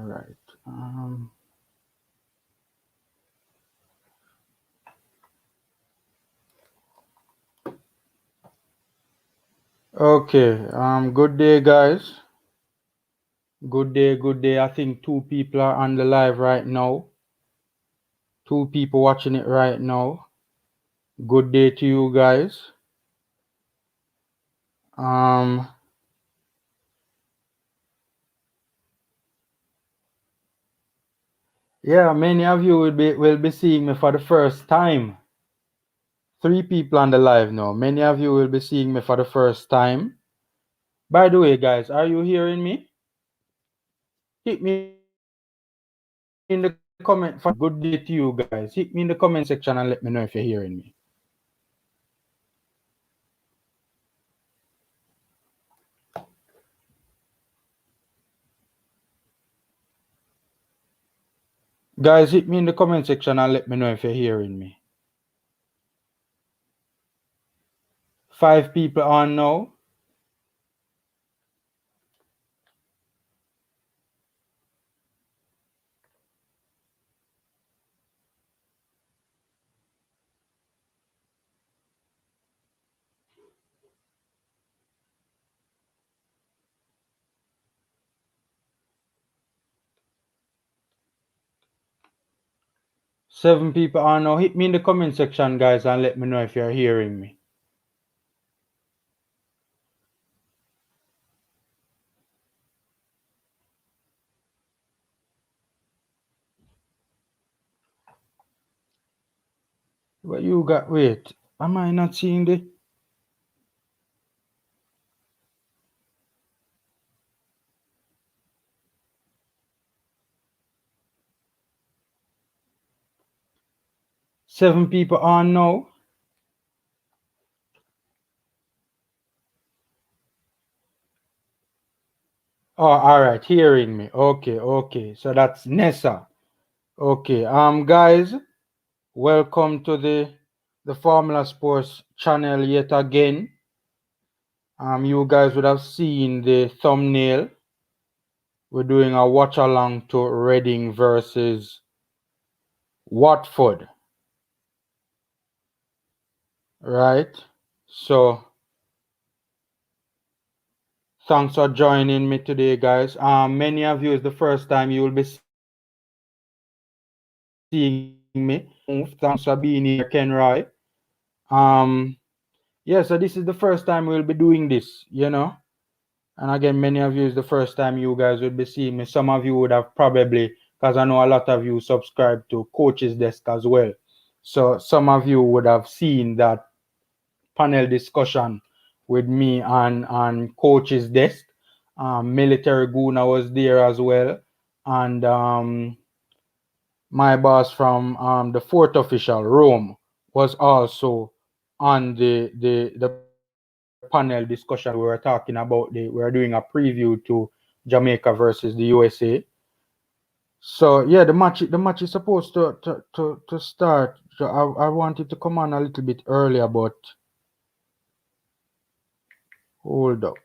right. Okay. Good day, guys. Good day, good day. I think 2 people are on the live right now. 2 people watching it right now. Good day to you guys. Yeah, many of you will be seeing me for the first time. 3 people on the live now. Many of you will be seeing me for the first time. By the way, guys, are you hearing me? Hit me in the comment. Good day to you guys. Hit me in the comment section and let me know if you're hearing me. Guys, hit me in the comment section and let me know if you're hearing me. 5 people on now. Seven people on now. Hit me in the comment section, guys, and let me know if you're hearing me. What you got? Wait, am I not seeing the? Seven people on now. Oh, all right, hearing me. Okay. So that's Nessa. Okay, guys, welcome to the Formula Sports channel yet again. You guys would have seen the thumbnail. We're doing a watch along to Reading versus Watford. Right? So thanks for joining me today, guys. Many of you is the first time you will be seeing me. Thanks for being here, Ken Roy. Yeah, so this is the first time we'll be doing this, And again, many of you is the first time you guys will be seeing me. Some of you would have probably, because I know a lot of you subscribe to Coach's Desk as well. So some of you would have seen that panel discussion with me on Coach's Desk. Military Guna was there as well. And my boss from the fourth official, Rome, was also on the panel discussion. We were talking about we were doing a preview to Jamaica versus the USA. So yeah, the match is supposed to start. So I wanted to come on a little bit earlier, but hold up.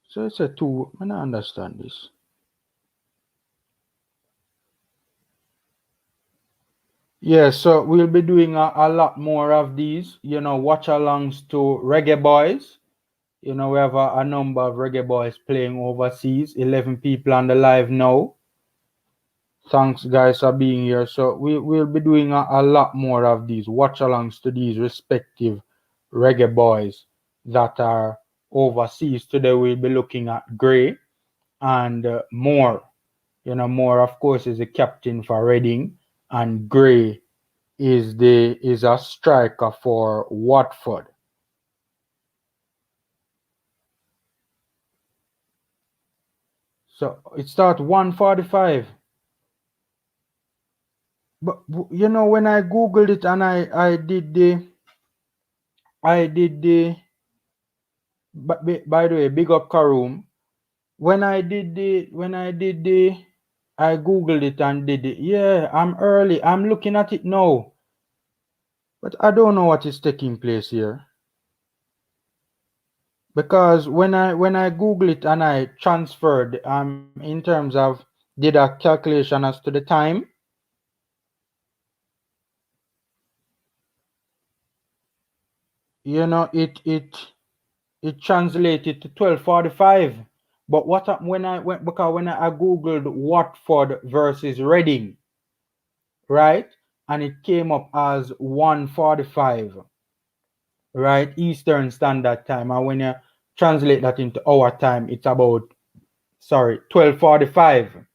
So it's a 2. I don't understand this. Yeah, so we'll be doing a lot more of these, watch alongs to Reggae Boyz. We have a number of Reggae Boyz playing overseas. 11 people on the live now. Thanks, guys, for being here. So we'll be doing a lot more of these watch alongs to these respective Reggae Boyz that are overseas. Today we'll be looking at Gray and Moore. Moore, of course, is the captain for Reading, and Gray is a striker for Watford. So it starts 1:45. But when I googled it and I did the but by the way, big up Karoom. when I did the I googled it and did it. Yeah, I'm early. I'm looking at it now. But I don't know what is taking place here. Because when I Google it and I transferred in terms of did a calculation as to the time, it translated to 12:45. But when I went because when I Googled Watford versus Reading, right? And it came up as 1:45, right? Eastern Standard Time. And when you translate that into our time, it's about 12:45,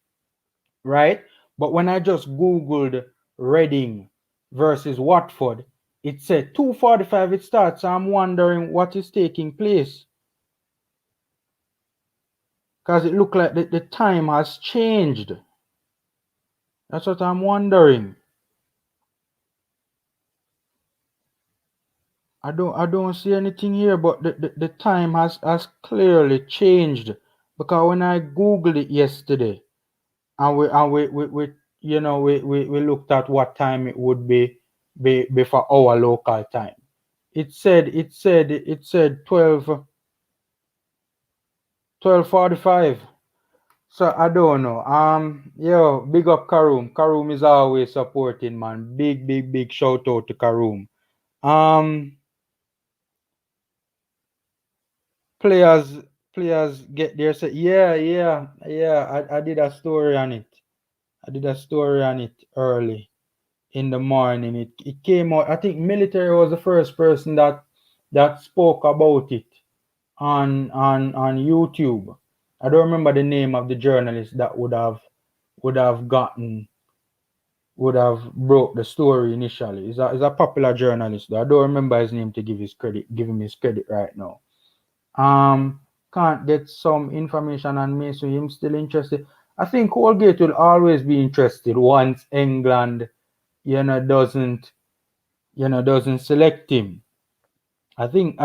right? But when I just Googled Reading versus Watford, it said 2:45 it starts. So I'm wondering what is taking place. Because it looked like the time has changed. That's what I'm wondering. I don't see anything here, but the time has clearly changed. Because when I Googled it yesterday, and we looked at what time it would be for our local time. It said 12:45. So I don't know. Yo, big up Karoom. Karoom is always supporting, man. Big shout out to Karoom. Um, players players get there. Say, yeah. I did a story on it. I did a story on it early in the morning. It came out. I think military was the first person that spoke about it on YouTube. I don't remember the name of the journalist that would have broke the story initially. He's a popular journalist, though. I don't remember his name to give him his credit right now. Um, can't get some information on me, so him still interested. I think Colgate will always be interested once England, doesn't doesn't select him. I think,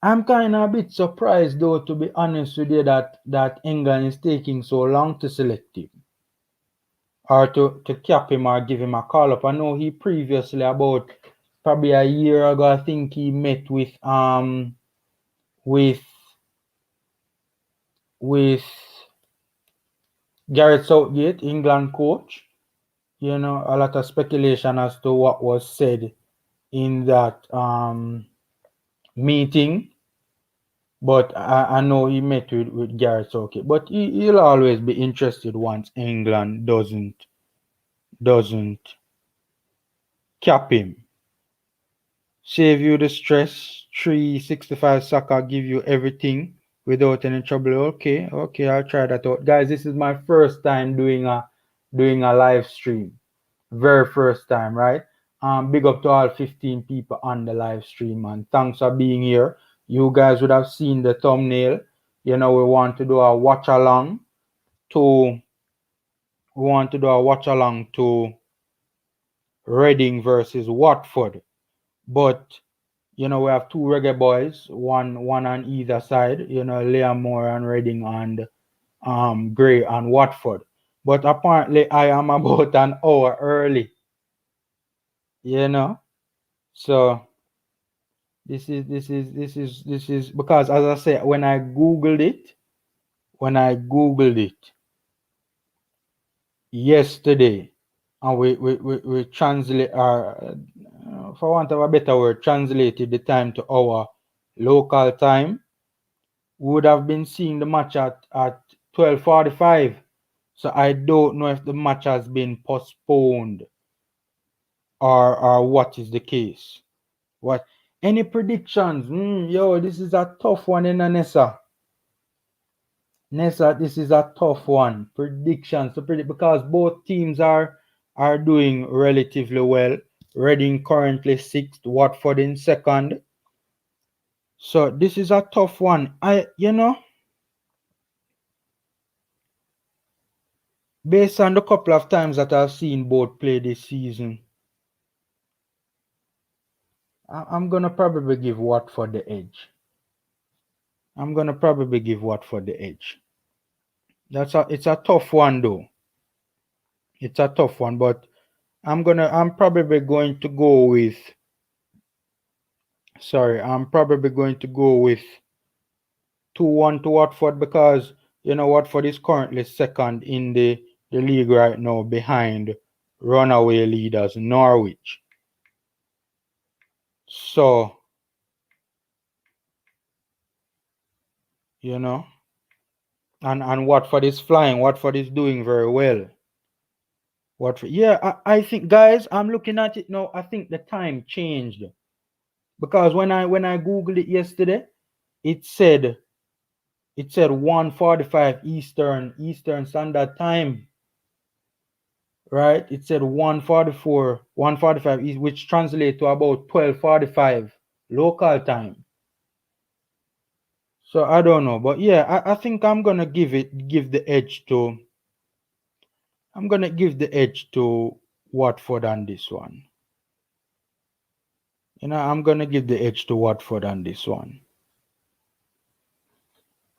I'm kind of a bit surprised though, to be honest with you, that England is taking so long to select him or to cap him or give him a call up. I know he previously, about probably a year ago, I think he met with with Gareth Southgate, England coach. A lot of speculation as to what was said in that meeting. But I know he met with Gareth Southgate. But he'll always be interested once England doesn't cap him. Save you the stress. 365 soccer give you everything without any trouble. Okay, I'll try that out. Guys, this is my first time doing a live stream. Very first time, right? Big up to all 15 people on the live stream, and thanks for being here. You guys would have seen the thumbnail. We want to do a watch along to Reading versus Watford. But we have two Reggae boys, one on either side, Liam Moore and Reading, and Gray and Watford. But apparently I am about an hour early, So this is because, as I say, when I googled it yesterday, and we translate, for want of a better word, translated the time to our local time, we would have been seeing the match at 12:45. So I don't know if the match has been postponed or what is the case. What any predictions? Yo, this is a tough one in Nessa. Nessa, this is a tough one. Predictions to predict, because both teams are doing relatively well. Reading currently 6th, Watford in 2nd. So this is a tough one. Based on the couple of times that I've seen both play this season, I'm gonna probably give Watford the edge. I'm gonna probably give Watford the edge. It's a tough one though. It's a tough one, but I'm probably going to go with I'm probably going to go with 2-1 to Watford because Watford is currently second in the league right now behind runaway leaders Norwich. So, and Watford is flying. Watford is doing very well. Watford, yeah, I think, guys, I'm looking at it now. I think the time changed because when I googled it yesterday, it said 1:45 Eastern Standard Time. Right? It said 1:45, which translates to about 12:45 local time. So I don't know, but yeah, I think I'm gonna give the edge to Watford on this one. I'm gonna give the edge to Watford on this one.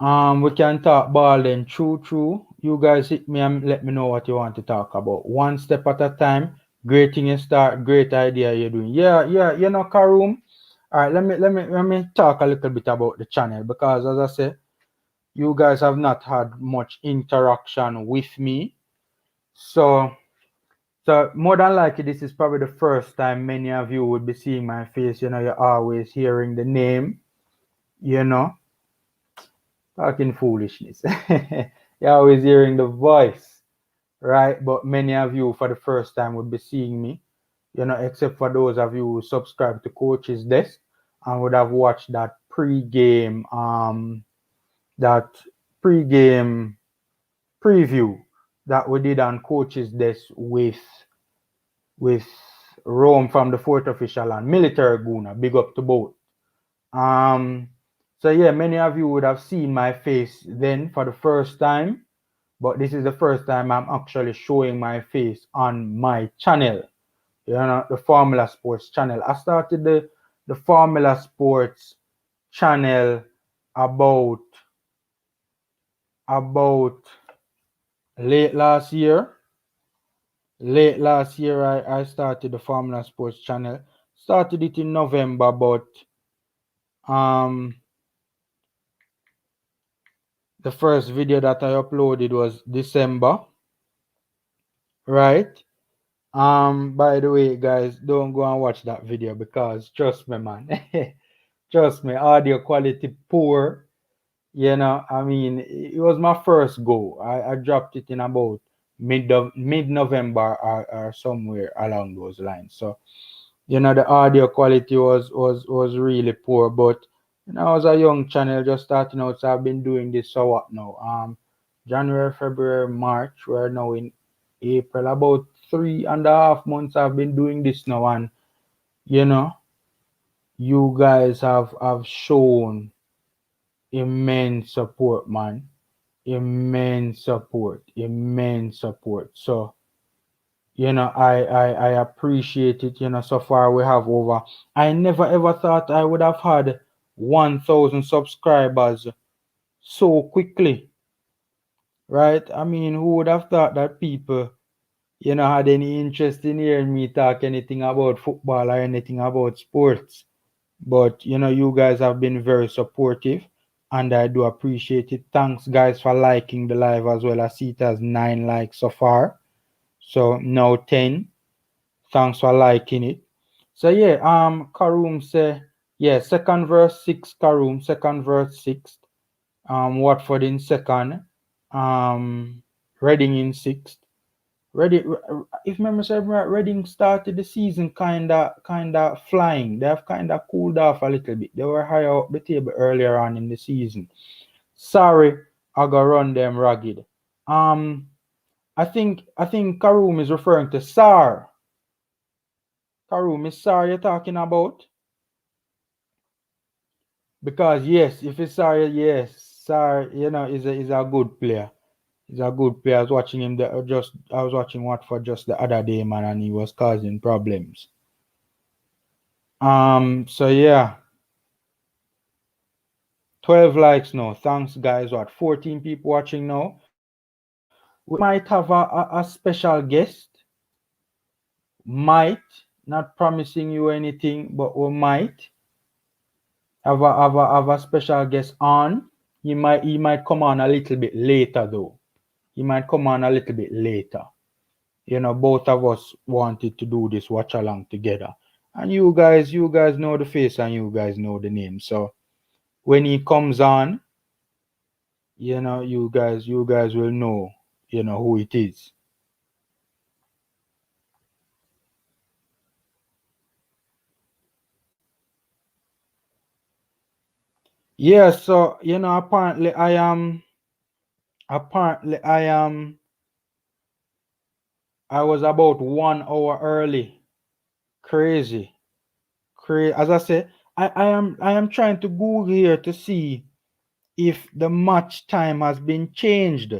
We can talk ball then. True. You guys hit me and let me know what you want to talk about. One step at a time. Great thing you start. Great idea you're doing. Yeah. Karoom. All right. Let me talk a little bit about the channel because, as I said, you guys have not had much interaction with me. So more than likely, this is probably the first time many of you would be seeing my face. You're always hearing the name. Talking foolishness. You're always hearing the voice, right? But many of you for the first time would be seeing me, except for those of you who subscribe to Coach's Desk and would have watched that pre-game preview that we did on Coach's Desk with Rome from the fourth official and Military Guna. Big up to both. So yeah, many of you would have seen my face then for the first time, but this is the first time I'm actually showing my face on my channel, the Formula Sports channel. I started the Formula Sports channel about late last year. I started the Formula Sports channel. Started it in November, but the first video that I uploaded was December, right? By the way, guys, don't go and watch that video because trust me, man. Trust me, audio quality poor. I mean, it was my first go. I dropped it in about mid-November or somewhere along those lines. So, the audio quality was really poor, but I was a young channel just starting out, so I've been doing this for what now? January, February, March. We're now in April. About 3.5 months I've been doing this now, and you guys have shown immense support, man. Immense support. So I appreciate it. So far we have over. I never ever thought I would have had 1,000 subscribers so quickly, right? I mean, who would have thought that people, had any interest in hearing me talk anything about football or anything about sports? But you guys have been very supportive, and I do appreciate it. Thanks, guys, for liking the live as well. I see it as 9 likes so far, so now 10. Thanks for liking it. So yeah, Karoom say, yeah, second verse 6, Karoom, second verse 6. Watford in second. Reading in sixth. If memory serves me right, Reading started the season kinda flying. They have kinda cooled off a little bit. They were higher up the table earlier on in the season. Sorry, I gotta run them ragged. I think Karoom is referring to Sar. Karoom, is Sar you're talking about? Because yes, if it's Sar, yes, Sar, is a good player. He's a good player. I was watching him I was watching Watford just the other day, man, and he was causing problems. So yeah. 12 likes now. Thanks, guys. What, 14 people watching now? We might have a special guest. Might, not promising you anything, but we might have a special guest on. He might come on a little bit later though. He might come on a little bit later. You know, both of us wanted to do this watch along together. And you guys know the face and you guys know the name. So when he comes on, you know, you guys will know, you know, who it is. Yeah, so you know, apparently I was about 1 hour early. Crazy. Crazy. As I said, I am trying to Google here to see if the match time has been changed.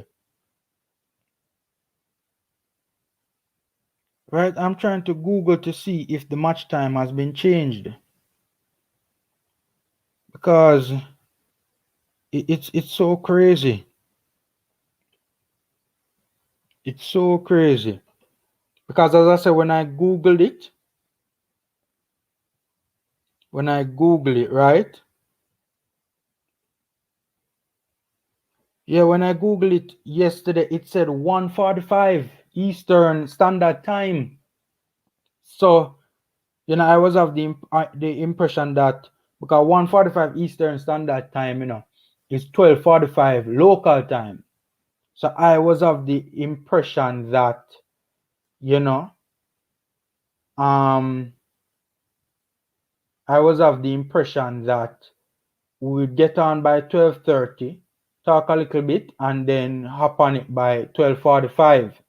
Right? I'm trying to Google to see if the match time has been changed. Because it's so crazy. It's so crazy. Because as I said, when I Googled it, right? Yeah, when I Googled it yesterday, it said 1:45 Eastern Standard Time. So, you know, I was of the impression that because 1:45 Eastern Standard Time, you know, is 12:45 local time. So I was of the impression that, you know, I was of the impression that we would get on by 12:30, talk a little bit, and then hop on it by 12:45.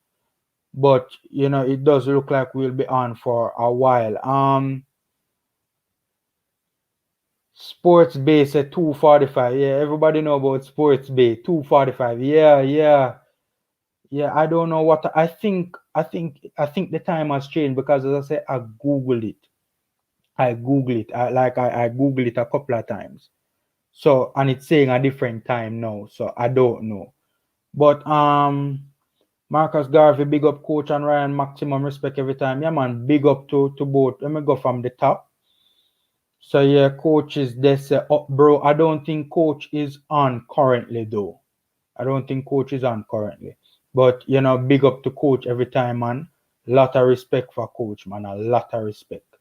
But you know, it does look like we'll be on for a while. Sports base at 2:45. Yeah, everybody know about sports base 2:45. Yeah. I don't know what I think. I think the time has changed because, as I said, I googled it. I googled it a couple of times. So and it's saying a different time now. So I don't know. But Marcus Garvey, big up coach and Ryan, maximum respect every time. Yeah man, big up to both. Let me go from the top. So yeah, coach is this bro. I don't think coach is on currently though. I don't think coach is on currently. But you know, big up to coach every time, man. Lot of respect for coach, man. A lot of respect.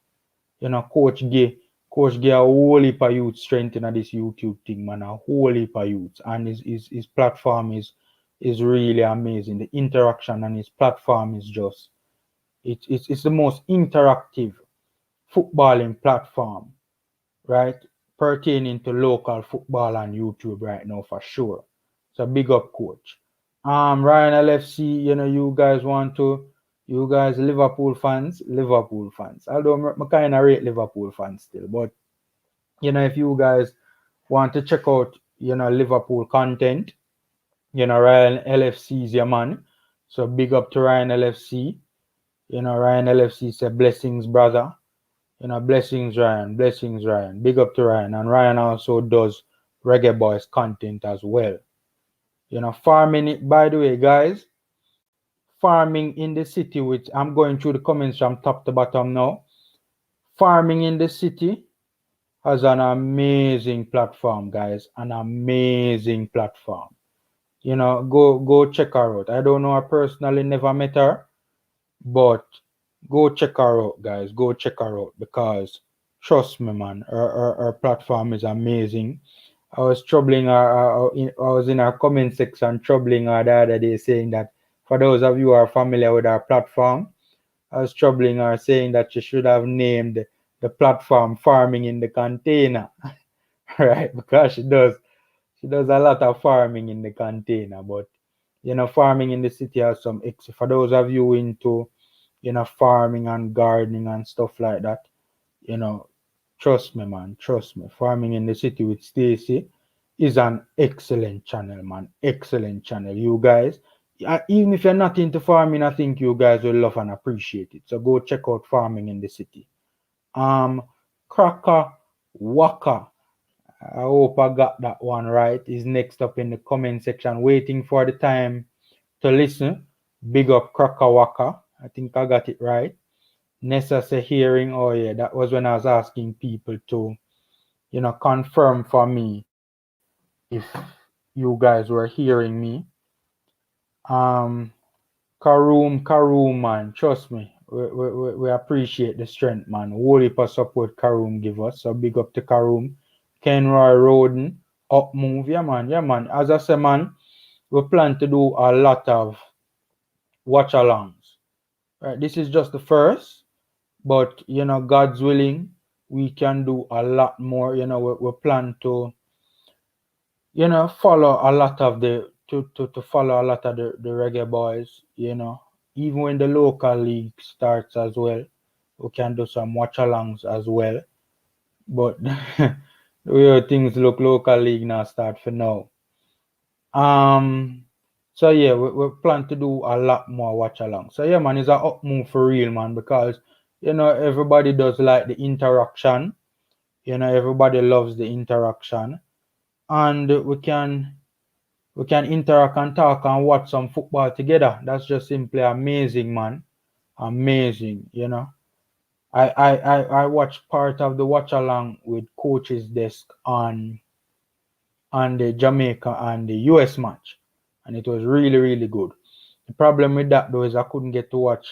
You know, coach give a whole heap of youth strength in this YouTube thing, man. A whole heap of youth. And his platform is really amazing. The interaction on his platform is just it's the most interactive footballing platform, right? Pertaining to local football on YouTube right now for sure. So big up coach. Ryan LFC, you know, you guys Liverpool fans. Although I kind of rate Liverpool fans still, but you know, if you guys want to check out, you know, Liverpool content, you know, Ryan LFC is your man. So big up to Ryan LFC. You know, Ryan LFC said blessings, brother. You know, blessings, Ryan. Blessings, Ryan. Big up to Ryan. And Ryan also does Reggae Boys content as well. You know, farming, by the way, guys, farming in the city, which I'm going through the comments from top to bottom now. Farming in the city has an amazing platform, guys. An amazing platform. You know, go check her out. I don't know her personally, never met her, but go check her out, guys. Go check her out because trust me, man, her platform is amazing. I was troubling her. I was in her comment section troubling her the other day, saying that for those of you who are familiar with our platform, I was troubling her, saying that she should have named the platform "Farming in the Container," right? Because she does a lot of farming in the container, but you know, farming in the city has some. For those of you into, you know, farming and gardening and stuff like that, you know, trust me, man, trust me. Farming in the city with Stacy is an excellent channel, man. Excellent channel. You guys, even if you're not into farming, I think you guys will love and appreciate it. So go check out Farming in the City. Um, Cracker Waka. I hope I got that one right. Is next up in the comment section, waiting for the time to listen. Big up Kraka Waka. I think I got it right. Nessa say hearing. Oh yeah, that was when I was asking people to, confirm for me if you guys were hearing me. Karoom, man, trust me, we appreciate the strength, man. Whole heap of support Karoom give us, so big up to Karoom. Kenroy Roden, up move, yeah man. As I say, man, we plan to do a lot of watch alongs. Right, this is just the first, but God's willing, we can do a lot more. We plan to follow a lot of to follow a lot of the reggae boys, even when the local league starts as well, we can do some watch alongs as well. But the way things look, local league now start for now. So yeah, we plan to do a lot more watch along. So yeah, man, it's a up move for real, man, because everybody does like the interaction. Everybody loves the interaction, and we can interact and talk and watch some football together. That's just simply amazing, man. Amazing. I watched part of the watch along with coach's desk on the Jamaica and the US match, and it was really, really good. The problem with that though is I couldn't get to watch.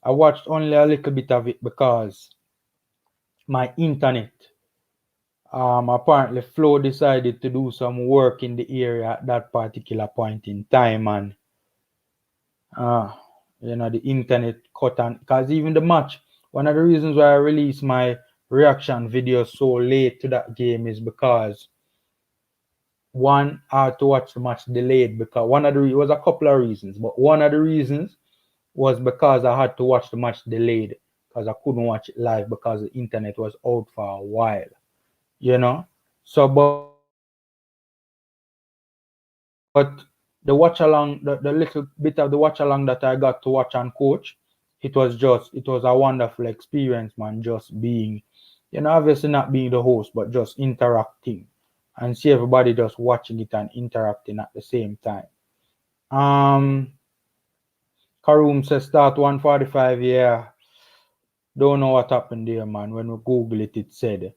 I watched only a little bit of it because my internet, apparently Flo decided to do some work in the area at that particular point in time, and uh, the internet cut, and because even the match, one of the reasons why I released my reaction video so late to that game is because one, I had to watch the match delayed because it was a couple of reasons, but one of the reasons was because I had to watch the match delayed because I couldn't watch it live because the internet was out for a while, you know. So, but the watch along, the little bit of the watch along that I got to watch and coach, it was a wonderful experience, man. Just being, obviously not being the host, but just interacting and see everybody just watching it and interacting at the same time. Karoom says start 145. Yeah, don't know what happened there, man. When we Google it, it said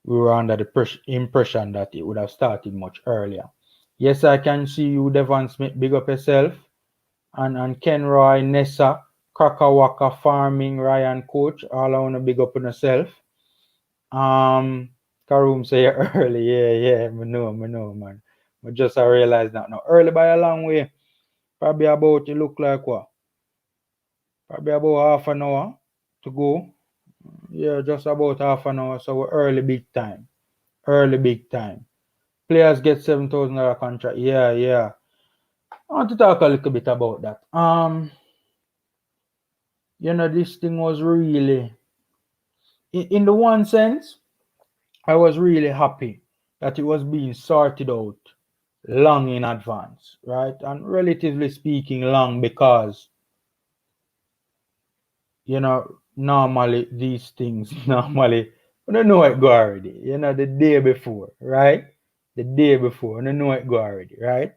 we were under the impression that it would have started much earlier. Yes, I can see you, Devon Smith. Big up yourself. And Kenroy, Nessa, Kakawaka Farming, Ryan Coach. All I want to big up on yourself. Karoom say early. Yeah, I know, man. But just I realized that now. Early by a long way. Probably about, it look like what? Probably about half an hour to go. Yeah, just about half an hour. So we're early big time. Early big time. Players get $7,000 contract. Yeah. I want to talk a little bit about that. This thing was really, in the one sense, I was really happy that it was being sorted out long in advance, right? And relatively speaking, long because, normally these things, normally, I don't know it go already, the day before, right? The day before, I don't know it go already, right?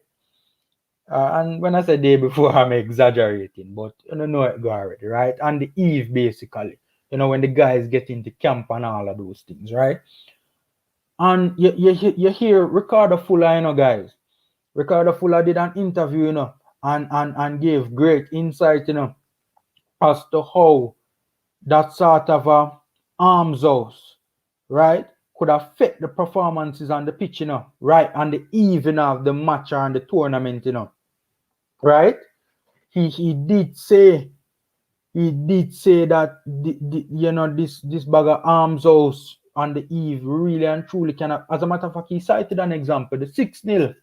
And when I say day before, I'm exaggerating, but I don't know it go already, right? And the eve, basically, when the guys get into camp and all of those things, right? And you hear Ricardo Fuller, guys. Ricardo Fuller did an interview, and gave great insight, as to how that sort of a arms house, right, could affect the performances on the pitch, right, on the evening of the match or on the tournament, right? He did say that this bag of arms house on the eve really and truly can, as a matter of fact, he cited an example, the 6-0,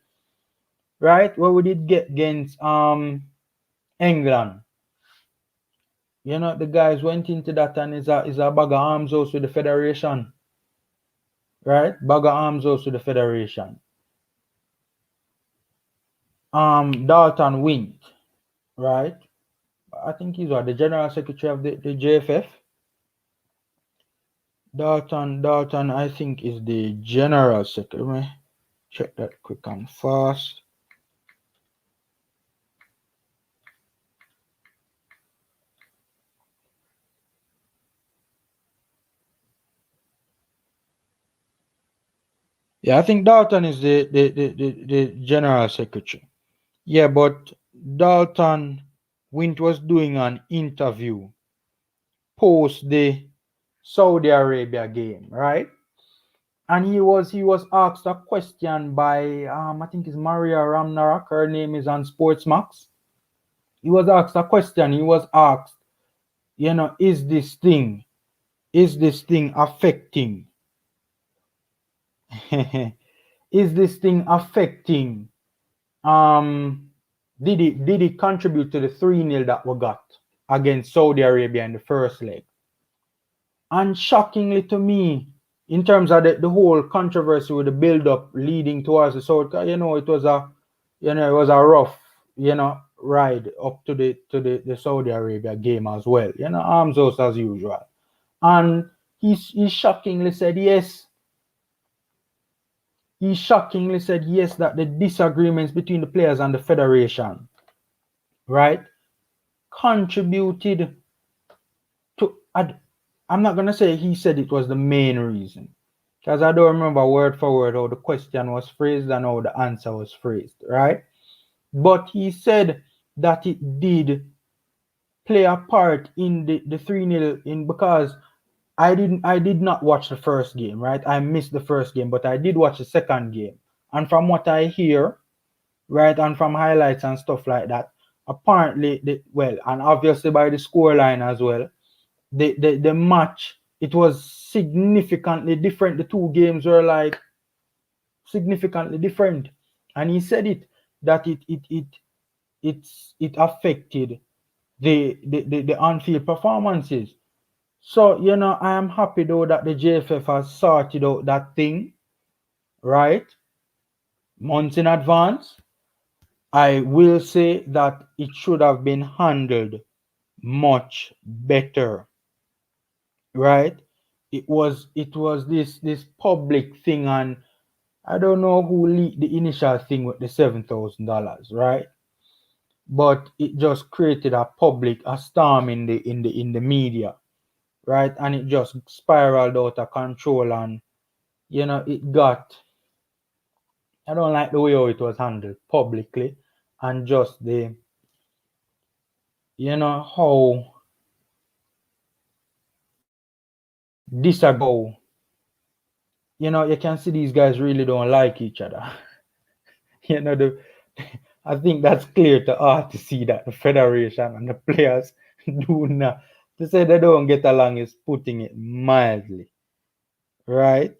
right, where we did get against England. The guys went into that and is a bag of arms house with the federation. Right? Bag of arms house with the federation. Dalton Wint, right? I think he's the general secretary of the JFF. Dalton, I think is the general secretary. Let me check that quick and fast. Yeah, I think Dalton is the general secretary. Yeah, but Dalton Wint was doing an interview post the Saudi Arabia game, right? And he was asked a question by I think it's Maria Ramnarak. Her name is on Sportsmax. He was asked a question. He was asked, is this thing affecting is this thing affecting did it contribute to the 3-0 that we got against Saudi Arabia in the first leg? And shockingly to me, in terms of the whole controversy with the build up leading towards the South, it was a rough, ride up to the Saudi Arabia game as well. Arms host as usual. And he shockingly said yes. He shockingly said yes, that the disagreements between the players and the federation, right, contributed to. I'm not gonna say he said it was the main reason, because I don't remember word for word how the question was phrased and how the answer was phrased, right? But he said that it did play a part in the 3-0 in, because I did not watch the first game, right? I missed the first game, but I did watch the second game. And from what I hear, right, and from highlights and stuff like that, apparently and obviously by the scoreline as well, the match, it was significantly different. The two games were like significantly different. And he said that it affected the on-field performances. So, I am happy though that the JFF has sorted out that thing, right? Months in advance. I will say that it should have been handled much better, right? It was this public thing, and I don't know who leaked the initial thing with the $7,000, right? But it just created a storm in the media, right? And it just spiraled out of control, and it got. I don't like the way how it was handled publicly, and just how disagree. You can see these guys really don't like each other. you know the I think that's clear to all to see that the federation and the players do not. To say they don't get along is putting it mildly, right?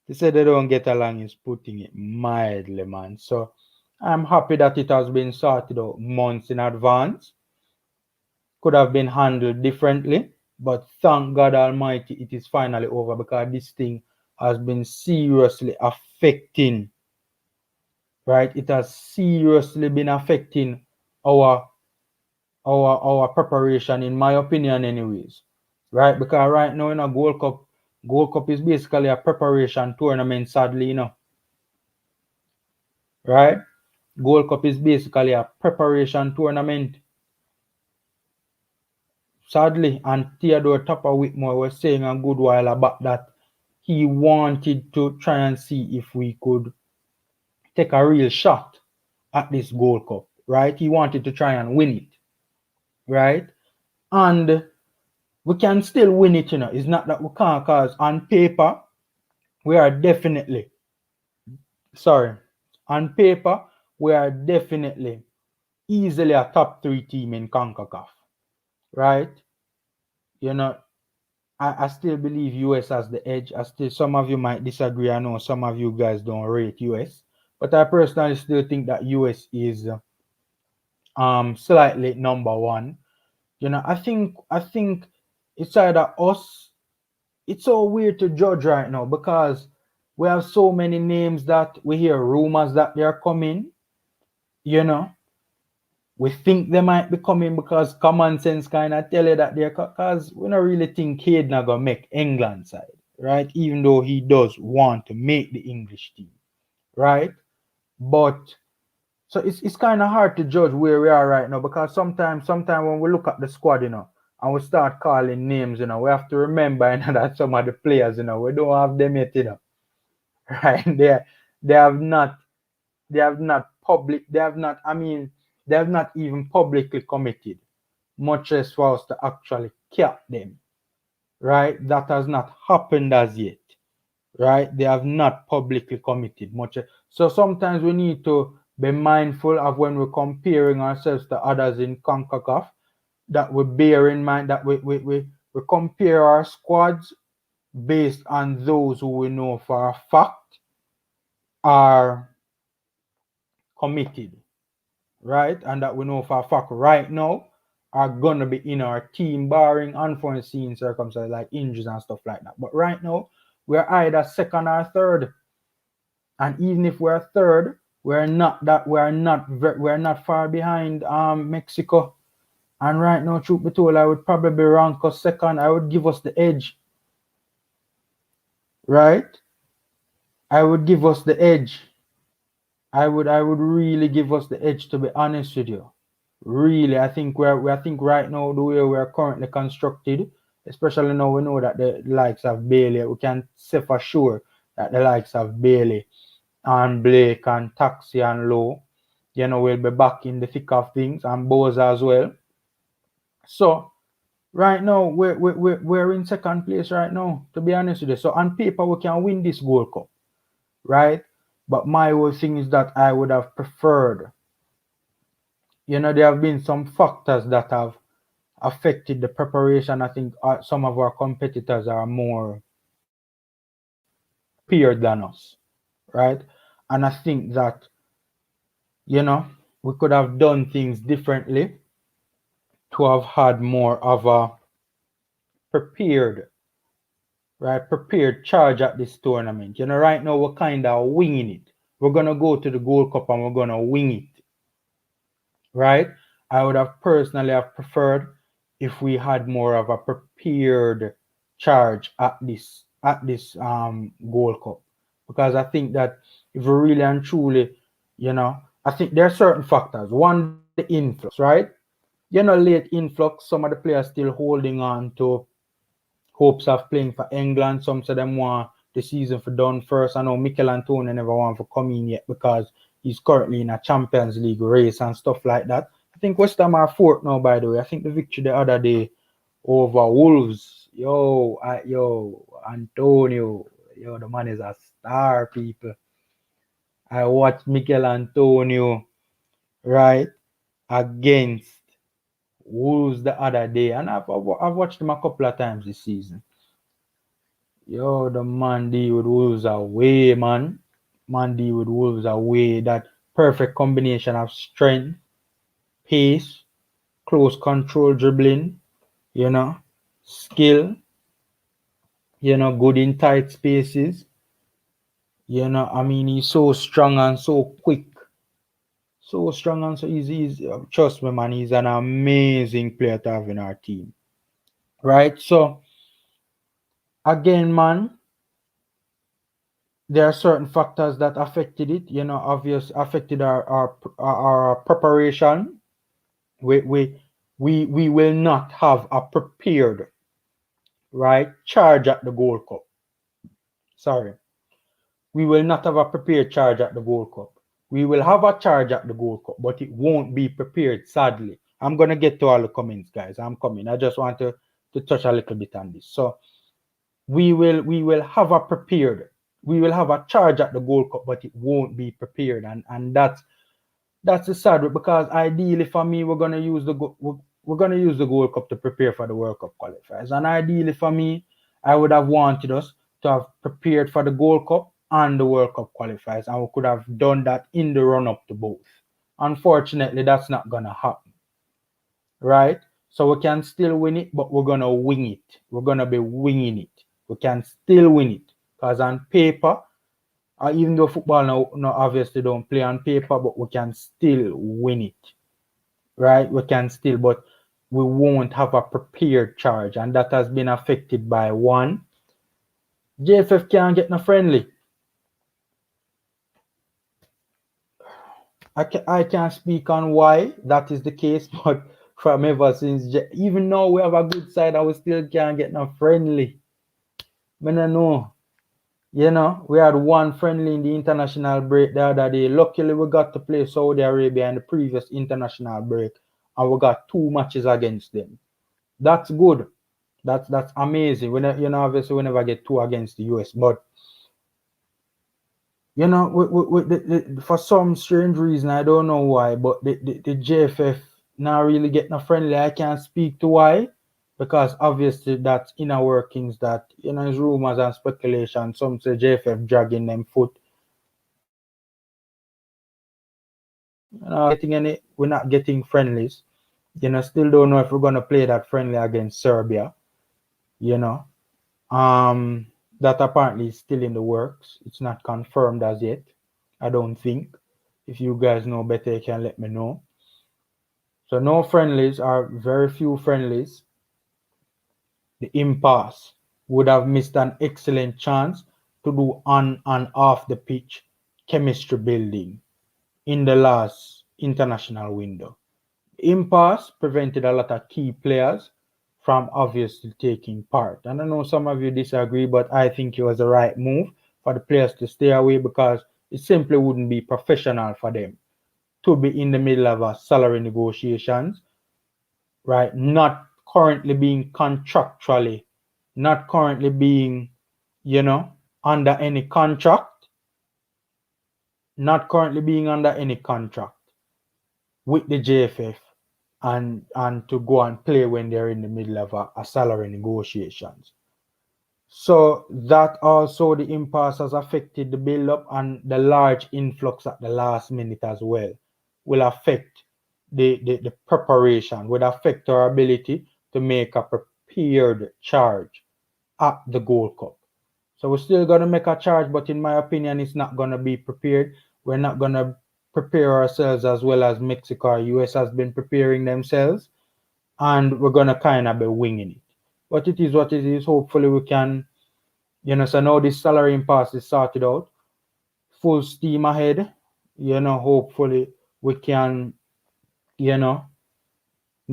To say they don't get along is putting it mildly, man. So I'm happy that it has been sorted out months in advance. Could have been handled differently, but thank God Almighty, it is finally over, because this thing has been seriously affecting, right? It has seriously been affecting our preparation, in my opinion, anyways, right? Because right now, Gold Cup is basically a preparation tournament, sadly, right? Gold Cup is basically a preparation tournament, sadly. And Theodore Tupper Whitmore was saying a good while back that he wanted to try and see if we could take a real shot at this Gold Cup, right? He wanted to try and win it, right? And we can still win it, It's not that we can't, because on paper, we are definitely, on paper, we are definitely easily a top 3 team in CONCACAF, right? I still believe US has the edge. Some of you might disagree. I know some of you guys don't rate US, but I personally still think that US is slightly number one. I think it's either us. It's so weird to judge right now, because we have so many names that we hear rumors that they are coming. We think they might be coming because common sense kind of tell you that they're, because we don't really think Hayden are gonna make England side, right? Even though he does want to make the English team, right? But so it's kind of hard to judge where we are right now because sometimes when we look at the squad, and we start calling names, we have to remember, that some of the players, we don't have them yet, right? They have not they have not public they have not I mean they have not even publicly committed, much less for us to actually cap them, right? That has not happened as yet, right? They have not publicly committed much. So sometimes we need to be mindful of when we're comparing ourselves to others in CONCACAF, that we bear in mind that we compare our squads based on those who we know for a fact are committed, right? And that we know for a fact right now are gonna be in our team, barring unforeseen circumstances like injuries and stuff like that. But right now, we're either second or third. And even if we're third, we're not far behind Mexico. And right now, truth be told, I would probably rank us second. I would give us the edge, right? I would give us the edge. I would really give us the edge, to be honest with you. Really, I think right now the way we're currently constructed, especially now we know that the likes of Bailey, we can say for sure that the likes of Bailey and Blake and Taxi and Low, will be back in the thick of things, and Boyz as well. So right now we're in second place right now, to be honest with you. So on paper we can win this Gold Cup, right? But my whole thing is that I would have preferred, there have been some factors that have affected the preparation. I think some of our competitors are more prepared than us, right? And I think that, we could have done things differently to have had more of a prepared, right? Prepared charge at this tournament. Right now we're kind of winging it. We're gonna go to the Gold Cup and we're gonna wing it, right? I would have personally have preferred if we had more of a prepared charge at this Gold Cup, because I think that if we really and truly, I think there are certain factors. One, the influx, right? Late influx, some of the players still holding on to hopes of playing for England. Some of them want the season for done first. I know Mikel Antonio never want to come in yet because he's currently in a Champions League race and stuff like that. I think West Ham are fourth now, by the way. I think the victory the other day over Wolves. Antonio. The man is a star, people. I watched Mikel Antonio, right, against Wolves the other day, and I've watched him a couple of times this season. The man deal with Wolves away, man. Man deal with Wolves away. That perfect combination of strength, pace, close control dribbling, skill, good in tight spaces. He's so strong and so quick. So strong and so easy. Trust me, man, he's an amazing player to have in our team. Right? So, again, man, there are certain factors that affected it, affected our preparation. We will not have a prepared, right, charge at the Gold Cup. Sorry. We will not have a prepared charge at the Gold Cup. We will have a charge at the Gold Cup, but it won't be prepared, sadly. I'm going to get to all the comments, guys. I'm coming. I just want to touch a little bit on this. So we will have a prepared, we will have a charge at the Gold Cup, but it won't be prepared. And that's the sad bit, because ideally for me, we're gonna use the Gold Cup to prepare for the World Cup qualifiers. And ideally for me, I would have wanted us to have prepared for the Gold Cup and the World Cup qualifiers, and we could have done that in the run up to both. Unfortunately, that's not gonna happen, right? So we can still win it, but we're gonna wing it. We're gonna be winging it. We can still win it, because on paper, even though football now obviously don't play on paper, but we can still win it, right? We can still, but we won't have a prepared charge, and that has been affected by one, JFF can't get no friendly. I can't speak on why that is the case, but from ever since, even now we have a good side, I we still can't get no friendly. I don't know. You know, we had one friendly in the international break the other day. Luckily, we got to play Saudi Arabia in the previous international break, and we got 2 matches against them. That's good. That's amazing. You know, obviously we never get 2 against the US, but you know, for some strange reason, I don't know why, but the JFF not really getting a friendly. I can't speak to why, because obviously that's inner workings that, you know, is rumors and speculation. Some say JFF dragging them foot. You know, we're not getting friendlies. You know, still don't know if we're gonna play that friendly against Serbia. You know, um, that apparently is still in the works. It's not confirmed as yet. I don't think. If you guys know better, you can let me know. So no friendlies, or very few friendlies. The impasse would have missed an excellent chance to do on and off the pitch chemistry building in the last international window. The impasse prevented a lot of key players from obviously taking part. And I know some of you disagree, but I think it was the right move for the players to stay away, because it simply wouldn't be professional for them to be in the middle of a salary negotiations, right? Not currently being contractually, not currently being, you know, under any contract, not currently being under any contract with the JFF, and to go and play when they're in the middle of a salary negotiations. So that also the impasse has affected the build up, and the large influx at the last minute as well will affect the preparation, will affect our ability to make a prepared charge at the Gold Cup. So we're still gonna make a charge, but in my opinion, it's not gonna be prepared. We're not gonna prepare ourselves as well as Mexico or US has been preparing themselves, and we're gonna kind of be winging it. But it is what it is. Hopefully we can, you know, so now this salary impasse is sorted out. Full steam ahead. You know, hopefully we can, you know,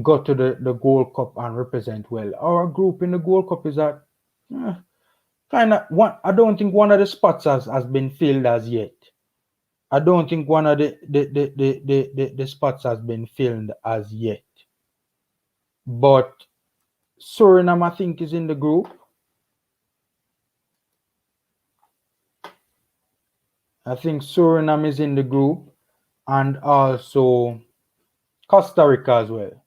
go to the Gold Cup and represent well. Our group in the Gold Cup is at kind of one. I don't think one of the spots has been filled as yet. I don't think one of the spots has been filled as yet. But Suriname, I think, is in the group. I think Suriname is in the group, and also Costa Rica as well,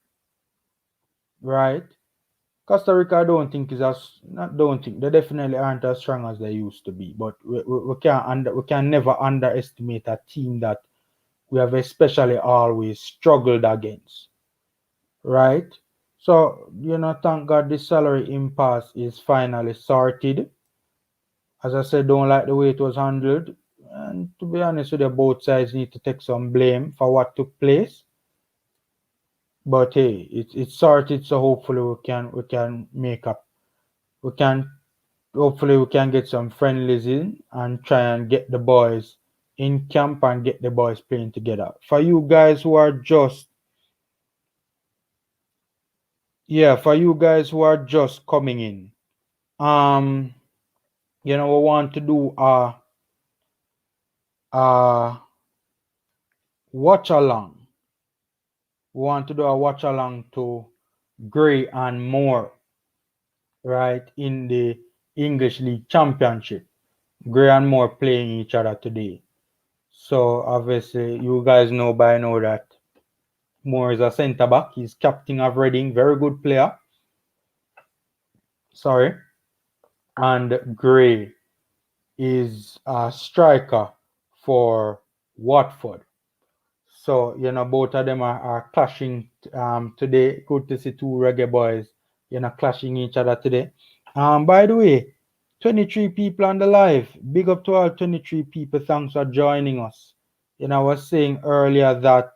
right? Costa Rica, I don't think is as not don't think they definitely aren't as strong as they used to be. But we can never underestimate a team that we have especially always struggled against, right? So, you know, thank God this salary impasse is finally sorted. As I said, don't like the way it was handled. And to be honest with you, both sides need to take some blame for what took place. But hey, it's sorted, so hopefully we can make up. We can hopefully we can get some friendlies in and try and get the boys in camp and get the boys playing together. For you guys who are just for you guys who are just coming in, um, you know, we want to do a watch along. We want to do a watch along to Gray and Moore, right, in the English League Championship. Gray and Moore playing each other today. So obviously you guys know by now that Moore is a centre back. He's captain of Reading, very good player. Sorry. And Gray is a striker for Watford. So, you know, both of them are clashing today. Good to see 2 reggae boys, you know, clashing each other today. By the way, 23 people on the live. Big up to all 23 people. Thanks for joining us. You know, I was saying earlier that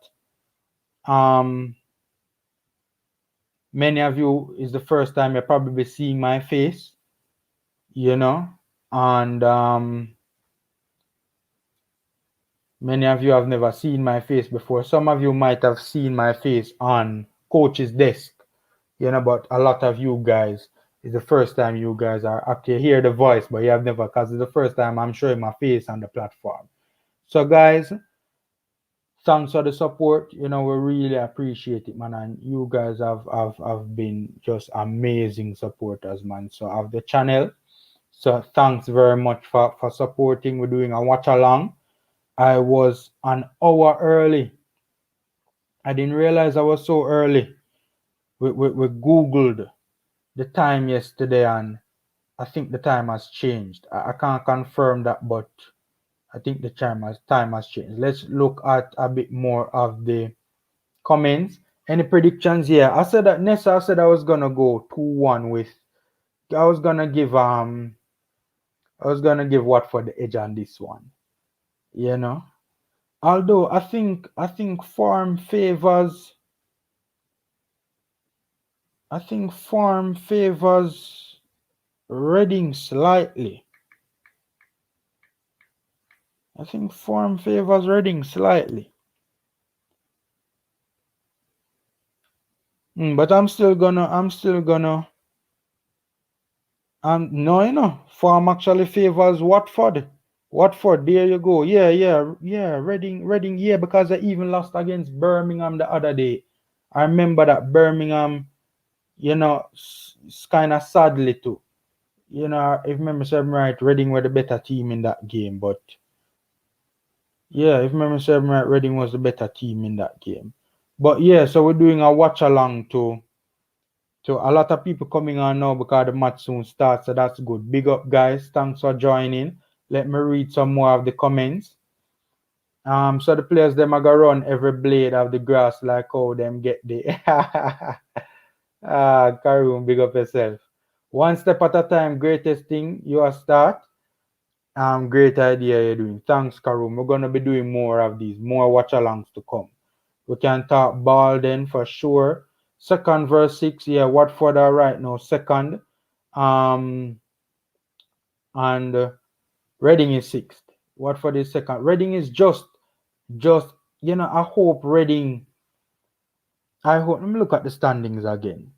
many of you is the first time you're probably seeing my face, you know. And many of you have never seen my face before. Some of you might have seen my face on coach's desk, but a lot of you guys, it's the first time you guys are actually hear the voice, but you have never, because it's the first time I'm showing my face on the platform. So guys, thanks for the support. We really appreciate it, man. And you guys have been just amazing supporters, man. So of the channel. So thanks very much for supporting. We're doing a watch along. I was an hour early. I didn't realize I was so early. We Googled the time yesterday, and I think the time has changed. I can't confirm that, but I think the time has changed. Let's look at a bit more of the comments. Any predictions? Yeah, I said that Nessa. I said I was gonna go 2-1 with. I was gonna give Watford the edge on this one. Although I think form favors. I think form favors Reading slightly. I think form favors Reading slightly. But I'm still gonna no, form actually favors Watford. Watford, there you go. Yeah. Reading, yeah, because I even lost against Birmingham the other day. I remember that Birmingham, kind of sadly too. If memory serves me right, Reading were the better team in that game. But yeah, if memory serves me right, Reading was the better team in that game. But yeah, so we're doing a watch along to a lot of people coming on now because the match soon starts. So that's good. Big up, guys. Thanks for joining. Let me read some more of the comments. So the players them are gonna run every blade of the grass like how them get there. Karoom, big up yourself. One step at a time, greatest thing you are start. Great idea you're doing. Thanks, Karoom. We're gonna be doing more of these, more watch alongs to come. We can talk ball then for sure. Second verse 6, yeah, Watford are right now second. And Reading is sixth. Watford is second. Reading is just I hope Reading. Let me look at the standings again.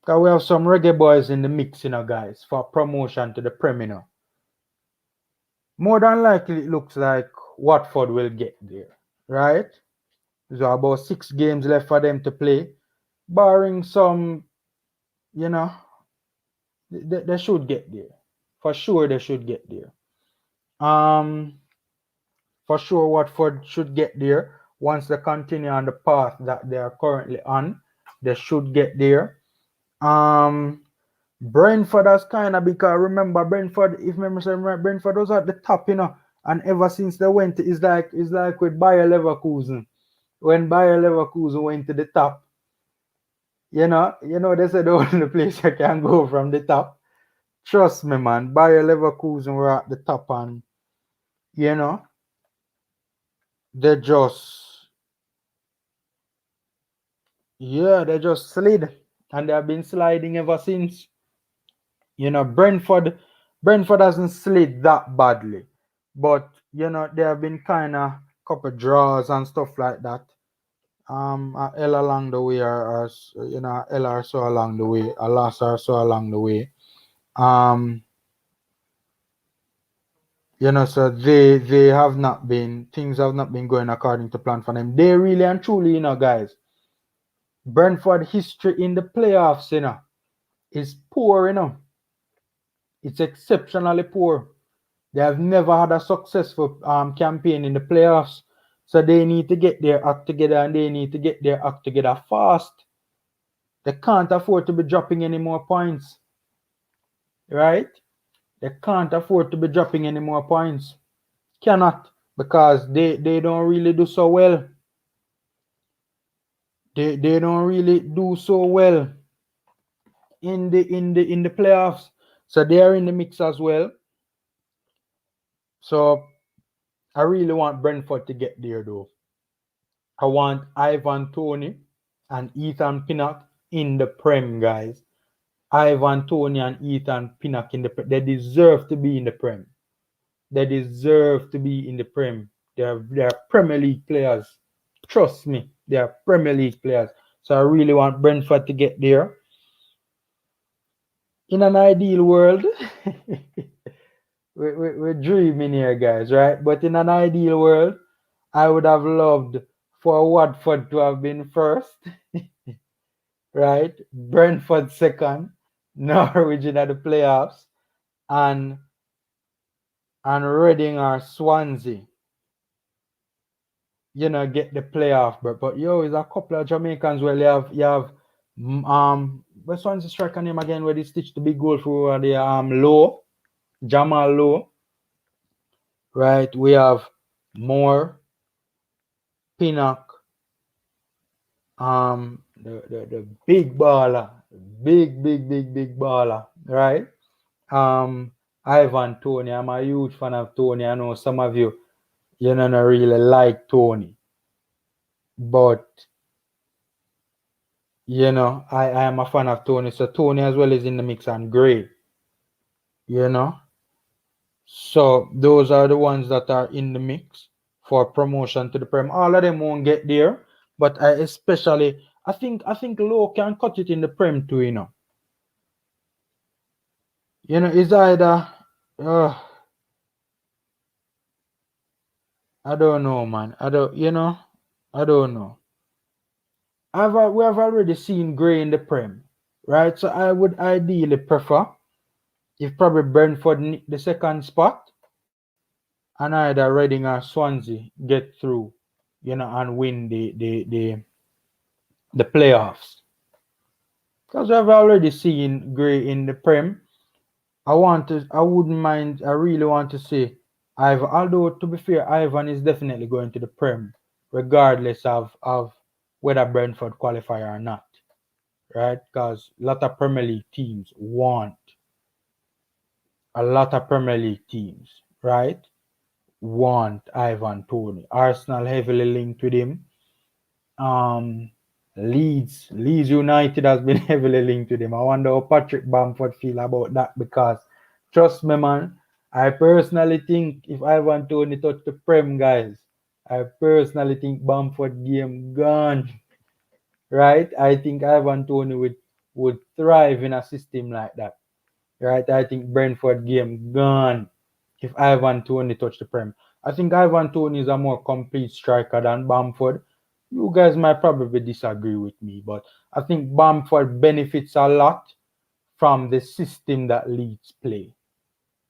Because we have some Reggae boys in the mix, guys, for promotion to the Premier. More than likely, it looks like Watford will get there, right? There's about 6 games left for them to play. Barring some, they should get there. For sure, they should get there. For sure, Watford should get there. Once they continue on the path that they are currently on, they should get there. Brentford has kind of, because remember Brentford, if memory serves me right, Brentford was at the top, and ever since they went, it's like with Bayer Leverkusen. When Bayer Leverkusen went to the top, they said the only place you can go from the top. Trust me, man. Bayer Leverkusen were at the top, and they just slid, and they have been sliding ever since. Brentford hasn't slid that badly, but they have been kind of couple draws and stuff like that. A L along the way, or L or so along the way, a loss or so along the way. So they have not been, things have not been going according to plan for them. They really and truly, guys, Brentford history in the playoffs, is poor, It's exceptionally poor. They have never had a successful campaign in the playoffs. So they need to get their act together, and they need to get their act together fast. They can't afford to be dropping any more points. Right? They can't afford to be dropping any more points. Cannot, because they don't really do so well. They don't really do so well in the playoffs. So they are in the mix as well. So I really want Brentford to get there though. I want Ivan Toney and Ethan Pinnock in the Prem, guys. Ivan Toney and Ethan Pinnock in the they deserve to be in the Prem. They deserve to be in the Prem. They are Premier League players. Trust me, they are Premier League players. So I really want Brentford to get there. In an ideal world, we're dreaming here, guys, right? But in an ideal world, I would have loved for Watford to have been first, right? Brentford second, Norwich in the playoffs, and Reading or Swansea, get the playoff. But yo, is a couple of Jamaicans. Well, you have what's Swansea striker name again? Where they stitched the big goal for the Low, Jamal Low, right? We have Moore, Pinnock, the big baller, big baller, right? Ivan Toney. I'm a huge fan of Toney. I know some of you don't really like Toney, but I am a fan of Toney. So Toney as well is in the mix and great, So those are the ones that are in the mix for promotion to the Prem. All of them won't get there, but I think Low can cut it in the Prem too, It's either I don't know, man. I don't know. We have already seen Gray in the Prem, right? So I would ideally prefer if probably Brentford nick the second spot and either Reading or Swansea get through, and win the playoffs. Because we have already seen Gray in the Prem. I wouldn't mind, I really want to see Ivan. Although to be fair, Ivan is definitely going to the Prem, regardless of whether Brentford qualify or not. Right? Because a lot of Premier League teams right? Want Ivan Toney. Arsenal heavily linked with him. Leeds United has been heavily linked with him. I wonder how Patrick Bamford feel about that, because trust me, man, I personally think if Ivan Toney touch the Prem, guys, I personally think Bamford game gone. Right? I think Ivan Toney would thrive in a system like that. Right? I think Brentford game gone if Ivan Toney touch the Prem. I think Ivan Toney is a more complete striker than Bamford. You guys might probably disagree with me, but I think Bamford benefits a lot from the system that Leeds play.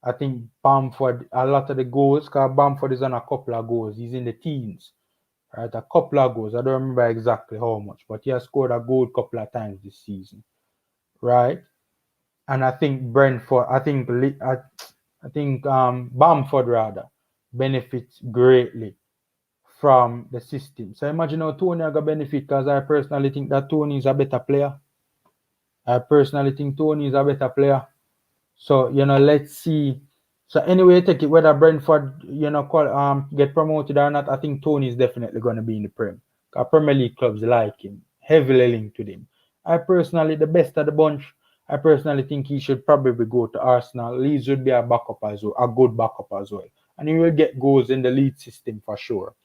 I think Bamford, a lot of the goals, because Bamford is on a couple of goals. He's in the teens, right? A couple of goals. I don't remember exactly how much, but he has scored a goal a couple of times this season, right? And I think Bamford rather benefits greatly from the system. So imagine how Tony are gonna benefit, because I personally think that Tony is a better player. So let's see. So anyway, take it whether Brentford get promoted or not. I think Tony is definitely gonna be in the Prem. Because Premier League clubs like him, heavily linked with him. I personally, the best of the bunch, I personally think he should probably go to Arsenal. Leeds would be a backup as well, a good backup as well, and he will get goals in the Leeds system for sure.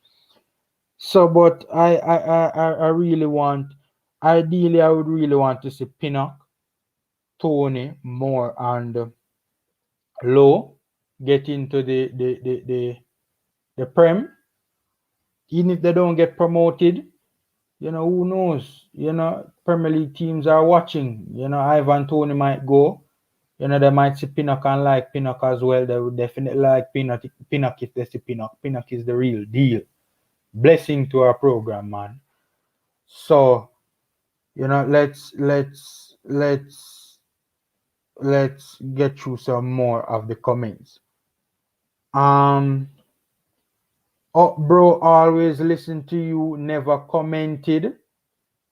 So, but I really want, ideally, I would really want to see Pinnock, Toney, Moore, and Low get into the Prem. Even if they don't get promoted, who knows? Premier League teams are watching. Ivan Toney might go. They might see Pinnock and like Pinnock as well. They would definitely like Pinnock if they see Pinnock. Pinnock is the real deal. Blessing to our program, man. So, let's get through some more of the comments. Oh, bro, always listen to you, never commented.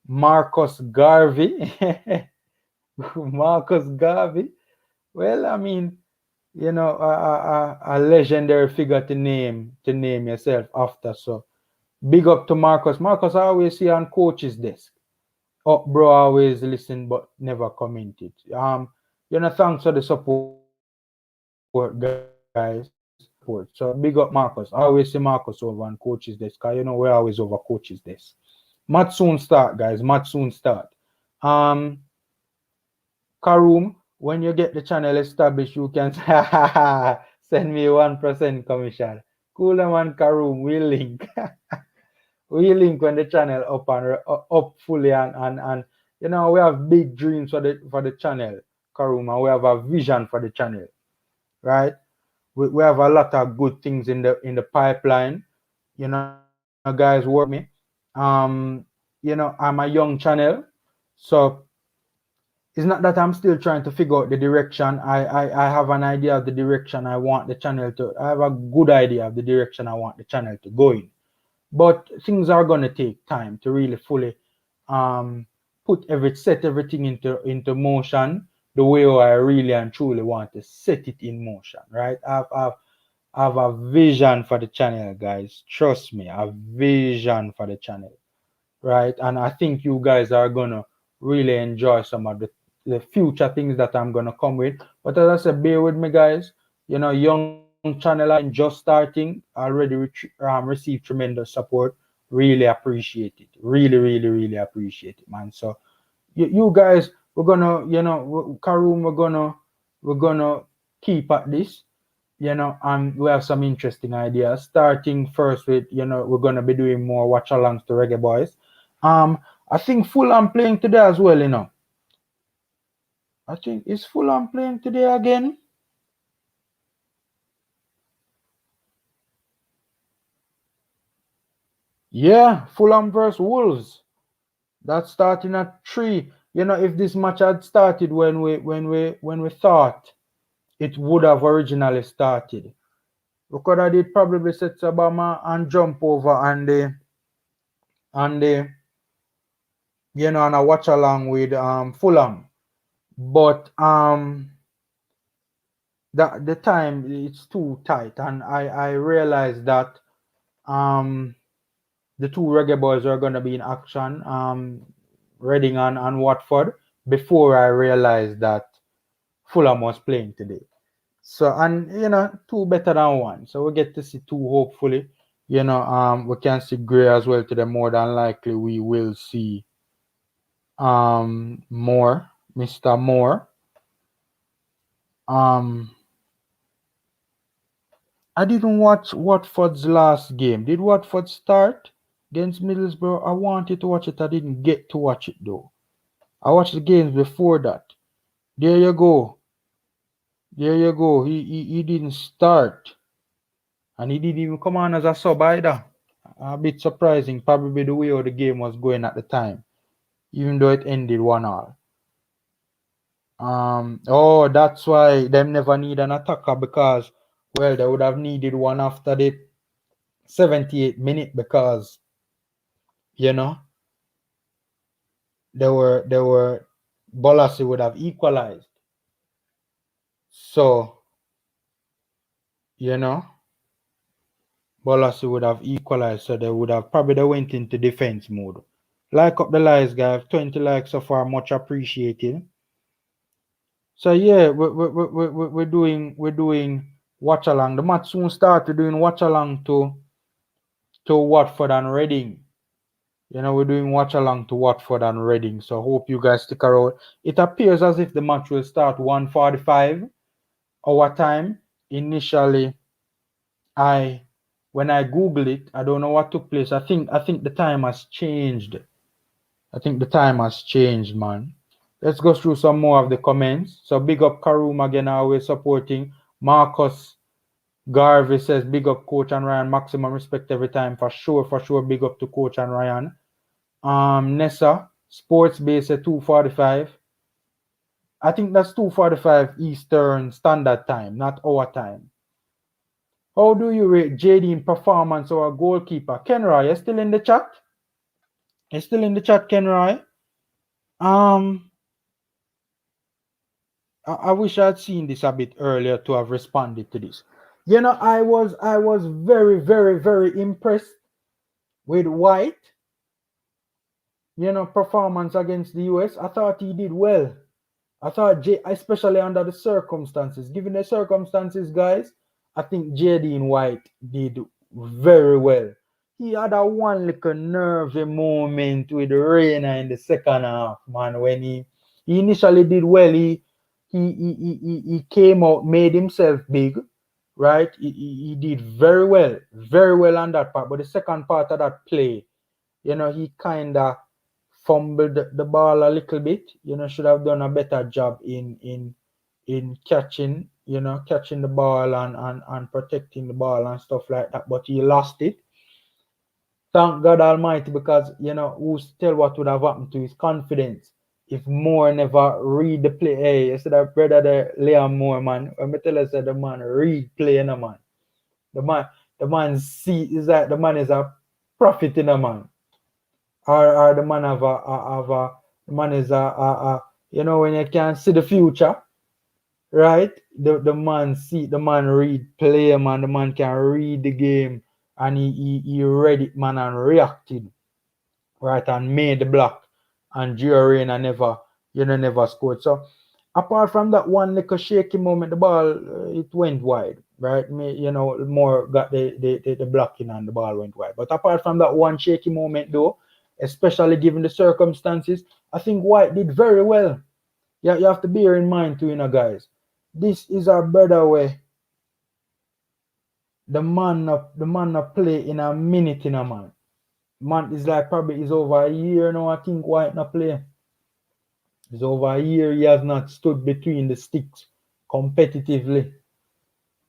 Marcus Garvey. Marcus Garvey. Well, I mean, a legendary figure to name yourself after. So big up to Marcus. Marcus, I always see on coach's desk. Oh, bro, always listen but never comment it. Thanks for the support, guys. Support. So big up Marcus. I always see Marcus over on coaches desk, cause we're always over coaches desk. Match soon start, guys. Match soon start. Um, Karoom, when you get the channel established, you can send me 1% commission. Cool, man, Karoom. We link. We link when the channel up fully and we have big dreams for the channel, Karuma. We have a vision for the channel, right? We have a lot of good things in the pipeline. Guys, work with me. I'm a young channel, so it's not that I'm still trying to figure out the direction. I have an idea of the direction I want the channel to. I have a good idea of the direction I want the channel to go in. But things are gonna take time to really fully um set everything into motion the way I really and truly want to set it in motion, right? I've a vision for the channel, guys. Trust me, a vision for the channel, right? And I think you guys are gonna really enjoy some of the future things that I'm gonna come with. But as I said, bear with me, guys. Young channel again, just starting, already received tremendous support. Really appreciate it. Really, really, really appreciate it, man. So you guys, we're gonna, Karoom, we're gonna keep at this. And we have some interesting ideas. Starting first with, we're gonna be doing more watch alongs to Reggae Boys. Um, I think Fulham playing today as well. I think is Fulham playing today again. Yeah, Fulham versus Wolves. That's starting at 3. If this match had started when we thought it would have originally started, we could have did probably set Obama and jump over and and I watch along with Fulham. But the time it's too tight, and I realized that um the two Reggae Boys are gonna be in action, Reading and Watford, before I realized that Fulham was playing today. So, and two better than one. So we get to see two, hopefully. We can see Gray as well today. More than likely we will see Moore, Mr. Moore. Um I didn't watch Watford's last game. Did Watford start against Middlesbrough? I wanted to watch it. I didn't get to watch it though. I watched the games before that. There you go. There you go. He didn't start. And he didn't even come on as a sub either. A bit surprising, probably the way how the game was going at the time, even though it ended 1-1. Oh, that's why them never need an attacker, because well, they would have needed one after the 78th minute, because you know they were Bolassi would have equalized. So you know Bolassi would have equalized, so they would have probably they went into defense mode. Like up the likes, guys. 20 likes so far, much appreciated. So yeah, we're doing watch along. The match soon start. We're doing watch along to Watford and Reading. We're doing watch along to Watford and Reading. So hope you guys stick around. It appears as if the match will start 1:45 our time. Initially, I when I Google it, I don't know what took place. I think the time has changed. I think the time has changed, man. Let's go through some more of the comments. So big up Karoom again, always supporting. Marcus Garvey says big up Coach and Ryan, maximum respect every time, for sure, for sure. Big up to Coach and Ryan. Nessa Sports Base at 2:45. I think that's 2:45 Eastern Standard Time, not our time. How do you rate JD in performance or goalkeeper? Kenroy, you still in the chat? You still in the chat, Kenroy? I wish I'd seen this a bit earlier to have responded to this. I was very, very, very impressed with White. performance against the US, I thought he did well. I thought, especially under the circumstances, given the circumstances, guys, I think Jaden White did very well. He had a one little nervy moment with Reina in the second half, man. When he initially did well, he came out, made himself big, right? He did very well on that part. But the second part of that play, he kind of fumbled the ball a little bit. Should have done a better job in catching, catching the ball and protecting the ball and stuff like that. But he lost it. Thank God Almighty, because who's tell what would have happened to his confidence if Moore never read the play. Hey, you see that brother there, Liam Moore, man. When me tell you, said the man read play, man. The man see is that the man is a prophet in a man. Or the man the man is when you can see the future, right? The man read play, man. The man can read the game, and he read it, man, and reacted, right, and made the block, and Gio Reyna never scored. So apart from that one little shaky moment, the ball it went wide, right? More got the blocking and the ball went wide. But apart from that one shaky moment, though, especially given the circumstances, I think White did very well. Yeah, you have to bear in mind too, guys. This is our brother way. The man not play in a minute, man. Man is like probably is over a year now. I think White not play. It's over a year he has not stood between the sticks competitively,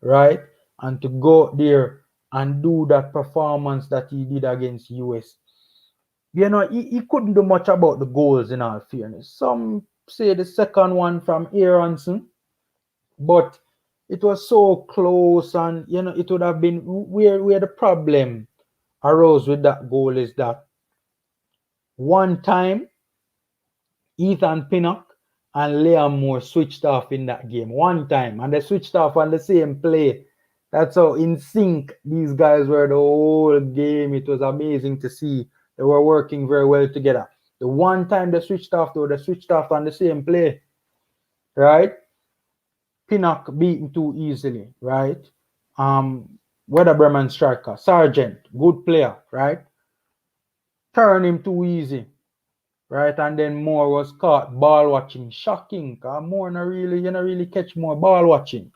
right? And to go there and do that performance that he did against US. He couldn't do much about the goals, in all fairness. Some say the second one from Aronson, but it was so close, and it would have been where the problem arose with that goal is that one time Ethan Pinnock and Liam Moore switched off in that game. One time, and they switched off on the same play. That's how in sync these guys were the whole game. It was amazing to see. They were working very well together. The one time they switched off, though, they switched off on the same play, right? Pinnock beaten too easily, right? Weather Bremen striker, Sargent, good player, right? Turn him too easy, right? And then Moore was caught ball watching. Shocking, because Moore not really catch more ball watching,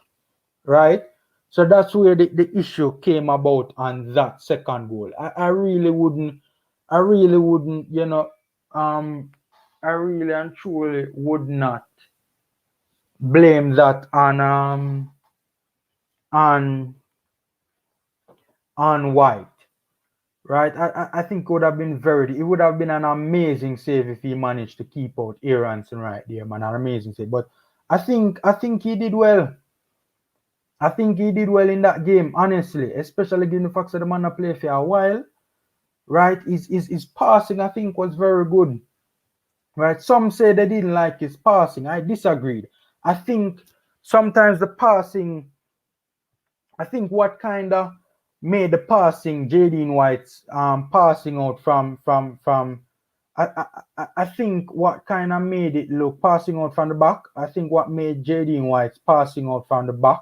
right? So that's where the issue came about on that second goal. I really wouldn't, I really and truly would not blame that on White, right? I think it would have been an amazing save if he managed to keep out Aronson right there, man. An amazing save. But I think he did well. I think he did well in that game, honestly, especially given the fact that the man not play for a while, right? His passing, I think, was very good, right? Some say they didn't like his passing. I disagreed. I think sometimes the passing, I think what kind of made the passing, Jaden White's passing out from I think what kind of made it look passing out from the back, I think what made Jaden White's passing out from the back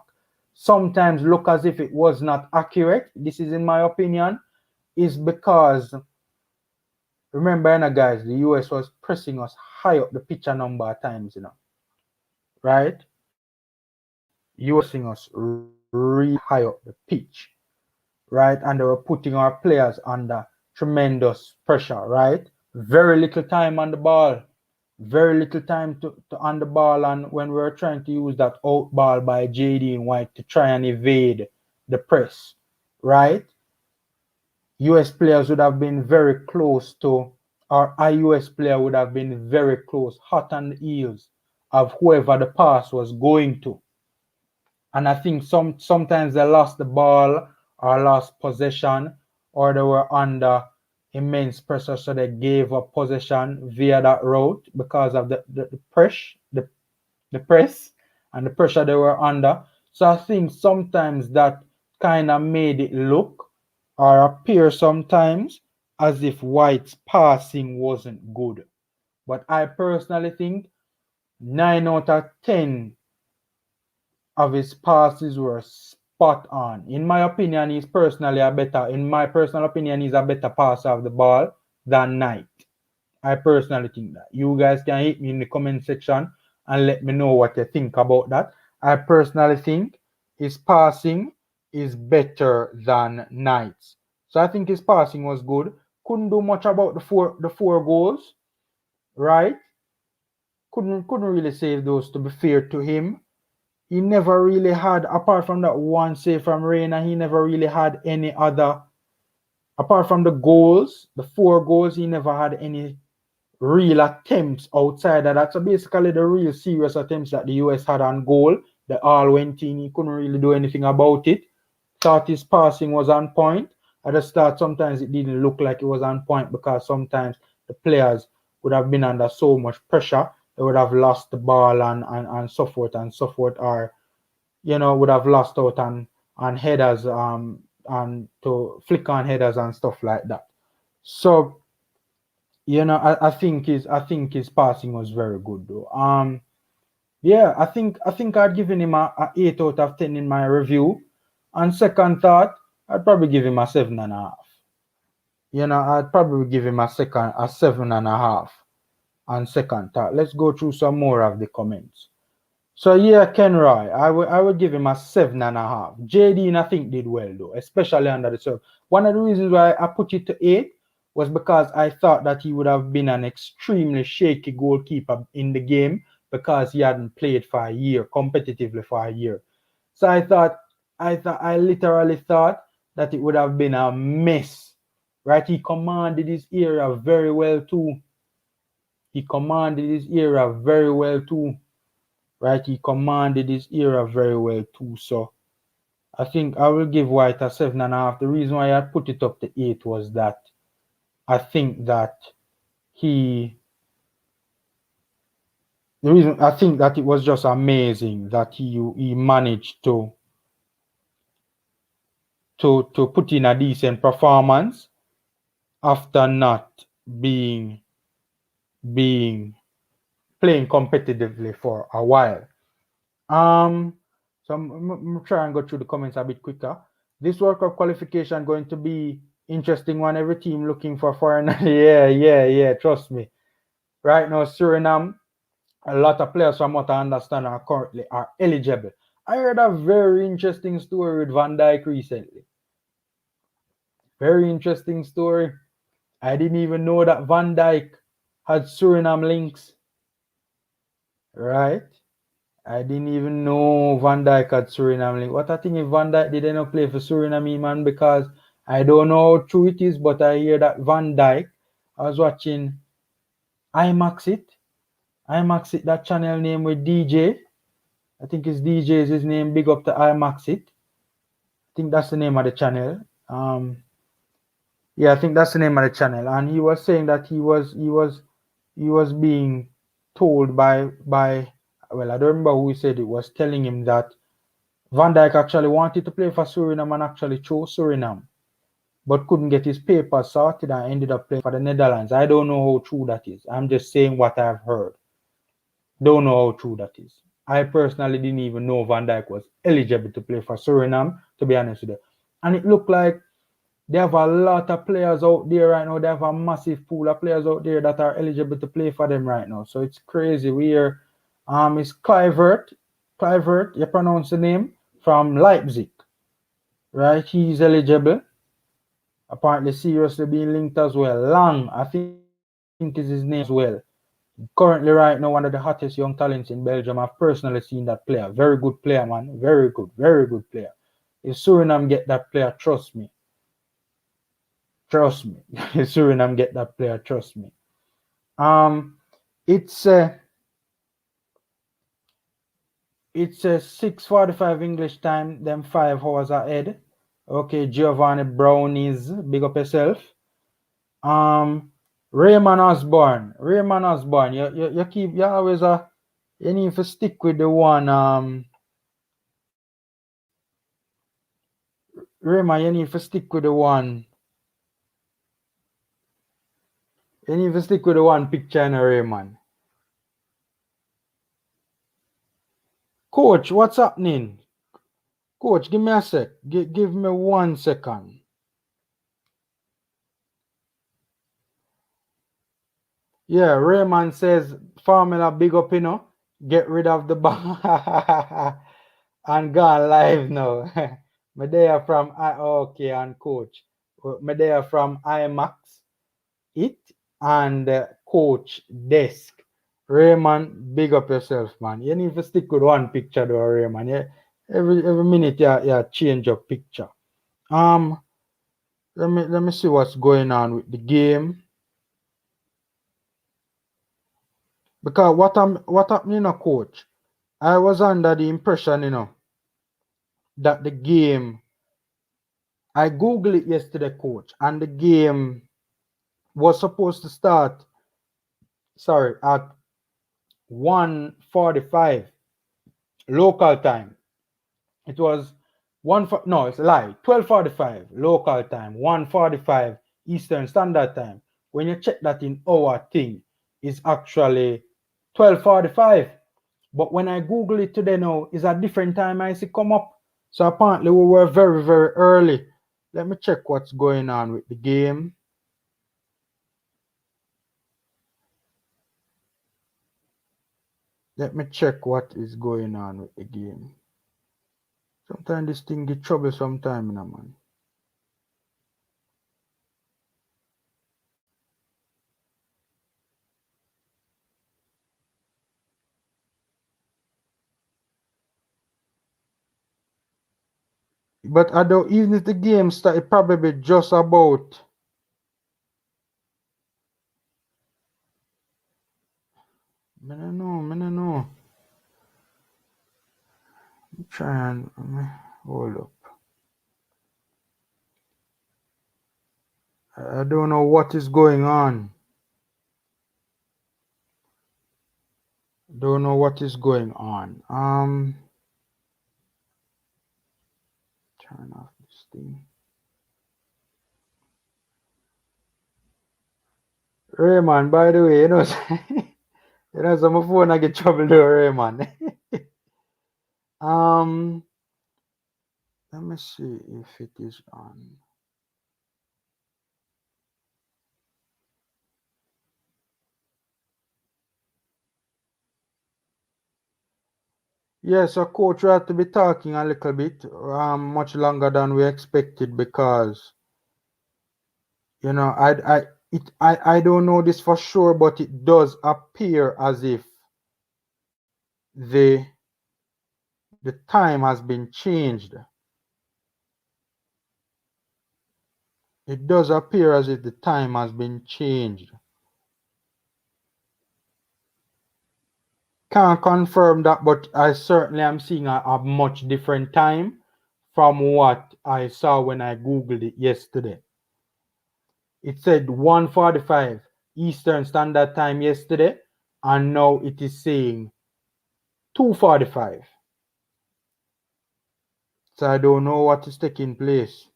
sometimes look as if it was not accurate, this is in my opinion, is because, remember, guys, the US was pressing us high up the pitch a number of times, right? US pressing us really high up the pitch, right? And they were putting our players under tremendous pressure, right? Very little time on the ball, very little time to on the ball, and when we were trying to use that out ball by Jaden White to try and evade the press, right? US players would have been very close to, or a US player would have been very close, hot on the heels of whoever the pass was going to. And I think sometimes they lost the ball or lost possession, or they were under immense pressure, so they gave up possession via that route because of the press and the pressure they were under. So I think sometimes that kind of made it look or appear sometimes as if White's passing wasn't good. But I personally think 9 out of 10 of his passes were spot on. In my opinion, he's in my personal opinion, he's a better passer of the ball than Knight. I personally think that. You guys can hit me in the comment section and let me know what you think about that. I personally think his passing is better than Knight's. So I think his passing was good. Couldn't do much about the four goals, right? Couldn't really save those, to be fair to him. He never really had, apart from that one save from Reina, he never really had any other, apart from the goals, the 4 goals, he never had any real attempts outside of that. So basically the real serious attempts that the US had on goal, they all went in. He couldn't really do anything about it. Thought his passing was on point. At the start, sometimes it didn't look like it was on point because sometimes the players would have been under so much pressure, they would have lost the ball and so forth and so forth, or would have lost out on headers and to flick on headers and stuff like that. So I think his passing was very good though. Yeah, I think I'd given him a 8 out of 10 in my review. On second thought, I'd probably give him a 7.5. I'd probably give him a 7.5 on second thought. Let's go through some more of the comments. So yeah, Kenroy, I would give him a 7.5. JD, I think, did well though, especially under the serve. One of the reasons why I put it to 8 was because I thought that he would have been an extremely shaky goalkeeper in the game because he hadn't played for a year, competitively for a year. So I literally thought that it would have been a mess, right? He commanded his area very well too. Right? He commanded his era very well too. So I think I will give White a 7.5. The reason why I put it up to 8 was that I think that it was just amazing that he managed to put in a decent performance after not being playing competitively for a while. So I'm trying to go through the comments a bit quicker. This World Cup qualification going to be interesting one. Every team looking for foreigner. Yeah. Trust me. Right now, Suriname, a lot of players from what I understand are currently eligible. I heard a very interesting story with Van Dijk recently. Very interesting story. I didn't even know that Van Dijk had Suriname links. Right? I didn't even know Van Dijk had Suriname link. What I think if Van Dijk did not play for Suriname, man, because I don't know how true it is, but I hear that Van Dijk, I was watching IMAX it, that channel name with DJ. I think it's DJ is his name, big up to IMAX it. I think that's the name of the channel. Yeah, I think that's the name of the channel. And he was saying that he was being told by well, I don't remember who he said it was telling him that Van Dijk actually wanted to play for Suriname and actually chose Suriname, but couldn't get his papers sorted and ended up playing for the Netherlands. I don't know how true that is. I'm just saying what I've heard. Don't know how true that is. I personally didn't even know Van Dijk was eligible to play for Suriname, to be honest with you. And it looked like they have a lot of players out there right now. They have a massive pool of players out there that are eligible to play for them right now. So it's crazy. It's Kluivert, you pronounce the name, from Leipzig, right? He's eligible. Apparently seriously being linked as well. Lang, I think is his name as well. Currently right now, one of the hottest young talents in Belgium. I've personally seen that player. Very good player, man. Very good player. If Suriname get that player, trust me. If Suriname get that player, trust me. It's a 6:45 English time, them 5 hours ahead. Okay, Giovanni Brownies, big up yourself. Raymond Osborne, you always you need to stick with the one. Raymond, you need to stick with the one You need to stick with the one picture in a Raymond. Coach, what's happening? Coach, give me a sec. Give me 1 second. Yeah, Raymond says, Formula big up, get rid of the ball and gone live now. Medea from okay, and coach. Medea from IMAX, it and coach desk. Raymond, big up yourself, man. You need to stick with one picture though, Raymond. Yeah, every minute you change your picture. Let me see what's going on with the game. Because what happened, coach? I was under the impression, that the game, I googled it yesterday, coach, and the game was supposed to start, at 1:45 local time. It was no, it's a lie. 12:45 local time, 1:45 Eastern Standard Time. When you check that in our thing, it's actually 12:45. But when I Google it today now, it's a different time I see come up. So apparently we were very, very early. Let me check what's going on with the game. Let me check what is going on with the game. Sometimes this thing get trouble sometime, man. But I don't, even if the game start, it probably just about. I don't know. Try and hold up. I don't know what is going on. Don't know what is going on. Turn off this thing. Raymond, by the way, so my phone I get trouble though, Raymond. Let me see if it is on. Yeah, so coach, we have to be talking a little bit, much longer than we expected because, I don't know this for sure, but it does appear as if the time has been changed. It does appear as if the time has been changed. Can't confirm that, but I certainly am seeing a much different time from what I saw when I Googled it yesterday. It said 1:45 Eastern Standard Time yesterday, and now it is saying 2:45. So I don't know what is taking place.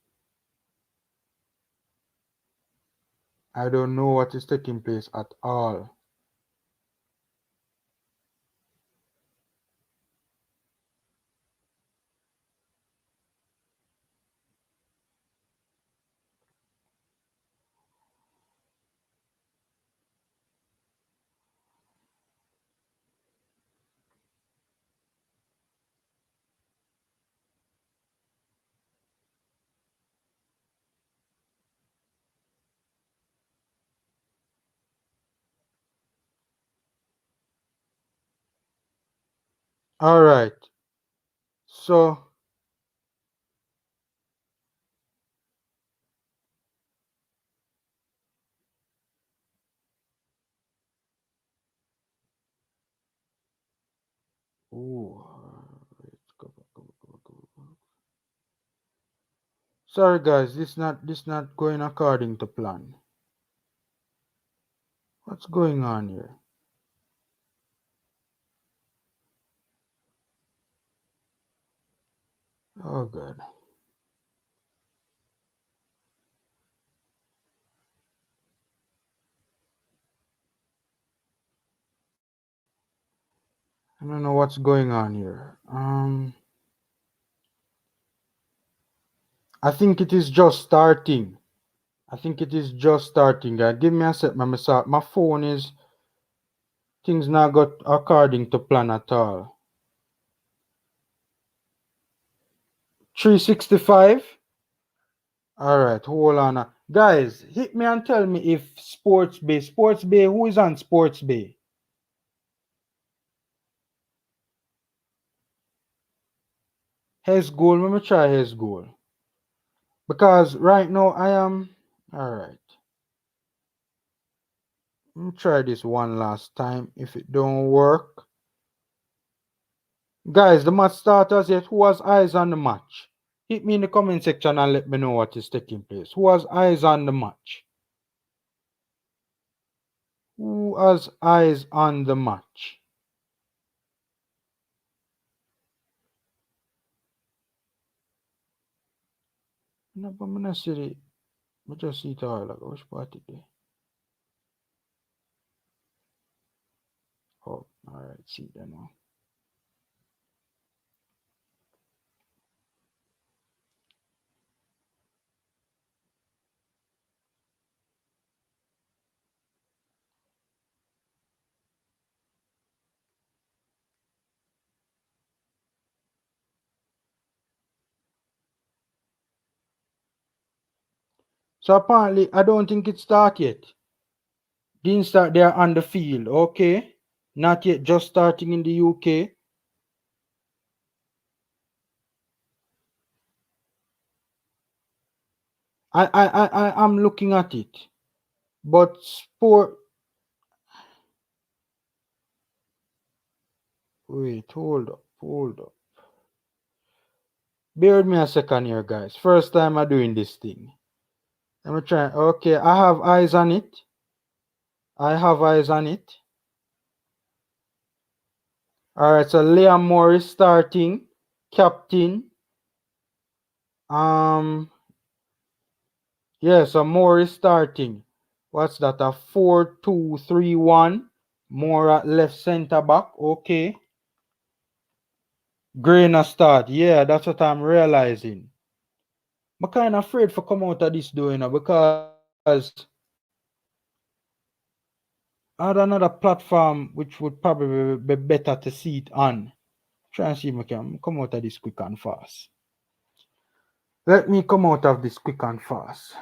I don't know what is taking place at all. All right. So sorry guys, this not going according to plan. What's going on here? Oh god. I don't know what's going on here. I think it is just starting. I think it is just starting, guys. Give me a sec, my phone is things not got according to plan at all. 365. All right, hold on. Guys, hit me and tell me if Sports Bay, who is on Sports Bay? His goal, let me try his goal. Because right now I am, all right. Let me try this one last time. If it don't work. Guys, the match starters yet. Who has eyes on the match? Hit me in the comment section and let me know what is taking place. Who has eyes on the match? Who has eyes on the match? No, but I'm not see it. I just see it all. Like, which part it there? Oh, alright, see that now. So apparently, I don't think it start yet. Didn't start there on the field, okay? Not yet, just starting in the UK. I'm looking at it. But wait, hold up. Bear with me a second here, guys. First time I'm doing this thing. Let me try. Okay, I have eyes on it. Alright, so Liam Morris starting. Captain. Yeah, so Morris starting. What's that? A 4-2-3-1. More at left center back. Okay. Grainer start. Yeah, that's what I'm realizing. I'm kind of afraid for come out of this doing because I had another platform which would probably be better to see it on. Try and see if I can come out of this quick and fast. Let me come out of this quick and fast.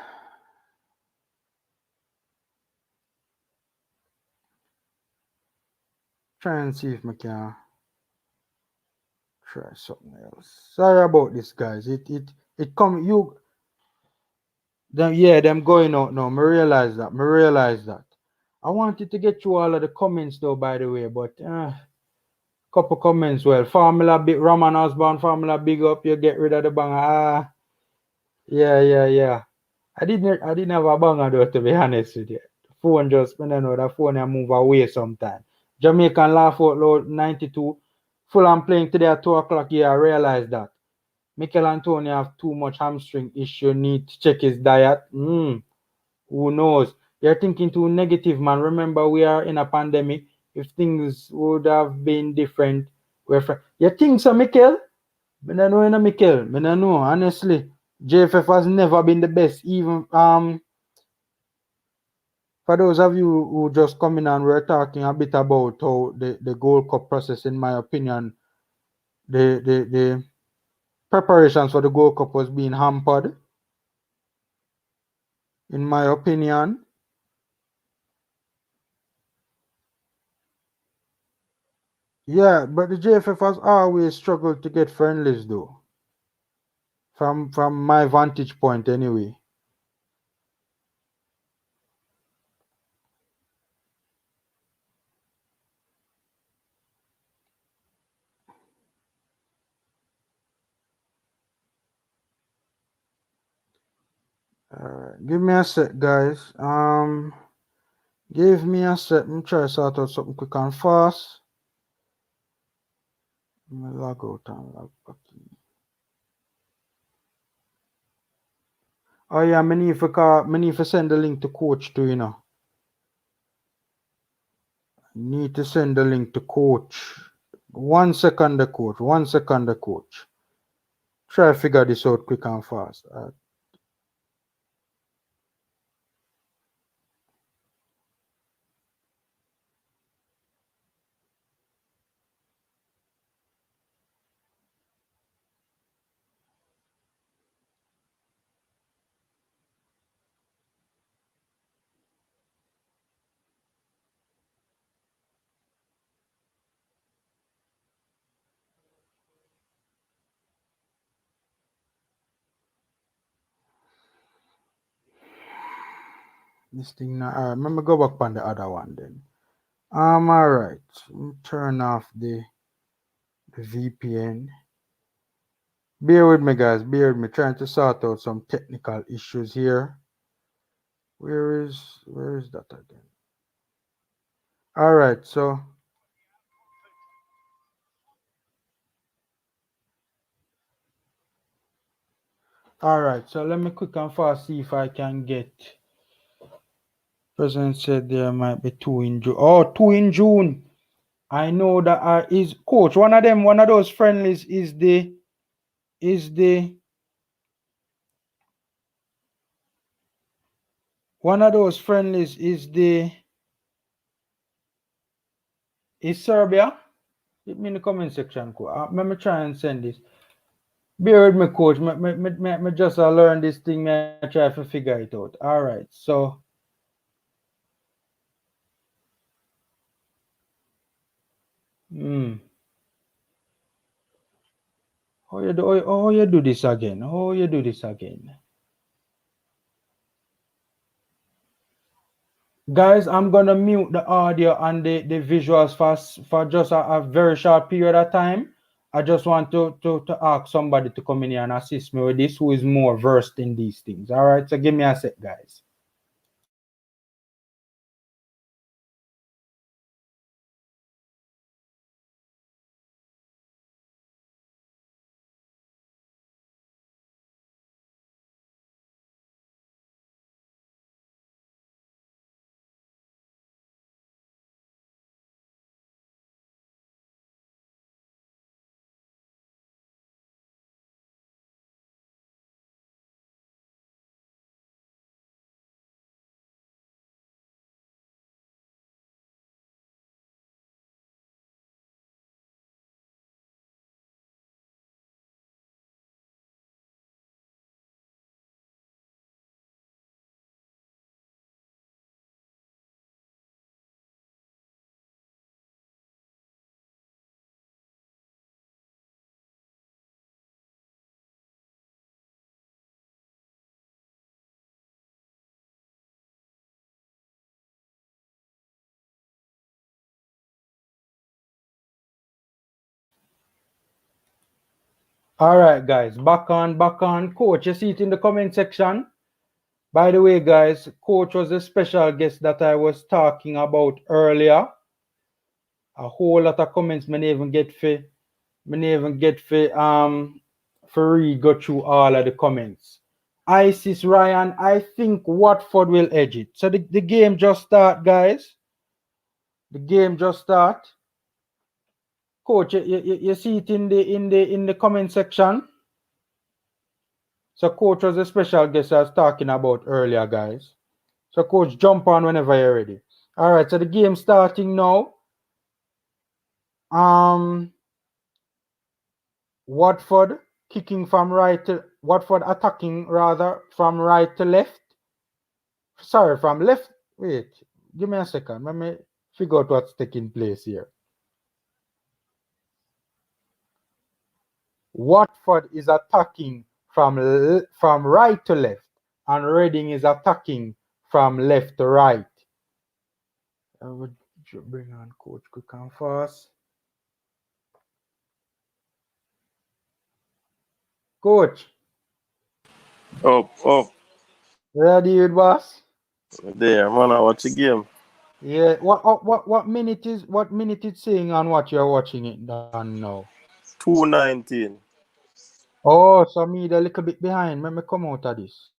Try and see if I can try something else. Sorry about this, guys. It come you them going out now. Me realize that. I wanted to get through all of the comments though, by the way, but couple comments. Well, Formula Big Roman Osborne, Formula Big Up, you get rid of the banger. Yeah. I didn't have a banger though, to be honest with you. The phone just, I don't know, the phone I move away sometime. Jamaican laugh out loud 92. Fulham playing today at 2 o'clock. Yeah, I realize that. Mikel Antonio have too much hamstring issue, need to check his diet. Who knows? You're thinking too negative, man. Remember, we are in a pandemic. If things would have been different, you think so, Mikel? I don't know, Mikel. I don't know, honestly. JFF has never been the best. Even for those of you who just coming on, we're talking a bit about how the Gold Cup process, in my opinion, the preparations for the Gold Cup was being hampered, in my opinion. Yeah, but the JFF has always struggled to get friendlies though. From my vantage point anyway. Alright, give me a sec, guys. Give me a sec. Let me try to sort out something quick and fast. Let me log out and log back in. Oh yeah, me need to send the link to coach too, you know. Need to send the link to coach. 1 second, the coach. 1 second, the coach. Try to figure this out quick and fast. This thing now. Alright, let me go back on the other one then. Alright. Turn off the VPN. Bear with me, guys. Bear with me. Trying to sort out some technical issues here. Where is that again? Alright, so let me quick and fast see if I can get. President said there might be 2 in June. Oh, 2 in June. I know that is coach. One of those friendlies is the one of those friendlies is Serbia. Hit me in the comment section. Let me try and send this. Bear with me, coach. Me just learn this thing. Me try to figure it out. All right. So. How you do this again? How you do this again? Guys, I'm gonna mute the audio and the visuals for just a very short period of time. I just want to ask somebody to come in here and assist me with this who is more versed in these things. All right, so give me a sec, guys. All right, guys, back on. Coach, you see it in the comment section. By the way, guys, coach was a special guest that I was talking about earlier. A whole lot of comments me even get for read go through all of the comments. Isis Ryan, I think Watford will edge it. So the game just start, guys. The game just start. Coach, you see it in the comment section. So coach was a special guest I was talking about earlier, guys. So coach, jump on whenever you're ready. All right, so the game starting now. Watford kicking from right to Watford attacking rather from right to left. Sorry, from left. Wait, give me a second. Let me figure out what's taking place here. Watford is attacking from right to left, and Reading is attacking from left to right. I would bring on coach quick and fast. Coach. Up. Ready, with boss? There, man, I watch the game. Yeah. What minute it's saying on what you're watching it done now? 2:19. Oh, so me a little bit behind. Let me come out of this.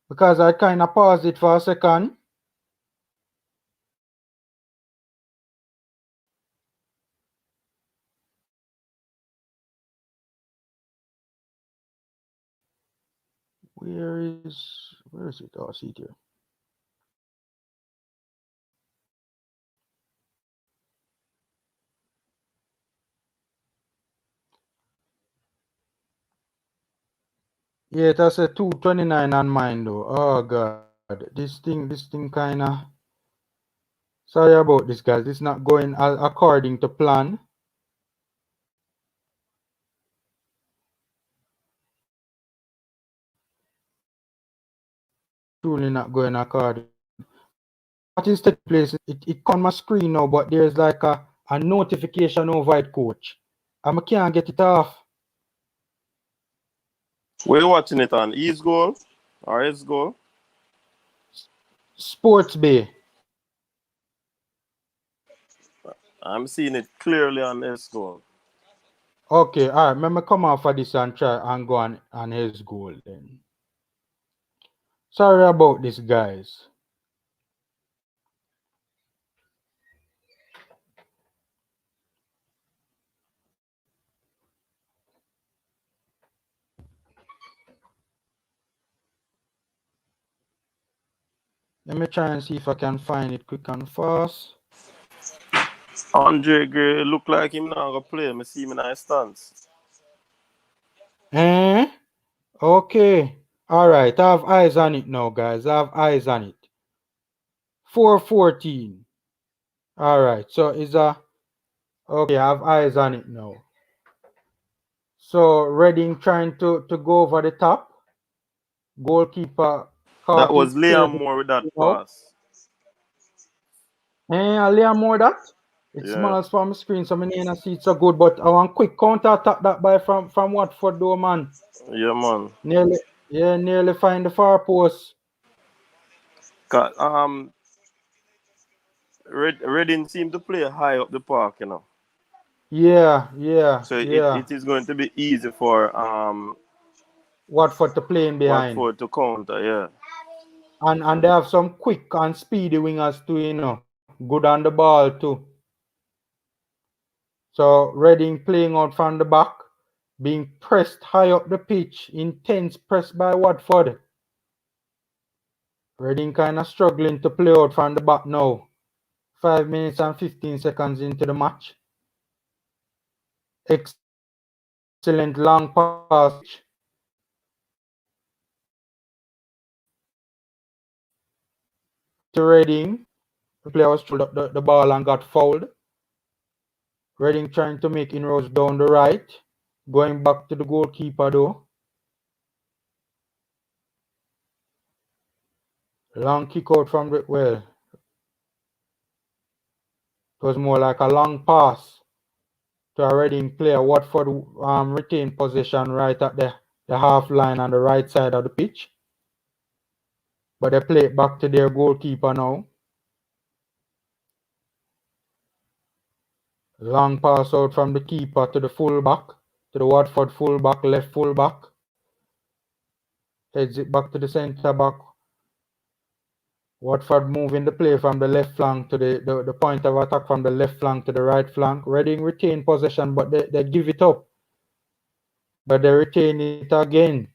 Because I kind of paused it for a second. where is it? Oh, I see it here. Yeah, that's a 229 on mine though. Oh god, this thing kinda. Sorry about this, guys. This not going according to plan. Truly not going according. What is taking place? It come on my screen now, but there's like a notification over it, coach. And I can't get it off. We're watching it on E's goal or his goal. Sports Bay. I'm seeing it clearly on his goal. Okay, all right. Let me come off of this and try and go on his goal then. Sorry about this, guys. Let me try and see if I can find it quick and fast. Andre Gray look like him now gonna play. I see him in his stance. Eh? Okay. All right. I have eyes on it now, guys. I have eyes on it. 414. All right. So is okay? I have eyes on it now. So Reading trying to go over the top. Goalkeeper That caught was it. Cleared Liam Moore with that it out. pass. A little more that. It's Yeah. small as from the screen, so I need see it so good. But I want quick counter attack that by from Watford though, man. Yeah, man. Nearly find the far post. Reading seemed to play high up the park, you know. Yeah. So it is going to be easy for Watford to playing behind. Watford to counter, yeah. And they have some quick and speedy wingers too, you know. Good on the ball too. So Reading playing out from the back, being pressed high up the pitch, intense press by Watford. Reading kind of struggling to play out from the back now. 5 minutes and 15 seconds into the match. Excellent long pass to Reading. The player was through the ball and got fouled. Reading trying to make inroads down the right. Going back to the goalkeeper though. Long kick out from the it was more like a long pass to a Reading player. Watford retained possession right at the half line on the right side of the pitch. But they play it back to their goalkeeper now. Long pass out from the keeper to the fullback, to the Watford fullback, left fullback. Heads it back to the centre back. Watford moving the play from the left flank to the point of attack from the left flank to the right flank. Reading retain possession, but they give it up. But they retain it again.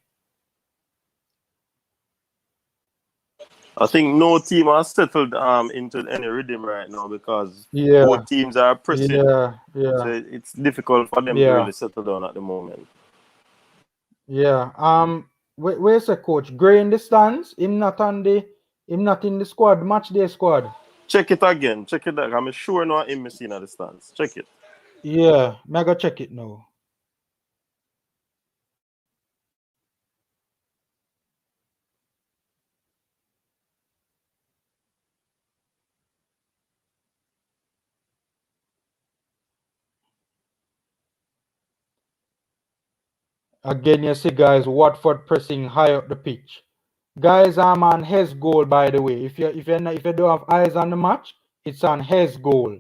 I think no team has settled into any rhythm right now because Yeah, both teams are pressing. yeah. So it's difficult for them to really settle down at the moment. Yeah. Where's the coach? Gray in the stands? Him not in the squad, match day squad. Check it again. Check it again. I'm sure not him missing at the stands. Check it. Yeah, I go check it now. Again, you see, guys, Watford pressing high up the pitch. Guys, I'm on his goal, by the way. If you don't have eyes on the match, it's on his goal.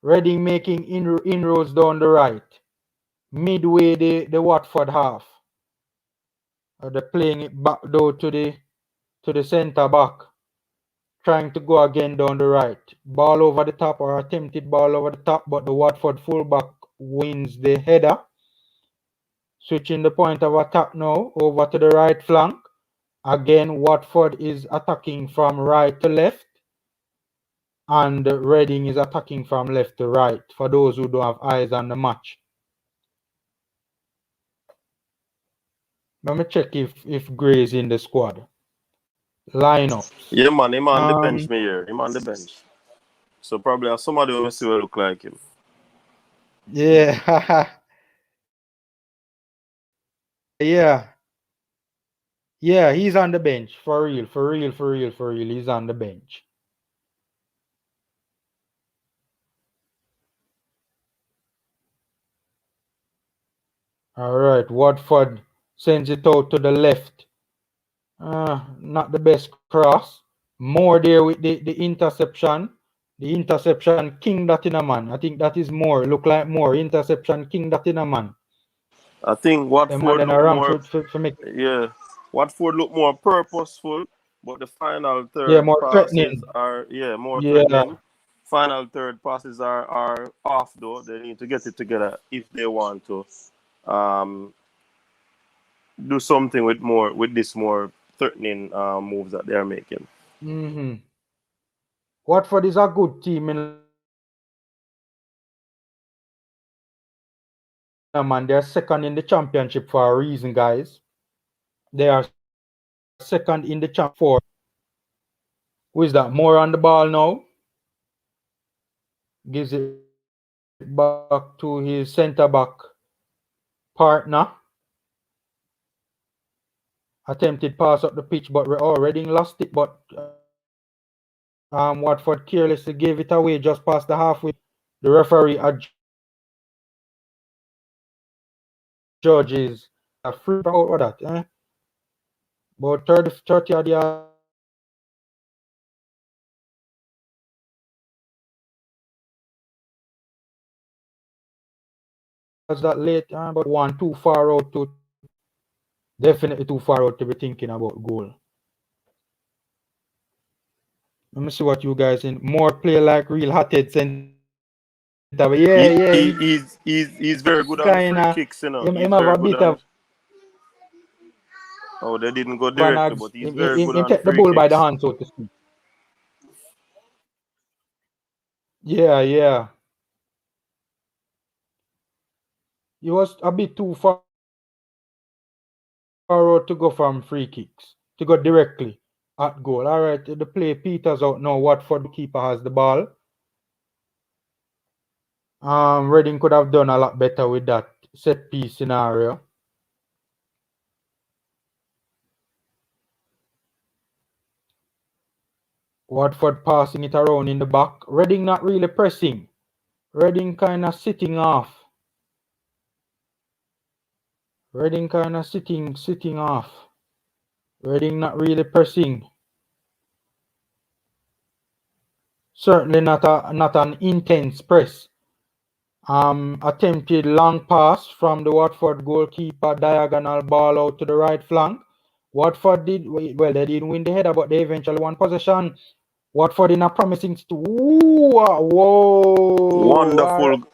Reading making inroads down the right, midway the Watford half. They're playing it back though to the centre back, trying to go again down the right. Ball over the top or attempted ball over the top, but the Watford fullback wins the header. Switching the point of attack now over to the right flank. Again, Watford is attacking from right to left. And Reading is attacking from left to right, for those who don't have eyes on the match. Let me check if Gray is in the squad. Lineups. Yeah, man, him on the bench, me here. Him on the bench. So probably somebody will see will look like him. Yeah. Yeah. Yeah, he's on the bench. For real. He's on the bench. All right. Watford sends it out to the left. Not the best cross. More there with the interception. The interception king that in a man. I think that is more. Look like more. Interception king that in a man. I think Watford look more. Yeah, Watford look more purposeful, but the final third more passes threatening. are more threatening. Final third passes are off though. They need to get it together if they want to do something with this more threatening moves that they are making. Mm-hmm. Watford is a good team in a man. They're second in the championship for a reason, guys. They are second in the championship for. Who is that? More on the ball now. Gives it back to his centre back partner. Attempted pass up the pitch, but Reading lost it. But Watford carelessly gave it away just past the halfway. The referee adjudges a free kick out for that. About 30 odd yards out. That late, but one too far out to definitely too far out to be thinking about goal. Let me see what you guys in. More play like real hot-head centre. He's very good on the free kicks, you know. He's very good on. Oh, they didn't go directly, but he's very good on the free kicks. He take the ball by the kicks. hand, so to speak. Yeah. He was a bit too far out to go from free kicks, to go directly at goal. All right, the play peters out now. Watford goalkeeper has the ball. Reading could have done a lot better with that set piece scenario. Watford passing it around in the back. Reading not really pressing. Reading kind of sitting off. Reading not really pressing. Certainly not an intense press. Attempted long pass from the Watford goalkeeper, diagonal ball out to the right flank. Watford they didn't win the header, but they eventually won possession. Watford in a promising Wonderful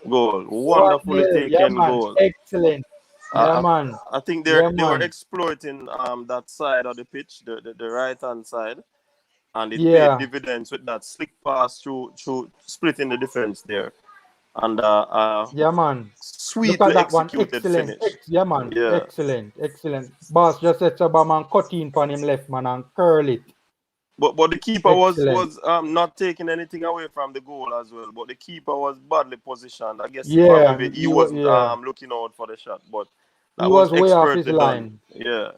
goal. Wonderfully taken goal. Excellent. I think they were exploiting that side of the pitch, the right hand side, and it paid dividends with that slick pass through splitting the defense there, and sweetly executed finish. Excellent. Boss just set up a man cut in on him left man and curl it. But the keeper was not taking anything away from the goal as well. But the keeper was badly positioned. I guess maybe he wasn't looking out for the shot, but that he was way off his line. Yeah.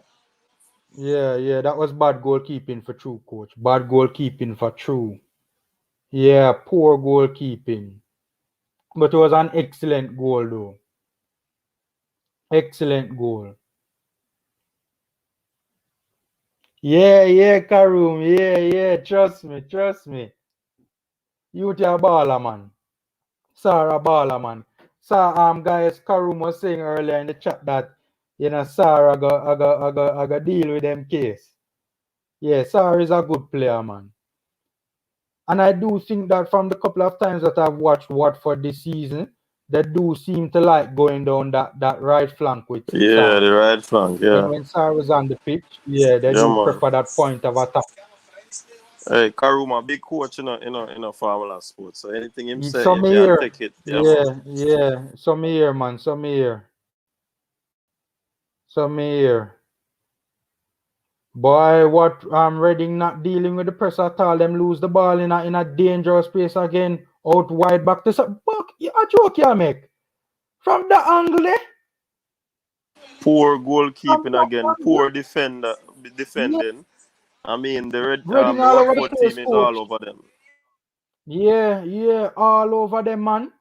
That was bad goalkeeping for true, coach. Bad goalkeeping for true. Yeah, poor goalkeeping. But it was an excellent goal, though. Excellent goal. Yeah, Karoom. Yeah. Trust me. You a baller, man. Sarah baller, man. Guys, Karoom was saying earlier in the chat that, Sarah I go deal with them case. Yeah, Sarah is a good player, man. And I do think that from the couple of times that I've watched Watford this season, they do seem to like going down that right flank with Yeah, Sarr. the right flank. Yeah. When Sarr was on the pitch, yeah, they Yeah, do man. prefer that point of attack. Hey, Karuma, big coach in a Formula Sports. So anything him say, you Some can here, take it. Yeah, man. yeah. Some here, man. Some here. Some here. Boy, what Reading not dealing with the press at all. Them lose the ball in a dangerous place again. Out wide back to buck. A joke you make. From the angle, Poor from goalkeeping that again. angle. Poor Yeah. defending. I mean, Reading the all over the Watford place, team is all coach. over them. Yeah, all over them, man.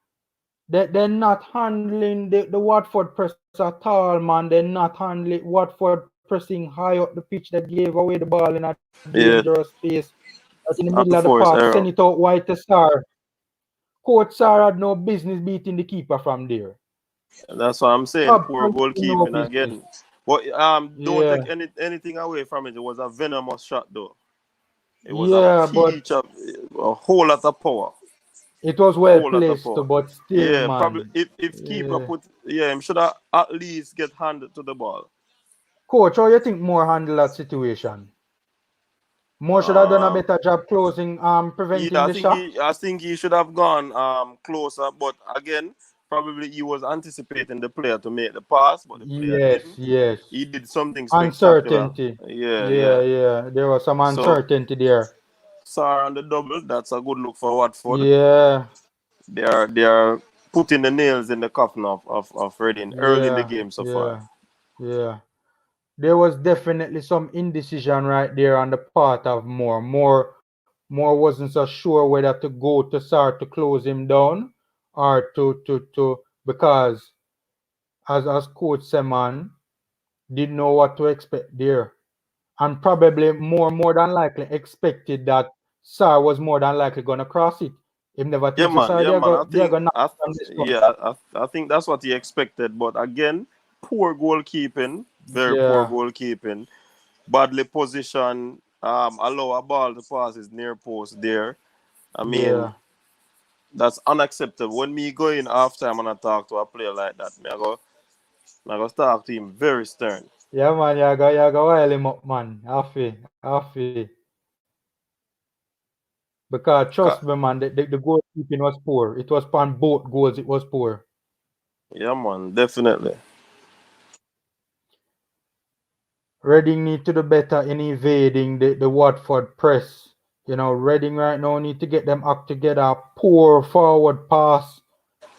They're not handling the Watford press at all, man. They're not handling Watford pressing high up the pitch. That gave away the ball in a dangerous Yeah, space. That's in the middle of the park. unforced Send it error. out wide to Sarr. Coach Sarr had no business beating the keeper from there. That's what I'm saying. Poor Absolutely no goalkeeping business. again. But don't Yeah. take anything away from it. It was a venomous shot, though. It was a Yeah, but peach of a whole lot of power. it was well Whole lot of placed, power. but still, Yeah, probably man. if keeper Yeah. put him should have at least get handed to the ball. Coach, how you think more handle that situation? More should have done a Um, better job closing, yeah, preventing the shot. I think he should have gone closer, but again, probably he was anticipating the player to make the pass, but the player didn't. Yes. He did something spectacular. Uncertainty. Yeah, yeah. Yeah. There was some So uncertainty there. Sar on the double, that's a good look for Watford. Yeah. They are putting the nails in the coffin of Reading early in the Yeah. game so far. Yeah. Yeah. There was definitely some indecision right there on the part of Moore. Moore wasn't so sure whether to go to Sar to close him down or to because as Coach Seman didn't know what to expect there. And probably more than likely expected that Sar was more than likely gonna cross it. If never think so, Sar, Yeah, man. they're gonna knock from this one. I think that's what he expected. But again, poor goalkeeping, very poor Yeah, goalkeeping, badly positioned. Allow a ball to pass his near post there. I mean, yeah. that's unacceptable. When me go in half time and I talk to a player like that, I go talk to him very stern. Yeah, man, you go while him up, man. Happy. Because trust me, man, the goalkeeping was poor. It was on both goals, it was poor. Yeah, man, definitely. Reading need to do better in evading the Watford press. Reading right now need to get them up together. Poor forward pass,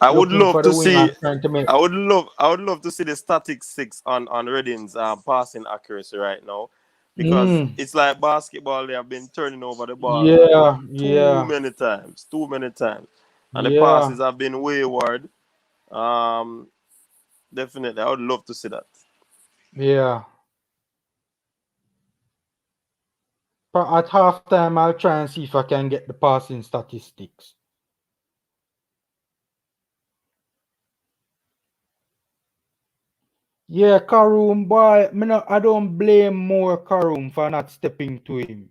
I would looking love for the to winger see. trying to make. I would love to see the statistics on Reading's passing accuracy right now, because Mm, it's like basketball. They have been turning over the ball too yeah, many times, and the yeah, passes have been wayward. Um, Definitely, I would love to see that. yeah. At halftime, I'll try and see if I can get the passing statistics. Yeah, Karoom, boy, I don't blame more Karoom for not stepping to him.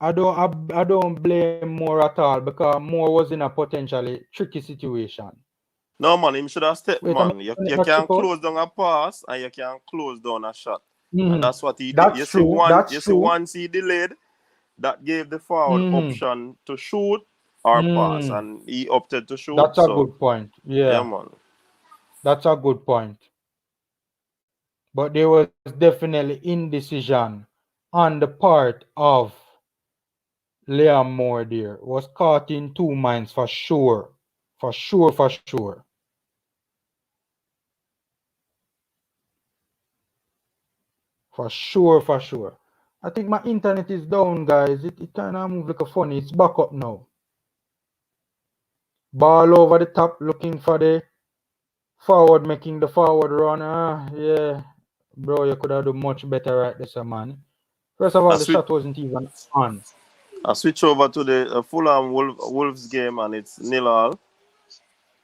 I don't blame more at all because more was in a potentially tricky situation. No, man, him should have stepped, Wait a man. minute, You that chip can out. close down a pass and you can close down a shot, and Mm-hmm. that's what he did. That's true. That's You see true. once he delayed, that gave the forward Mm-hmm. option to shoot or pass, Mm. and he opted to shoot. That's a So, good point. yeah, Yeah, man. that's a good point. But there was definitely indecision on the part of Liam Moore there. Was caught in two minds for sure. For sure, for sure. For sure, for sure. I think my internet is down, guys. It kind of moved like a funny. It's back up now. Ball over the top, looking for the forward, making the forward run. Yeah. Bro, you could have done much better right there, man. First of I all, the switch, shot wasn't even on. I switch over to the Fulham Wolves game, and it's 0-0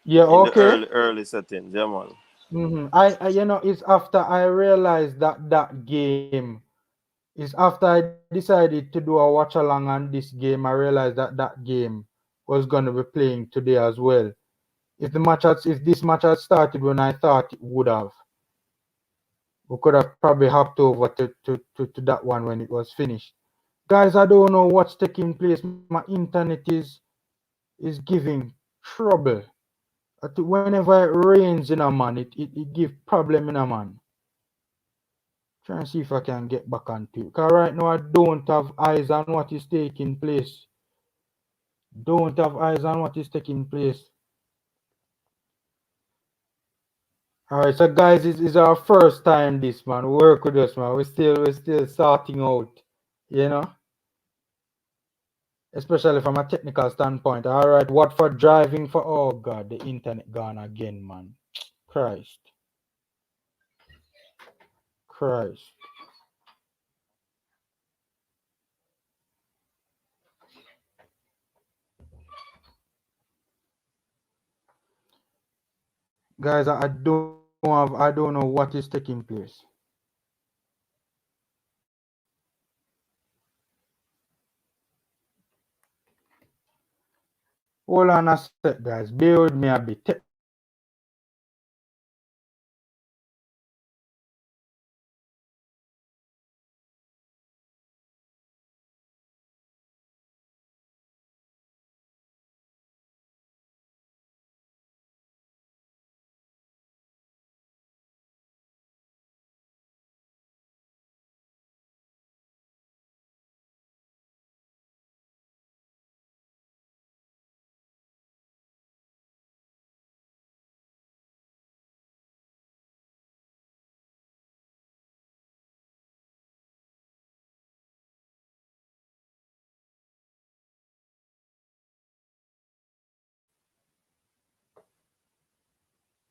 Yeah, in the okay. early settings. Yeah, man. It's after I realized that game. It's after I decided to do a watch along on this game. I realized that game was gonna be playing today as well. if this match had started when I thought it would have, we could have probably hopped over to that one when it was finished. Guys, I don't know what's taking place. My internet is giving trouble. Whenever it rains in a man, it give problem in a man. Try and see if I can get back onto it. Because right now I don't have eyes on what is taking place. Don't have eyes on what is taking place. Alright, so guys, it's our first time this man. Work with us, man. We're still sorting out, you know, especially from a technical standpoint. Alright, Watford driving for, oh god, the internet gone again, man. Christ. Christ. Guys, I don't know what is taking place. Hold on a sec, guys. Bear with me a bit. Technical difficulties, man. We're trying to get it sorted.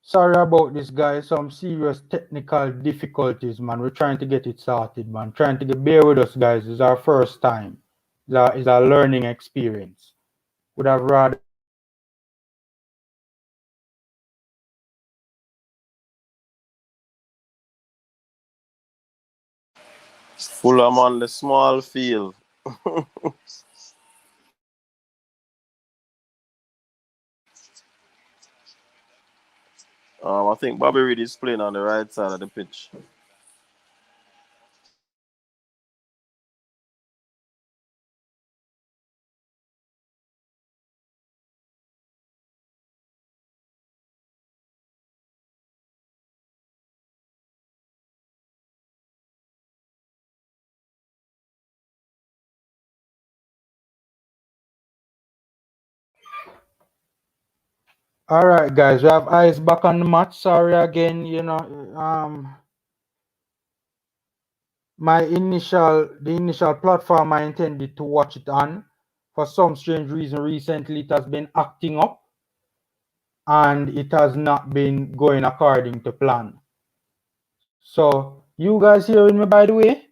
Sorry about this, guys. Some serious technical difficulties, man. We're trying to get it sorted, man. Trying to bear with us, guys. It's our first time. It's our learning experience. Would have rather we have it sorted a lot earlier. Fulham on the small field. I think Bobby Reed is playing on the right side of the pitch. All right, guys. We have eyes back on the match. Sorry again. The initial platform I intended to watch it on, for some strange reason, recently it has been acting up, and it has not been going according to plan. So, you guys hearing me, by the way?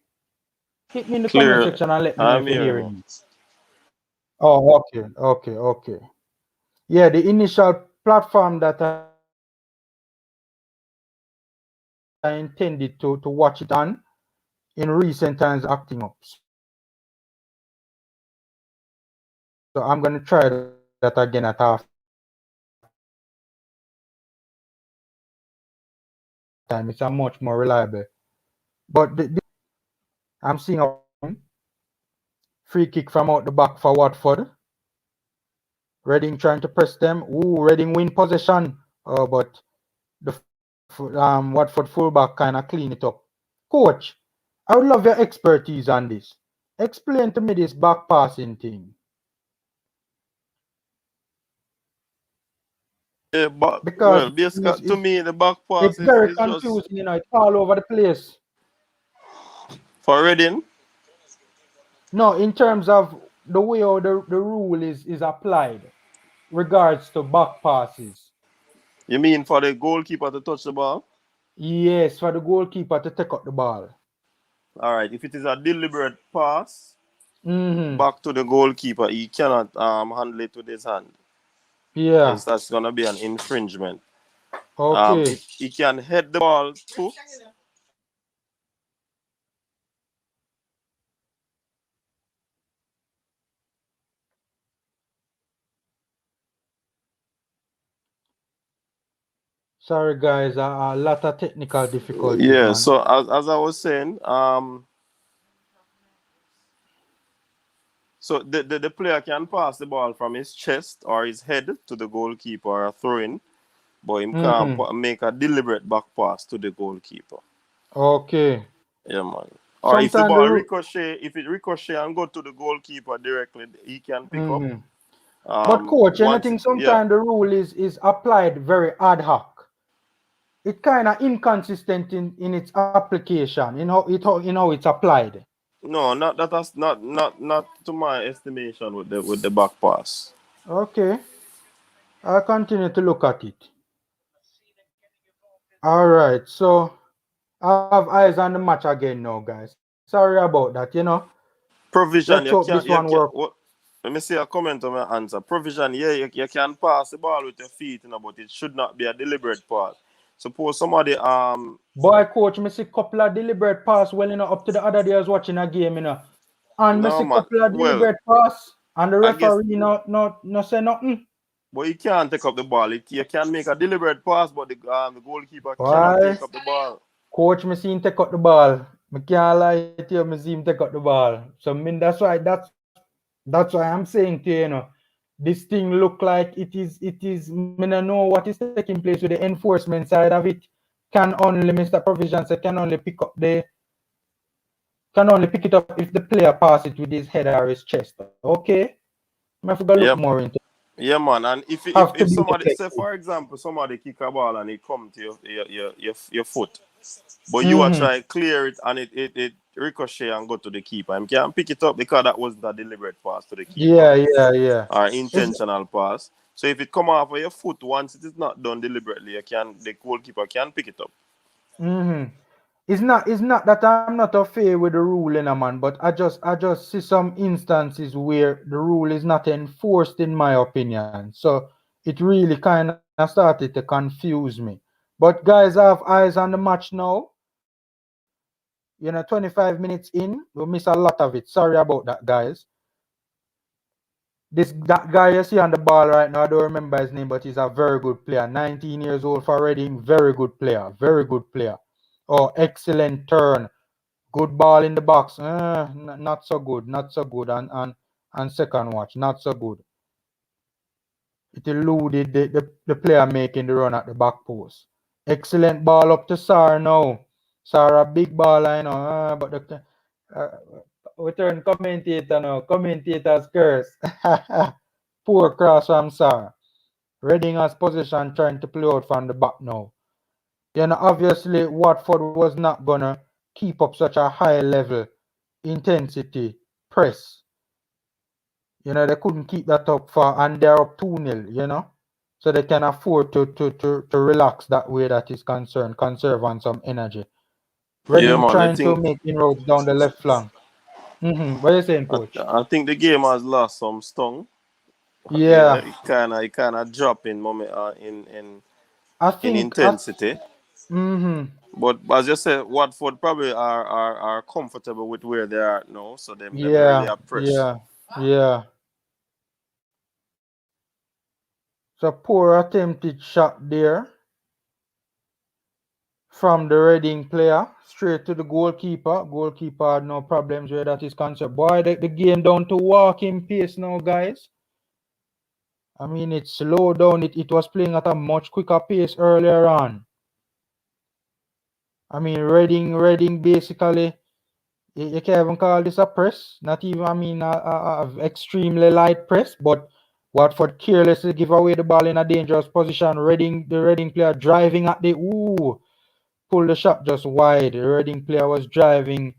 Hit me in the comment Clear. section and let me know I'm if you're hearing you. hearing me. Oh, okay. Yeah, the initial platform that I intended to watch it on in recent times acting up. So I'm gonna try that again at halftime. It's a much more reliable. But I'm gonna try that again at halftime. It's a much more reliable. But this is what I'm seeing up front. I'm seeing a free kick from out the back for Watford. Reading trying to press them. Ooh, Reading win possession. Oh, but the Watford fullback kind of clean it up. Coach, I would love your expertise on this. Explain to me this back passing thing. Yeah, but Because well, basically, to me, the back it's pass very is just confusing, it's all over the place. for Reading. No, in terms of the way how the rule is applied regards to back passes. You mean for the goalkeeper to touch the ball? Yes, for the goalkeeper to take up the ball. All right. If it is a deliberate pass Mm-hmm. back to the goalkeeper, he cannot handle it with his hand. Yeah. Hence, that's gonna be an infringement. Okay. If he can head the ball too. Sorry, guys. A lot of technical difficulties, Yeah. man. So as I was saying, so the player can pass the ball from his chest or his head to the goalkeeper or a throw in, but him can't Mm-hmm. make a deliberate back pass to the goalkeeper. Okay. Yeah, man. Or if the Sometimes the ball rule. ricochet, if it ricochet and go to the goalkeeper directly, he can pick up. Mm-hmm. But coach, Once anything it, yeah, sometimes the rule is applied very ad hoc. It kind of inconsistent in its application. How it's applied. no, not that. That's not to my estimation with the back pass. Okay. I'll continue to look at it. All right. So I have eyes on the match again now, guys. Sorry about that. Let's Provision, hope you this can one you work. can. What, let me see a comment on my answer. Provision, yeah, you can pass the ball with your feet, but it should not be a deliberate pass. Suppose somebody Boy, coach, me see couple of deliberate pass. Well, up to the other day I was watching a game, and me no see man. couple of Well, deliberate pass, and the I guess, referee no say nothing. but you can't take up the ball. You can make a deliberate pass, but the goalkeeper cannot Why? take up the ball. Coach, me see him take out the ball. Me can't lie to you, me see him take out the ball. So that's why I'm saying to you. This thing look like it is. Me no know what is taking place with the enforcement side of it. Can only Mr. Provision say can only pick it up if the player pass it with his head or his chest. Okay, I have to go look Yep. more into. Yeah, man. And Have to if be somebody say, effective. for example, somebody kick a ball and it come to your foot, but you are Mm-hmm. trying to clear it and it ricochet and go to the keeper. You can't pick it up because that wasn't a deliberate pass to the keeper Yeah. or It's intentional pass. So if it come off of your foot once it is not done deliberately, the goalkeeper can pick it up. mm-hmm. It's not that I'm not afraid with the rule in a man, but I just see some instances where the rule is not enforced in my opinion. So it really kind of started to confuse me. But guys, I have eyes on the match now. 25 minutes in, we miss a lot of it. Sorry about that, guys. That guy you see on the ball right now, I don't remember his name, but he's a very good player. 19 years old for Reading, very good player, very good player. Oh, excellent turn. Good ball in the box. Not so good, not so good. And second watch, not so good. It eluded the player making the run at the back post. Excellent ball up to Sar now. Sar a big ball, I know. But the return commentator now. Commentator's curse. Poor cross from Sar. Reading has possession trying to play out from the back now. Obviously, Watford was not gonna keep up such a high level intensity press. They couldn't keep that up for, and they're up 2-0. So they can afford to relax that way that is concerned, conserve on some energy. Yeah, Reading man. trying to make inroads down the left flank. What are you saying, coach? I think the game has lost some stung. Yeah, It kinda drop in moment I in think. intensity. Mm-hmm. But as you said, Watford probably are comfortable with where they are now, so them not really Yeah, a press. yeah. So poor attempted shot there from the Reading player straight to the goalkeeper. Goalkeeper had no problems where that is concerned. Boy, the game down to walking pace now, guys. I mean, it slowed down. It was playing at a much quicker pace earlier on. I mean, Reading basically, you can't even call this a press. Not even, I mean, a extremely light press, but Watford carelessly give away the ball in a dangerous position. The Reading player driving at the, pull the shot just wide. The Reading player was driving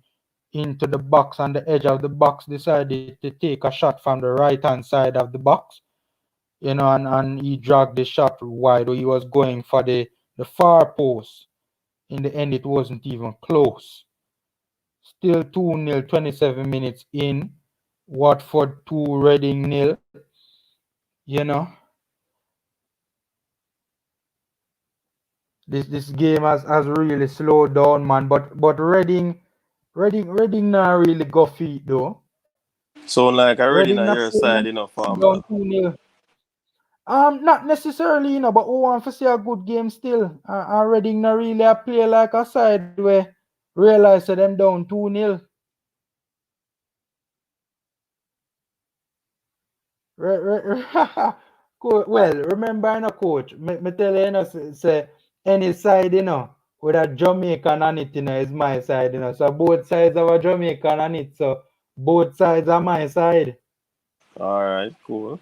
into the box, and the edge of the box decided to take a shot from the right hand side of the box. And he dragged the shot wide. He was going for the far post. In the end, it wasn't even close. Still 2-0, 27 minutes in. Watford 2, Reading nil. You know, this game has really slowed down, man. But Reading not really go feet though. So like already Reading on not your playing side, them farm down that. 2-0. Not necessarily, but we want to see a good game still. And Reading not really a play like a side where realize that them down 2-0. Well, remember, coach, me tell you, say any side, with a Jamaican on it, is my side, So both sides have a Jamaican on it, so both sides are my side. All right, cool.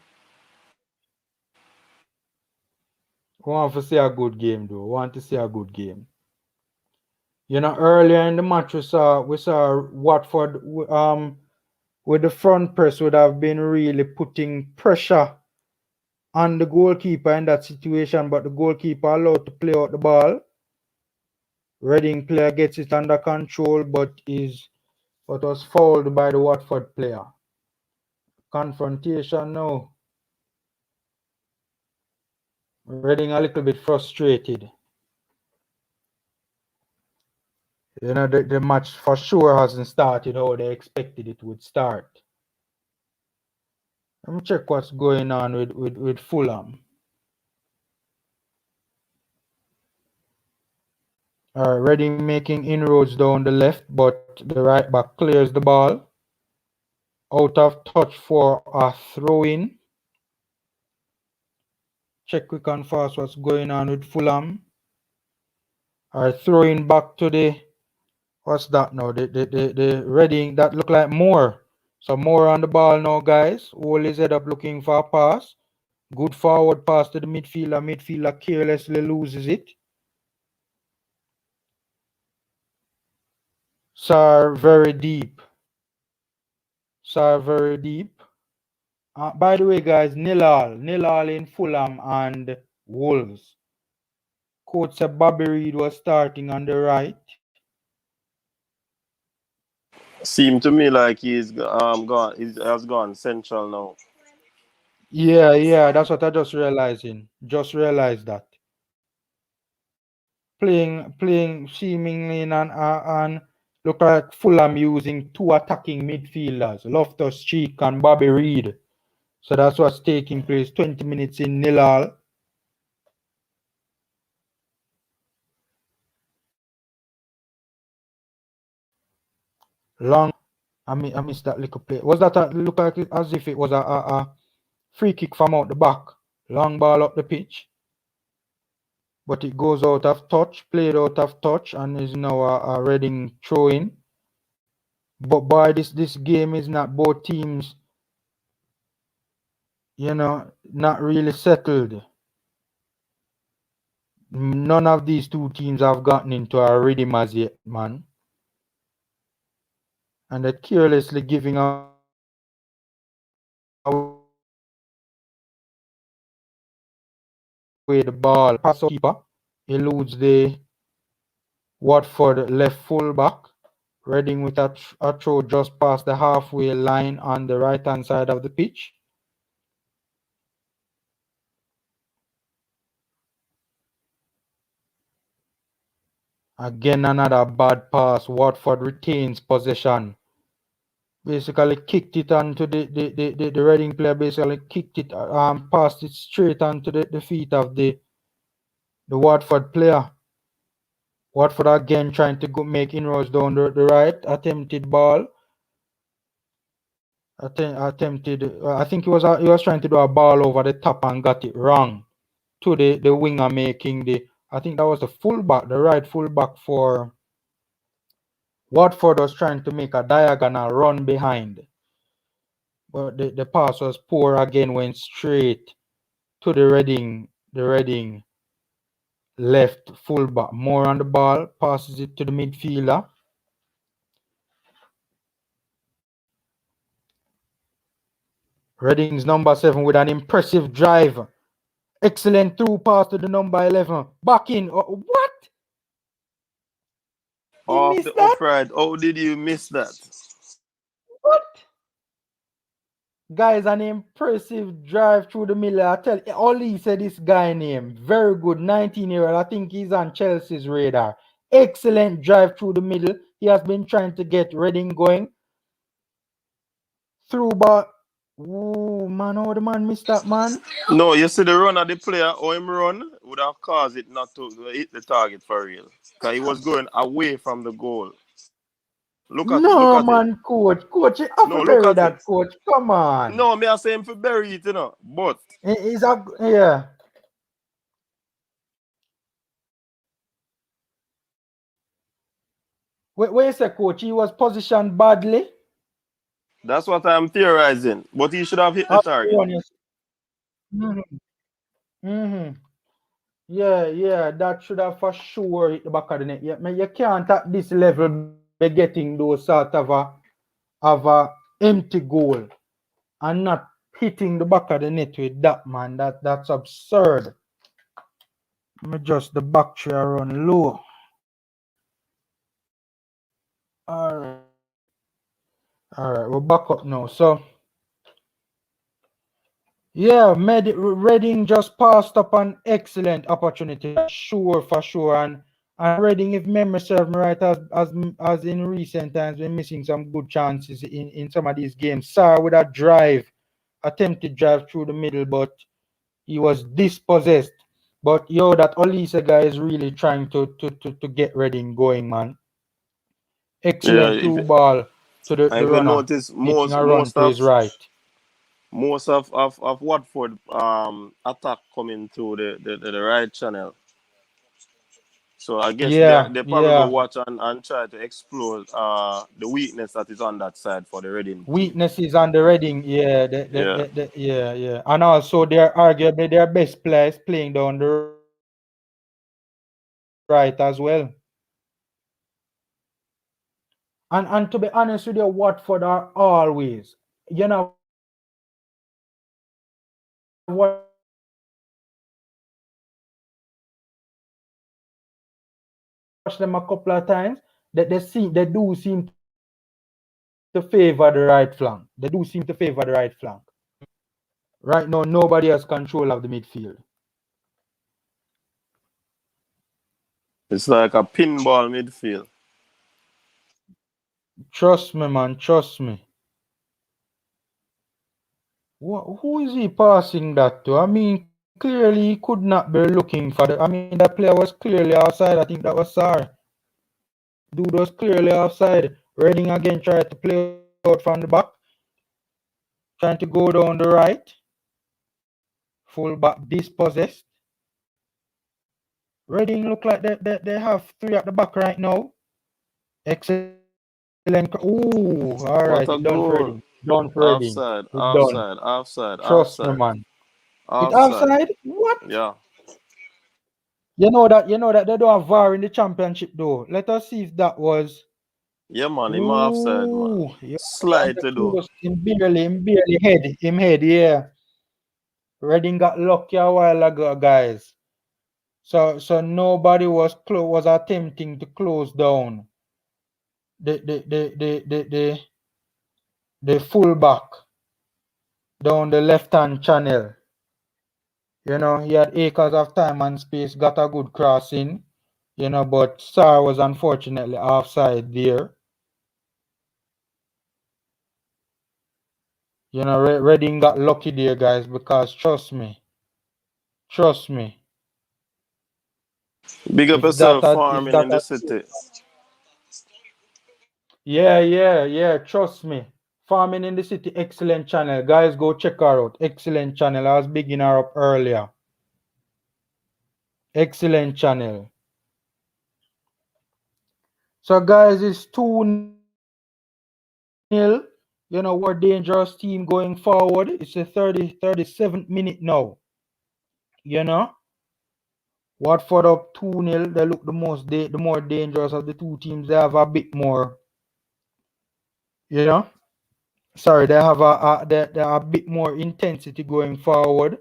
We want to see a good game, though. We want to see a good game. Earlier in the match, we saw Watford, with the front press would have been really putting pressure on the goalkeeper in that situation, but the goalkeeper allowed to play out the ball. Reading player gets it under control, but was fouled by the Watford player. Confrontation now. Reading a little bit frustrated. The match for sure hasn't started how they expected it would start. Let me check what's going on with Fulham. Reading making inroads down the left, but the right back clears the ball. Out of touch for a throw-in. Check quick and fast what's going on with Fulham. Throwing back to what's that now? The Reading, that look like Moore. So Moore on the ball now, guys. Hold his head up looking for a pass. Good forward pass to the midfielder. Midfielder carelessly loses it. Sir very deep. By the way, guys, nil-all in Fulham and Wolves. Coach said Bobby Reid was starting on the right. Seem to me like he's gone. He has gone central now. Yeah, that's what I just realizing. Just realized that. Playing seemingly and look like Fulham using two attacking midfielders, Loftus-Cheek and Bobby Reid. So that's what's taking place. 20 minutes in nil-all. Long. I missed that little play. Was that look like as if it was a free kick from out the back? Long ball up the pitch, but it goes out of touch, played out of touch, and is now a Reading throw-in. But boy, this game is not both teams, not really settled. None of these two teams have gotten into a rhythm as yet, man. And they're carelessly giving away the ball, passing it to the keeper. Eludes the Watford left full back. Reading with a throw just past the halfway line on the right-hand side of the pitch. Again, another bad pass. Watford retains possession. Basically kicked it onto the Reading player, basically kicked it, passed it straight onto the feet of the Watford player. Watford again trying to make inroads down the right. Attempted ball. I think he was trying to do a ball over the top and got it wrong. To the winger making I think that was the fullback, the right fullback for Watford was trying to make a diagonal run behind. But the pass was poor again, went straight to the Reading left fullback. More on the ball, passes it to the midfielder. Reading's number 7 with an impressive drive. Excellent through pass to the number 11. Back in. What? He Off missed the that? upright. How did you miss that? What? Guys, an impressive drive through the middle. I tell you, Oli said this guy name. Very good. 19-year-old. I think he's on Chelsea's radar. Excellent drive through the middle. He has been trying to get Reading going. Through ball. Oh man, how the man missed that man? No, you see the run of the player, how him run would have caused it not to hit the target for real. Because he was going away from the goal. Look at it, look No at it. man, coach. Coach, you have No, to look bury at it. that, coach. Come on. No, me I say him for bury it, But He's a yeah. Where you say, coach? He was positioned badly. that's what I'm theorizing. But he should have hit the target. Mm-hmm. Mm-hmm. Yeah. That should have for sure hit the back of the net. Yeah, man, you can't at this level be getting those sort of a empty goal and not hitting the back of the net with that, man. That's absurd. Let me just the back tray run low. All right, we're back up now. So yeah, Reading just passed up an excellent opportunity, for sure. And Reading, if memory serves me right, as in recent times, been missing some good chances in some of these games. Sarr with a attempted drive through the middle, but he was dispossessed. But that Olise guy is really trying to get Reading going, man. Yeah, Excellent through ball to I the even runner, noticed making most a run most to of his right. most of Watford attack coming through the right channel. So I guess they probably Yeah. watch and try to explore the weakness that is on that side for the Reading team. Weaknesses on the Reading, yeah, Yeah. yeah. And also they're arguably their best players playing down the right as well. And to be honest with you, Watford are always, I've watched them a couple of times. They do seem to favor the right flank. Right now, nobody has control of the midfield. It's like a pinball midfield. Trust me, man. Trust me. Who is he passing that to? I mean, clearly he could not be looking for the. I mean, that player was clearly outside. I think that was Sarr. Dude was clearly outside. Reading again tried to play out from the back, trying to go down the right. Full back dispossessed. Reading look like they have three at the back right now. Excellent. Ooh, all right. It done for What a Reading. goal. Done for Reading. Offside, It done. offside, offside, Trust me, offside, man. It offside. offside? What? Yeah. You know that they don't have VAR in the championship though. Let us see if that was. Yeah, man, him offside, man. Ooh, Slightly though. him head, yeah. Reading got lucky a while ago, guys. So nobody was attempting to close down the fullback down the left hand channel. He had acres of time and space, got a good crossing. But Sarr was unfortunately offside there. Reading got lucky there, guys, because trust me, Big up yourself, if farming that in the city. yeah, trust me. Farming in the City, excellent channel. Guys, go check her out. Excellent channel. I was bigging her up earlier. Excellent channel. So, guys, it's 2-0. We're a dangerous team going forward. It's the 37th minute now. You know, Watford up 2-0. They look the more dangerous of the two teams. They have a bit more, you know. Sorry, they have they a bit more intensity going forward.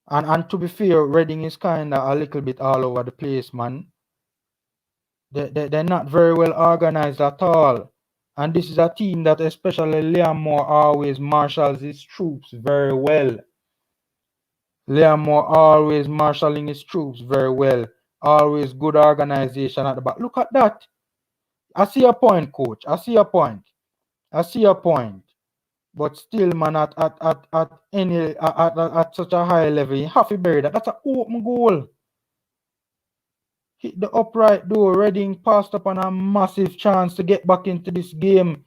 And to be fair, Reading is kind of a little bit all over the place, man. They're not very well organized at all. And this is a team that especially Liam Moore always marshals his troops very well. Liam Moore always marshalling his troops very well. Always good organization at the back. Look at that. I see a point, coach. I see a point. But still, man, at such a high level, you have to bury that. That's an open goal. Hit the upright door. Reading passed up on a massive chance to get back into this game.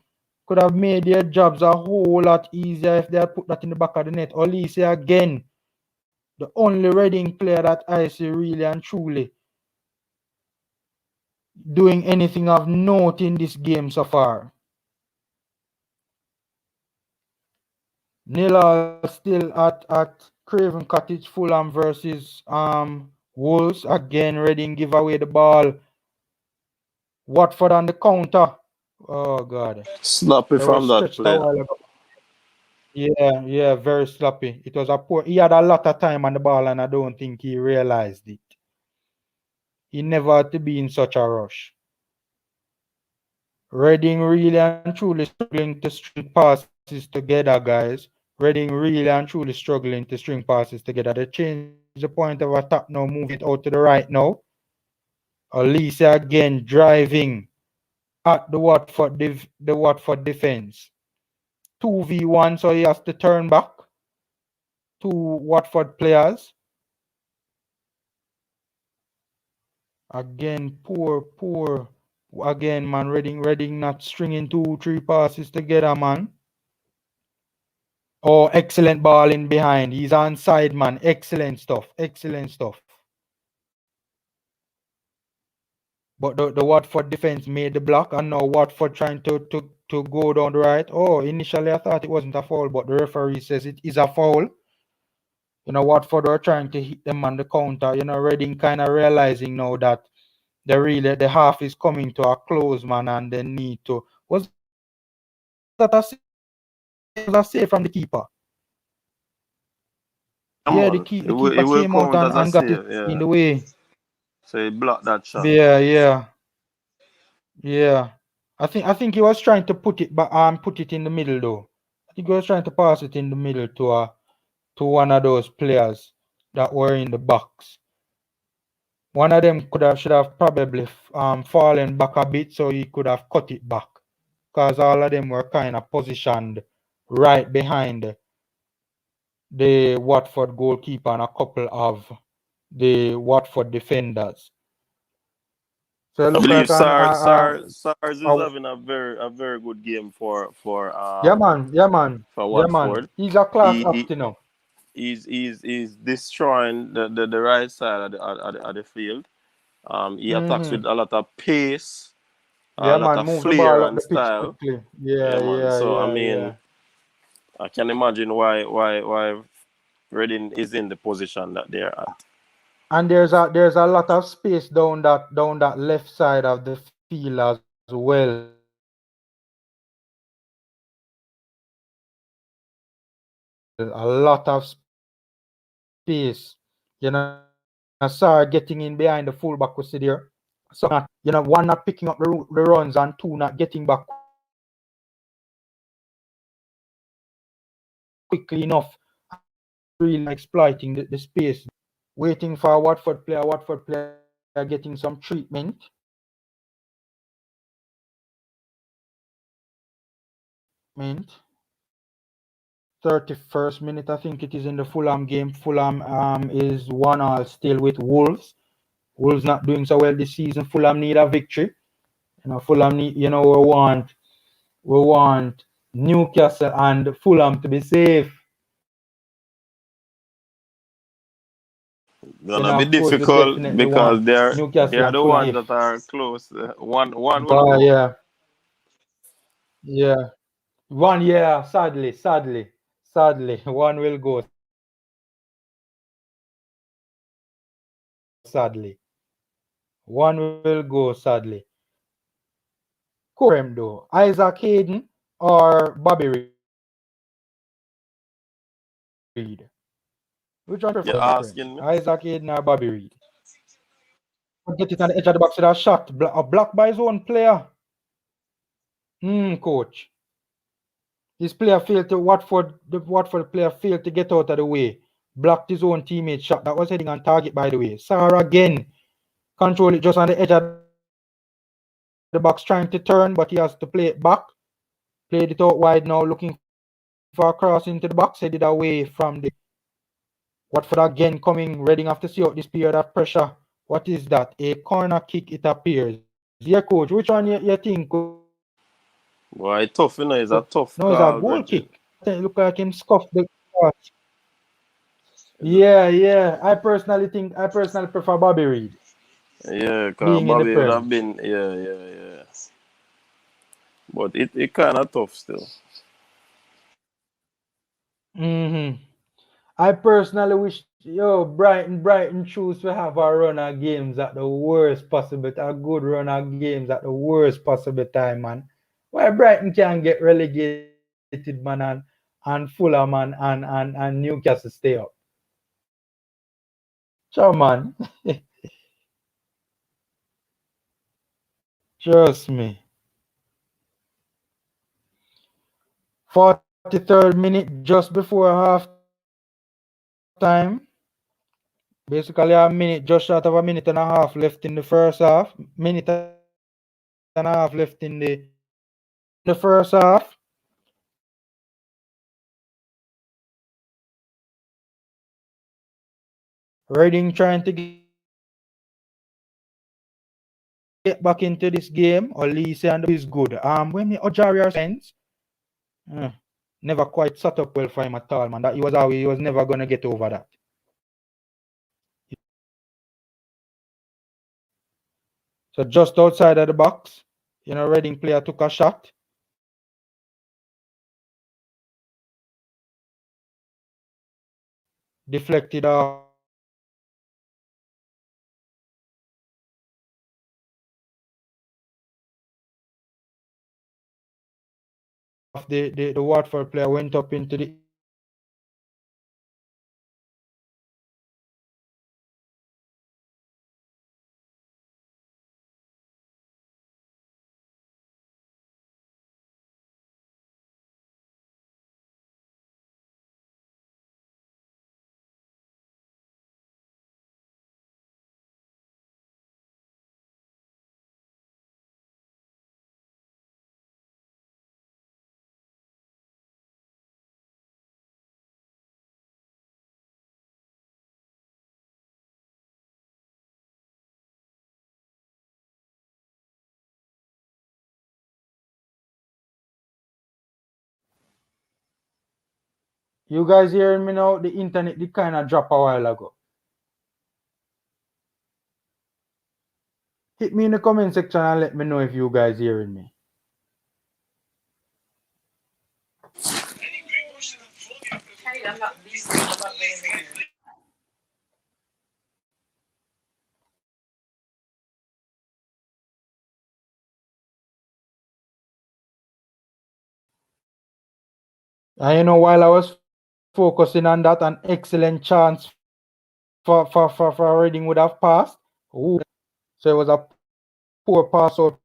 Could have made their jobs a whole lot easier if they had put that in the back of the net. Olise again, the only Reading player that I see really and truly doing anything of note in this game so far. Nil still at Craven Cottage, Fulham versus Wolves. Again, Reading give away the ball. Watford on the counter. Oh God. Sloppy They were from that stretched a play. while ago. Yeah, very sloppy. It was a poor. He had a lot of time on the ball, and I don't think he realized it. He never had to be in such a rush. Reading really and truly struggling to string passes together, guys. Reading really and truly struggling to string passes together. They changed the point of attack now, moving it out to the right now. Olise again driving at the Watford defense. 2v1, so he has to turn back. Two Watford players. Again, poor. Again, man, Reading not stringing 2-3 passes together, man. Oh, excellent ball in behind. He's onside, man. Excellent stuff. But the Watford defense made the block, and now Watford trying to go down the right. Oh, initially I thought it wasn't a foul, but the referee says it is a foul. Watford are trying to hit them on the counter. Reading kind of realizing now that the half is coming to a close, man, and they need to. Was that a save from the keeper? Come Yeah, on, the it keeper will came out count as a and got it save. in Yeah, the way. so he blocked that shot. Yeah. I think he was trying to put it in the middle though. I think he was trying to pass it in the middle to one of those players that were in the box. One of them should have probably fallen back a bit, so he could have cut it back, because all of them were kind of positioned right behind the Watford goalkeeper and a couple of the Watford defenders. So it I look believe like SARS is a having a very good game for yeah man. Watford. He's a class He, act, he he's destroying the right side of the field. He attacks with a lot of pace, a Yeah lot man, of move the flair ball up and the pitch style. quickly. Yeah, Yeah, man. yeah, So I yeah, mean, yeah. I can imagine why Reading is in the position that they're at. And there's a lot of space down that left side of the field as well. A lot of space. Sar getting in behind the fullback was there. So one not picking up the runs and two not getting back quickly enough and really exploiting the space there. Waiting for a Watford player getting some treatment. 31st minute, I think it is, in the Fulham game. Fulham is 1-1 still with Wolves. Wolves not doing so well this season. Fulham need a victory. Fulham need, we want Newcastle and Fulham to be safe. Gonna be Of course, we difficult definitely want because they're Newcastle the and ones Fulham that safe. are close. One will But go. yeah. One year, sadly, one will go, sadly. One will go, sadly. Who prefer them though? Isaac Hayden or Bobby Reed? Which one prefer them, my friend? You're Isaac Hayden or asking me? Bobby Reed? Get it on the edge of the box with a shot. A block by his own player. Coach. His player failed to the Watford player failed to get out of the way. Blocked his own teammate shot that was heading on target, by the way. Sarr again. Control it just on the edge of the box, trying to turn, but he has to play it back. Played it out wide now, looking for Isaac Hayden. for a cross into the box, headed away from the Watford again coming, Reading have to see out this period of pressure. What is that? A corner kick, it appears. Yeah, coach, which one you think could be that? Boy, tough, you know, it's a No, tough it's a call, goal Bridget. kick. It look like him scuffed the cross. Yeah. I personally prefer Bobby Reed Yeah, cause being in the Bobby would Prem. have been, yeah. But it kind of tough still. Mm-hmm. I personally wish, Brighton choose to have a run of games at the worst possible, a good run of games at the worst possible time, man. Why Brighton can get relegated, man, and Fulham and Newcastle stay up. Sure, man. Trust me. 43rd minute, just before half time. Basically, a minute, just short of a minute and a half left in the first half. Minute and a half left in the first half. Reading trying to get back into this game. Olise and the is good. When the Ojaria signs, never quite sat up well for him at all, man. That he was never gonna get over that. So just outside of the box, Reading player took a shot, deflected off the Watford player, went up into the air. You guys hearing me now? The internet did kind of drop a while ago. Hit me in the comment section and let me know if you guys hearing me. And while I was focusing on that, an excellent chance for Reading would have passed. Ooh. So it was a poor pass out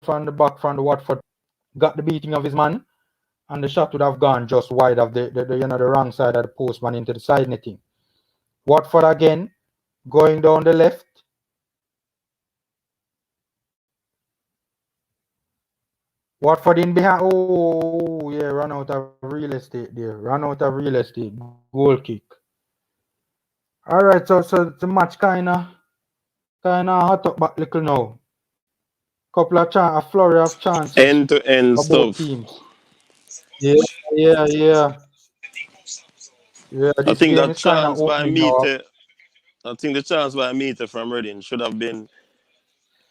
from the back from the Watford player. Got the beating of his man, and the shot would have gone just wide of the wrong side of the post, man, into the side netting. Watford again going down the left. Watford in behind. Oh yeah, run out of real estate there. Run out of real estate. Goal kick. All right, so the match kinda hot up back little now. A flurry of chances End to end for both stuff. teams. Yeah, yeah. Yeah, I this think game that is kind of chance by opening now. Meter, I think the chance by Meter from Reading should have been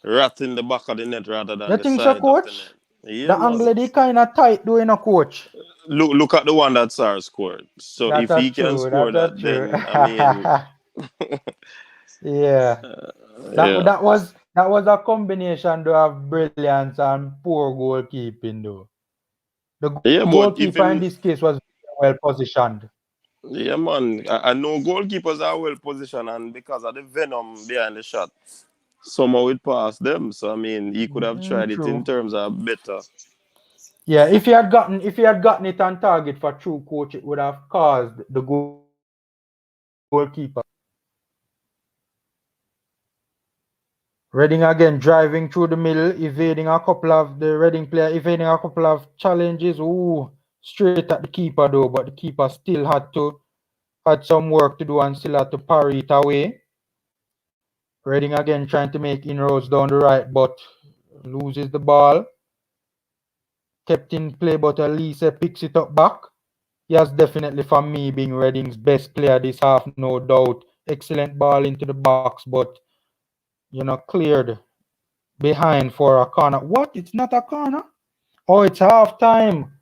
right in the back of the net rather You than the think so, side of the net. coach? Yeah, The man. angle they kind of tight doing a coach. Look at the one that Sar scored. So if That's he a can true. score That's a that, true. then I mean, Yeah. yeah, That was a combination though of brilliance and poor goalkeeping though. The yeah. goalkeeper But in this even case was well positioned. yeah, man. I know goalkeepers are well positioned, and because of the venom behind the shot, somehow it passed them. So I mean, he could have tried it in True. terms of better. Yeah, if he had gotten it on target for true coach, it would have caused the goalkeeper to miss. Right Reading again driving through the middle, evading a couple of the Reading player, evading a couple of challenges. Ooh, straight at the keeper though, but the keeper still had some work to do and still had to parry it away. Reading again trying to make inroads down the right, but loses the ball. Kept in play, but Elise picks it up back. He has definitely, for me, been Reading's best player this half, no doubt. Excellent ball into the box, but cleared behind for a corner. What? It's not a corner? Oh, it's half time.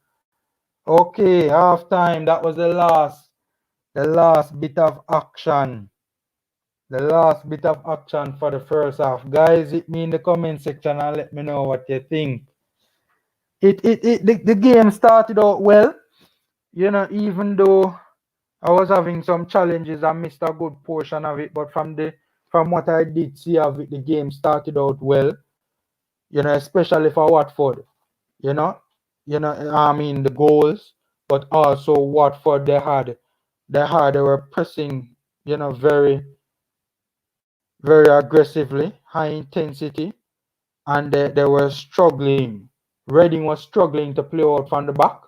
Okay, half time. That was the last bit of action. The last bit of action for the first half. Guys, hit me in the comment section and let me know what you think. The game started out well. Even though I was having some challenges, I missed a good portion of it. But from what I did see of it, the game started out well. Especially for Watford. You know, I mean the goals, but also Watford they were pressing, very very aggressively, high intensity, and they were struggling. Reading was struggling to play out from the back.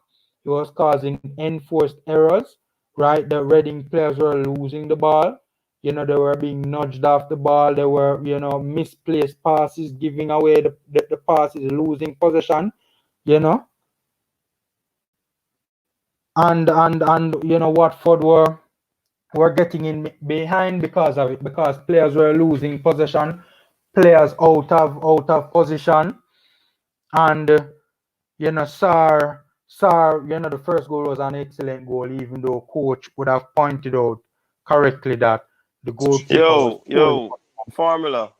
It was causing enforced errors, right? The Reading players were losing the ball. They were being nudged off the ball. They were, misplaced passes, giving away the passes, losing possession, you know. And Watford were getting in behind because of it, because players were losing possession, players out of position, and Sar, the first goal was an excellent goal, even though coach would have pointed out correctly that the goalkeeper was poorly. Formula.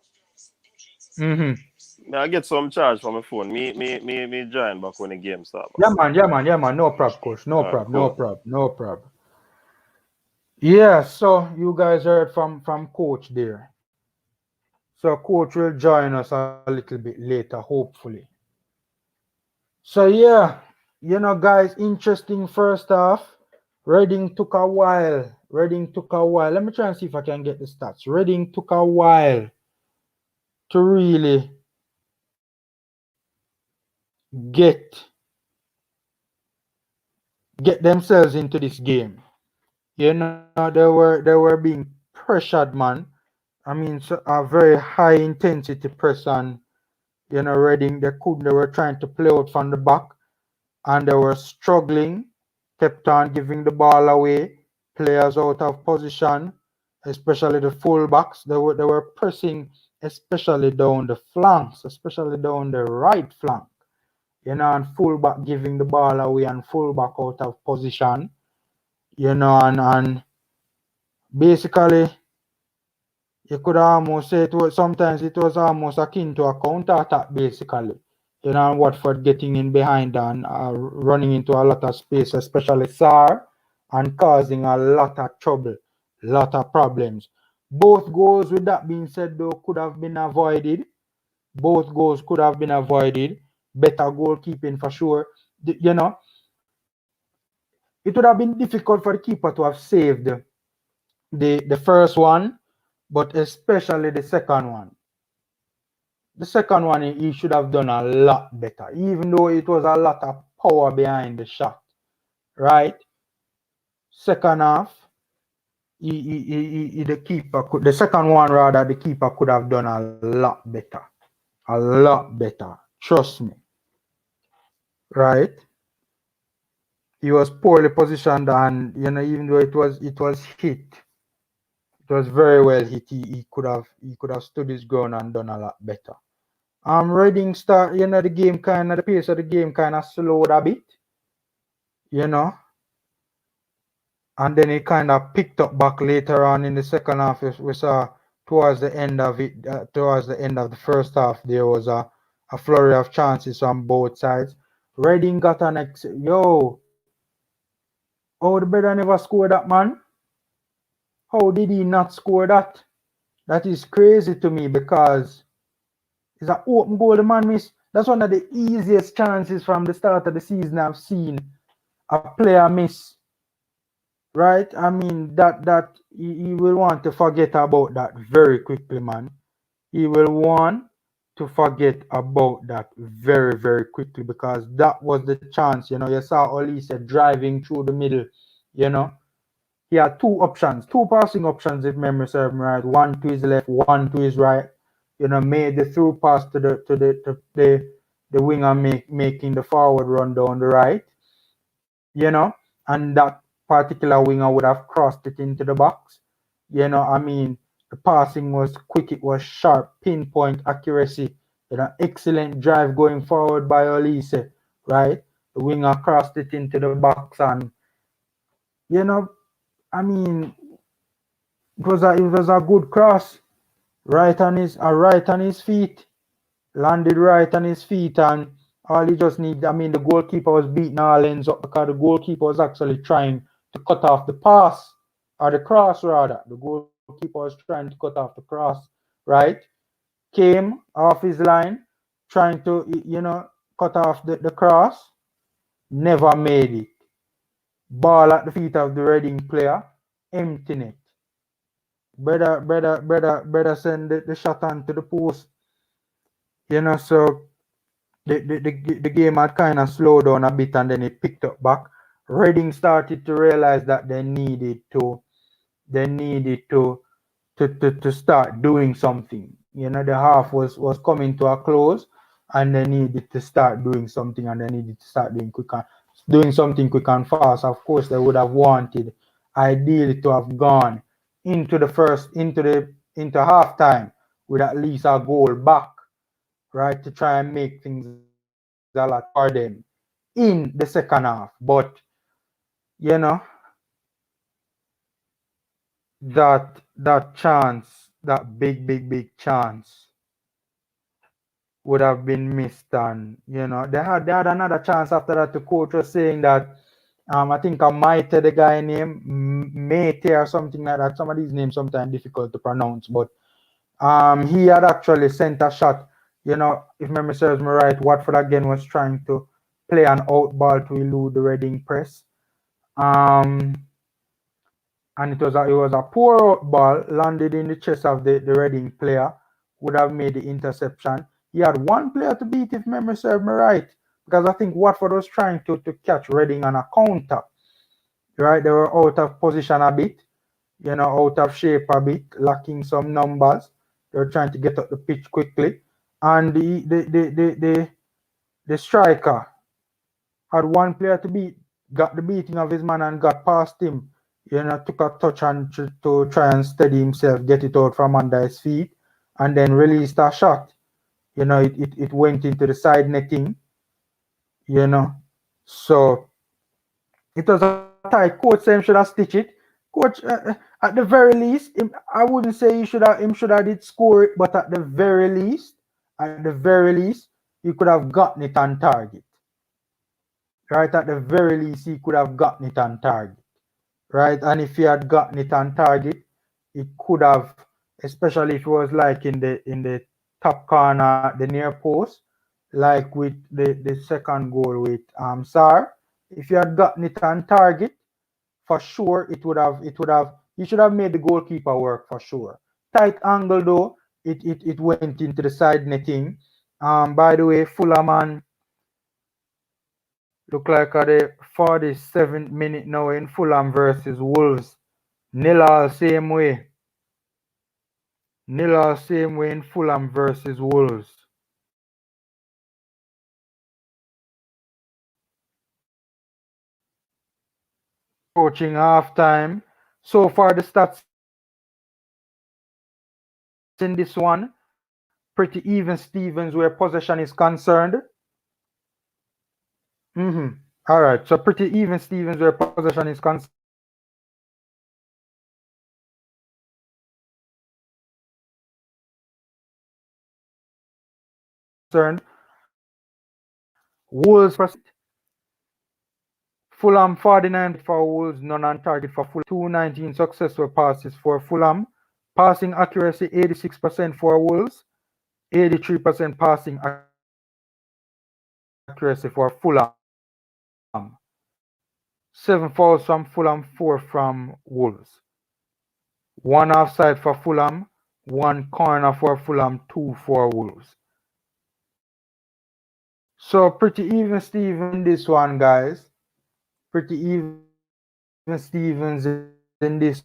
Mm-hmm. I get some charge from my phone. Me join back when the game start. Yeah, man. No problem, coach. No All right, problem. No cool. problem. No problem. Yeah. So you guys heard from coach there. So coach will join us a little bit later, hopefully. So yeah, guys, interesting first half. Reading took a while. Reading took a while. Let me try and see if I can get the stats. Reading took a while to really get get themselves into this game. They were being pressured, man. I mean, so a very high intensity press, and Reading they were trying to play out from the back, and they were struggling, kept on giving the ball away, players out of position, especially the fullbacks. They were pressing, especially down the flanks, especially down the right flank. And fullback giving the ball away and fullback out of position. And basically you could almost say sometimes it was almost akin to a counter attack, basically. And Watford getting in behind and running into a lot of space, especially Sarr, and causing a lot of trouble, lot of problems. Both goals, with that being said, though, could have been avoided. Both goals could have been avoided. Better goalkeeping for sure. It would have been difficult for the keeper to have saved the first one, but especially the second one. The second one, he should have done a lot better, even though it was a lot of power behind the shot, right? Second half, the second one rather, the keeper could have done a lot better, a lot better. Trust me, right? He was poorly positioned, and even though it was hit, it was very well hit. He could have stood his ground and done a lot better. Reading start, the pace of the game kind of slowed a bit, you know, and then it kind of picked up back later on in the second half. We saw towards the end of it, towards the end of the first half, there was a flurry of chances on both sides. Reading got an how the brother never scored that, man? How did he not score that? That is crazy to me, because it's an open goal the man missed. That's one of the easiest chances from the start of the season I've seen a player miss. Right? I mean, that he will want to forget about that very quickly, man. he will want to forget about that very, very quickly, because that was the chance. You saw Olise driving through the middle. You know, he had two options, two passing options, if memory serves me right. One to his left, one to his right. Made the through pass to the winger, making the forward run down the right. And that particular winger would have crossed it into the box. I mean, the passing was quick, it was sharp, pinpoint accuracy. Excellent drive going forward by Olise, right? The winger crossed it into the box, and you know, I mean, it was a good cross, right on his feet, landed right on his feet, and all he just need. I mean, the goalkeeper was beating all ends up because the goalkeeper was actually trying to cut off the pass, or the cross rather. The goalkeeper was trying to cut off the cross, right? Came off his line, trying to cut off the cross, never made it. Ball at the feet of the Reading player, empty net. Brother send the shot onto the post. So the game had kind of slowed down a bit, and then it picked up back. Reading started to realize that they needed to start doing something. The half was coming to a close, and they needed to start doing something, and they needed to start doing something quick and fast. Of course, they would have wanted ideally to have gone into halftime with at least a goal back, right, to try and make things a lot easier for them in the second half. But you know that chance, that big chance, would have been missed. And they had another chance after that. The coach was saying that, I think a Maite, the guy named Mate or something like that. Some of these names sometimes difficult to pronounce, but he had actually sent a shot. If memory serves me right, Watford again was trying to play an out ball to elude the Reading press. And it was a poor out ball, landed in the chest of the Reading player, would have made the interception. He had one player to beat, if memory serves me right, because I think Watford was trying to catch Reading on a counter. Right, they were out of position a bit, out of shape a bit, lacking some numbers. They were trying to get up the pitch quickly, and the striker had one player to beat, got the beating of his man and got past him. Took a touch and to try and steady himself, get it out from under his feet, and then released a shot. It went into the side netting. So it was a tight. Coach said him should have stitched it. Coach, at the very least, I wouldn't say him should have did score it, but at the very least, he could have gotten it on target. Right, at the very least, he could have gotten it on target. Right, and if he had gotten it on target, it could have, especially if it was like in the top corner, the near post, like with the second goal with Sar. If you had gotten it on target, for sure it would have you should have made the goalkeeper work for sure. Tight angle though, it went into the side netting. By the way, Fulham man look like at the 47th minute now in Fulham versus Wolves. Nil all same way. Nil all same way in Fulham versus Wolves. Approaching halftime. So far, the stats in this one, pretty even Stevens where possession is concerned. All right, so pretty even Stevens where possession is concerned. Wolves 48%. Fulham 49 for Wolves, none on target for Fulham. 219 successful passes for Fulham. Passing accuracy 86% for Wolves, 83% passing accuracy for Fulham. 7 fouls from Fulham, 4 from Wolves. 1 offside for Fulham, 1 1 corner for Fulham, 2 for Wolves. So pretty even Steven in this one, guys. Pretty even Stevens in this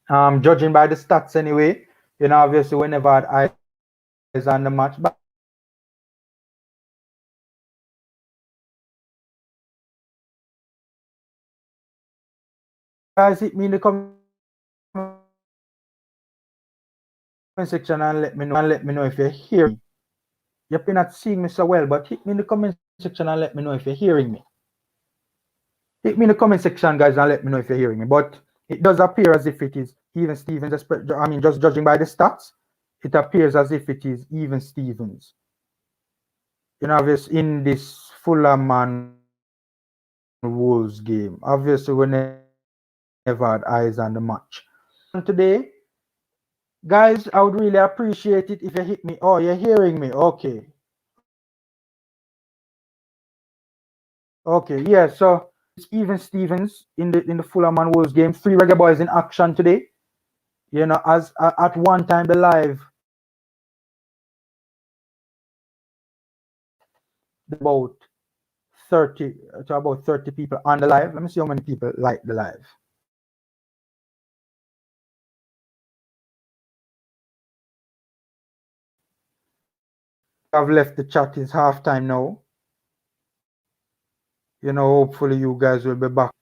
one. Judging by the stats anyway, obviously we never had eyes on the match. But guys, hit me in the comment section and let me know if you're hearing me. Guys, hit me in the comment section and let me know if you're hearing me. You're not seeing me so well, but hit me in the comment section and let me know if you're hearing me. Hit me in the comment section, guys, and let me know if you're hearing me. But it does appear as if it is even Stevens. Just judging by the stats, it appears as if it is even Stevens. Obviously, in this Fulham and Wolves game, obviously we never had eyes on the match. Today, guys, I would really appreciate it if you hit me. Oh, you're hearing me? Okay. Okay, yeah. So it's even Stevens in the Fulham and Wolves game. 3 Reggae Boys in action today. As at one time the live about 30 to about 30 people on the live. Let me see how many people like the live. I've left the chat. It's halftime now. Hopefully you guys will be back.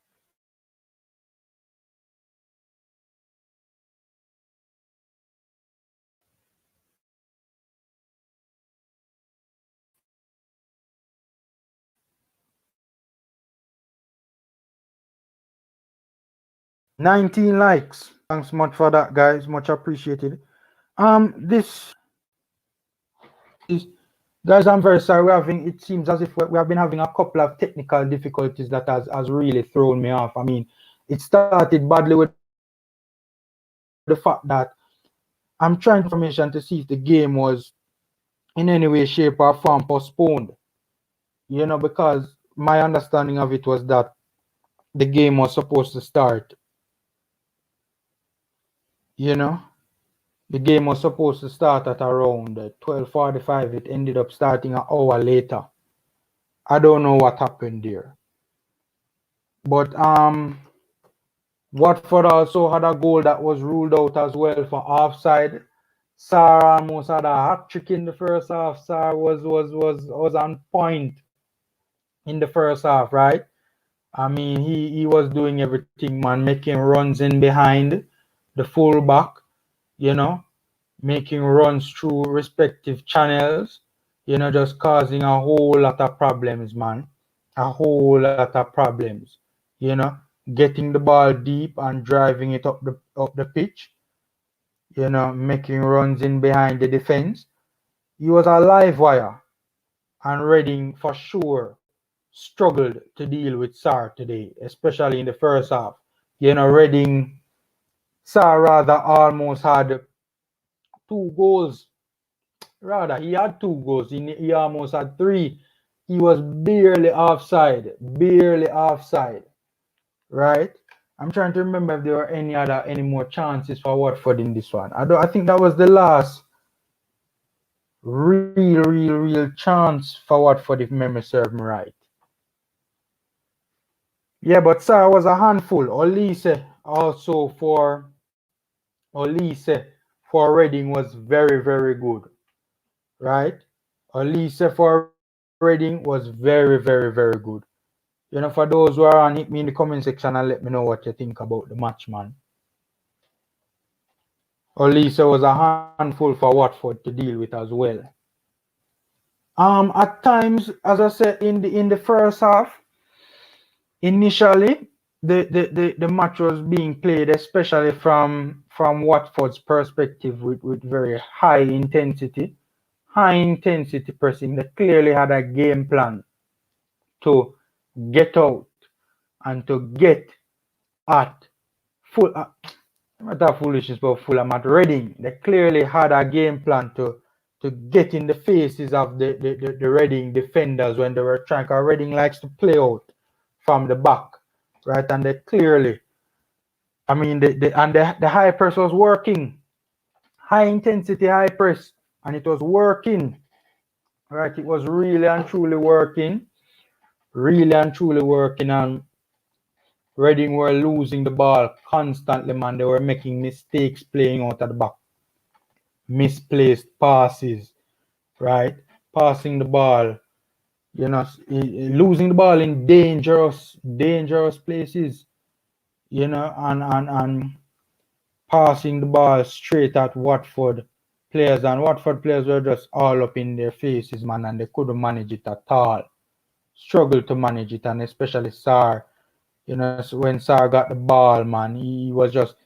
$19 likes. Thanks much for that, guys. Much appreciated. This is, guys, I'm very sorry. It seems as if we have been having a couple of technical difficulties that has really thrown me off. It started badly with the fact that I'm trying to information to see if the game was in any way, shape, or form postponed. Because my understanding of it was that the game was supposed to start. The game was supposed to start at around 12:45. It ended up starting an hour later. I don't know what happened there. But Watford also had a goal that was ruled out as well for offside. Sarr almost had a hat trick in the first half. Sarr was on point in the first half, right? He was doing everything, man, making runs in behind the fullback, making runs through respective channels, just causing a whole lot of problems, man. A whole lot of problems, getting the ball deep and driving it up the pitch, making runs in behind the defense. He was a live wire, and Reading for sure struggled to deal with Sarr today, especially in the first half. Reading, Sarr rather almost had 2 goals. Rather, he had 2 goals. He almost had 3. He was barely offside. Barely offside. Right? I'm trying to remember if there were any more chances for Watford in this one. I think that was the last real chance for Watford, if memory serves me right. Yeah, but Sarr was a handful. Olise also for Reading was very good. Right? Olise for Reading was very good. For those who are on, hit me in the comment section and let me know what you think about the match, man. Olise was a handful for Watford to deal with as well. At times, as I said in the first half, initially the match was being played, especially from Watford's perspective, with very high intensity pressing. They clearly had a game plan to get out and to get at full. Not that foolishness, but Fulham at Reading. They clearly had a game plan to get in the faces of the Reading defenders when they were trying. Because Reading likes to play out from the back, right? And they clearly, the high press was working. high intensity, high press, and it was working. Right, it was really and truly working. Really and truly working, and Reading were losing the ball constantly, man. They were making mistakes playing out at the back. Misplaced passes, right? Passing the ball, losing the ball in dangerous places, and passing the ball straight at Watford players. And Watford players were just all up in their faces, man, and they couldn't manage it at all. Struggled to manage it, and especially Sarr. So when Sarr got the ball, man, he was just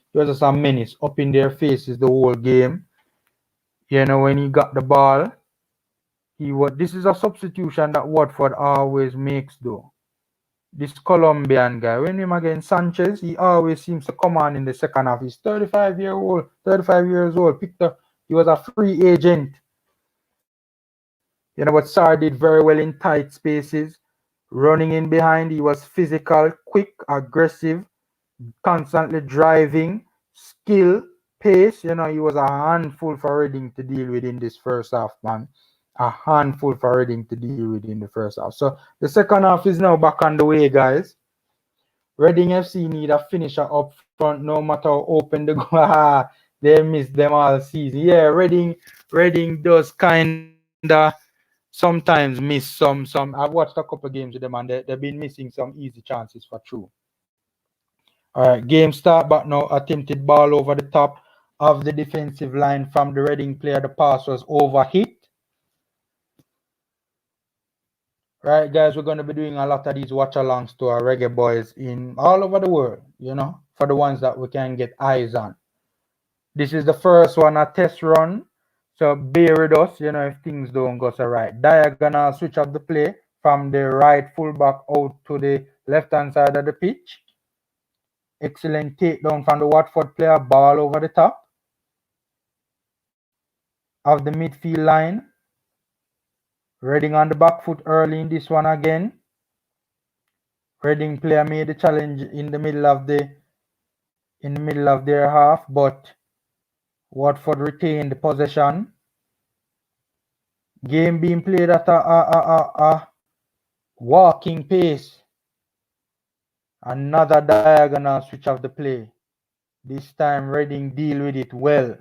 a menace up in their faces the whole game. When he got the ball, this is a substitution that Watford always makes though. This Colombian guy, when him against Sanchez, he always seems to come on in the second half. He's 35 years old. He was a free agent. But Sarr did very well in tight spaces, running in behind. He was physical, quick, aggressive, constantly driving, skill, pace. He was a handful for Reading to deal with in this first half, man. A handful for Reading to deal with in the first half. So the second half is now back on the way, guys. Reading FC need a finisher up front, no matter how open the goal. They miss them all season. Yeah, Reading does kinda sometimes miss some. I've watched a couple of games with them, and they've been missing some easy chances for true. All right, game start back now. Attempted ball over the top of the defensive line from the Reading player. The pass was overhit. Right, guys, we're going to be doing a lot of these watch-alongs to our Reggae Boys in all over the world, for the ones that we can get eyes on. This is the first one, a test run. So bear with us, if things don't go so right. Diagonal switch of the play from the right fullback out to the left-hand side of the pitch. Excellent takedown from the Watford player. Ball over the top of the midfield line. Reading on the back foot early in this one again. Reading player made the challenge in the middle of their half, but Watford retained the possession. Game being played at a walking pace. Another diagonal switch of the play. This time Reading deal with it well.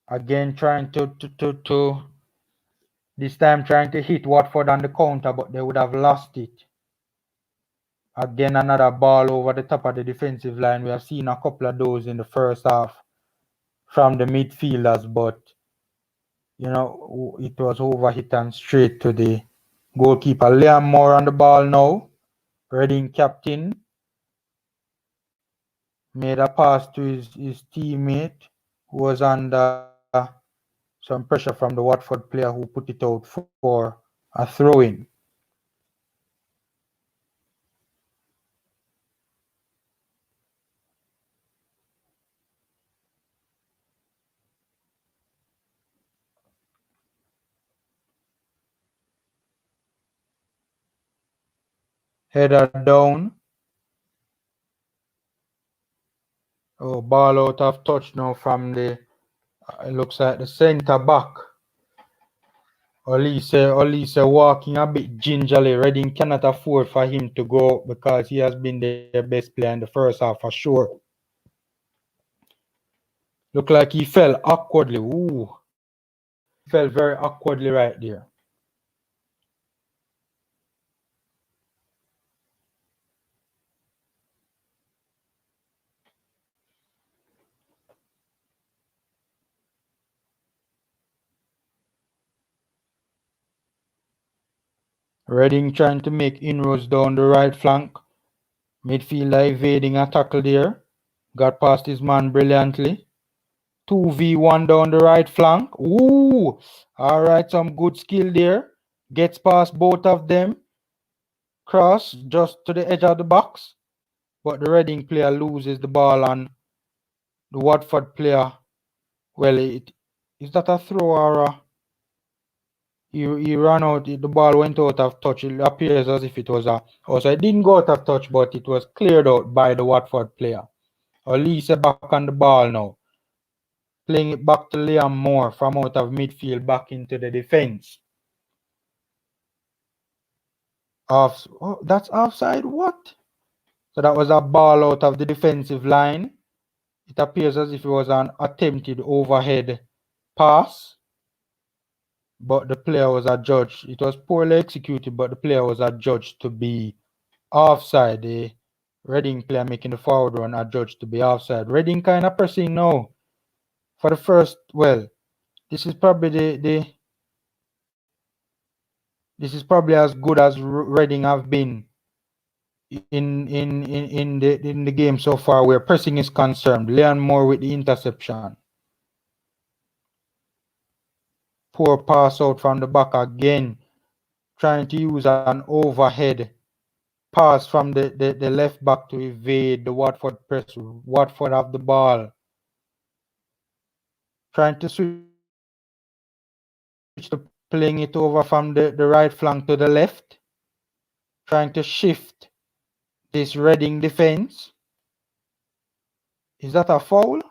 Again trying this time trying to hit Watford on the counter, but they would have lost it. Again, another ball over the top of the defensive line. We have seen a couple of those in the first half from the midfielders, but it was overhit and straight to the goalkeeper. Liam Moore on the ball now. Reading captain made a pass to his teammate who was under some pressure from the Watford player who put it out for a throw-in. Header down. Oh, ball out of touch now from the, it looks like the centre back. Olise walking a bit gingerly. Reading cannot afford for him to go because he has been their best player in the first half for sure. Look like he fell awkwardly. Ooh, he fell very awkwardly right there. Reading trying to make inroads down the right flank. Midfielder evading a tackle there. Got past his man brilliantly. 2v1 down the right flank. Ooh! Alright, some good skill there. Gets past both of them. Cross just to the edge of the box. But the Reading player loses the ball and the Watford player, well, is that a throw or a... He ran out, the ball went out of touch. It appears as if it was a... Oh, so it didn't go out of touch, but it was cleared out by the Watford player. Olise back on the ball now. Playing it back to Liam Moore from out of midfield back into the defense. That's offside? What? So that was a ball out of the defensive line. It appears as if it was an attempted overhead pass, but the player was adjudged. It was poorly executed, but the player was adjudged to be offside. The Reading player making the forward run adjudged to be offside. Reading kind of pressing now for the first. Well, this is probably this is probably as good as Reading have been in the game so far where pressing is concerned. Leon Moore with the interception. Poor pass out from the back again. Trying to use an overhead pass from the left back to evade the Watford press. Watford have the ball. Trying to switch to playing it over from the right flank to the left. Trying to shift this Reading defense. Is that a foul?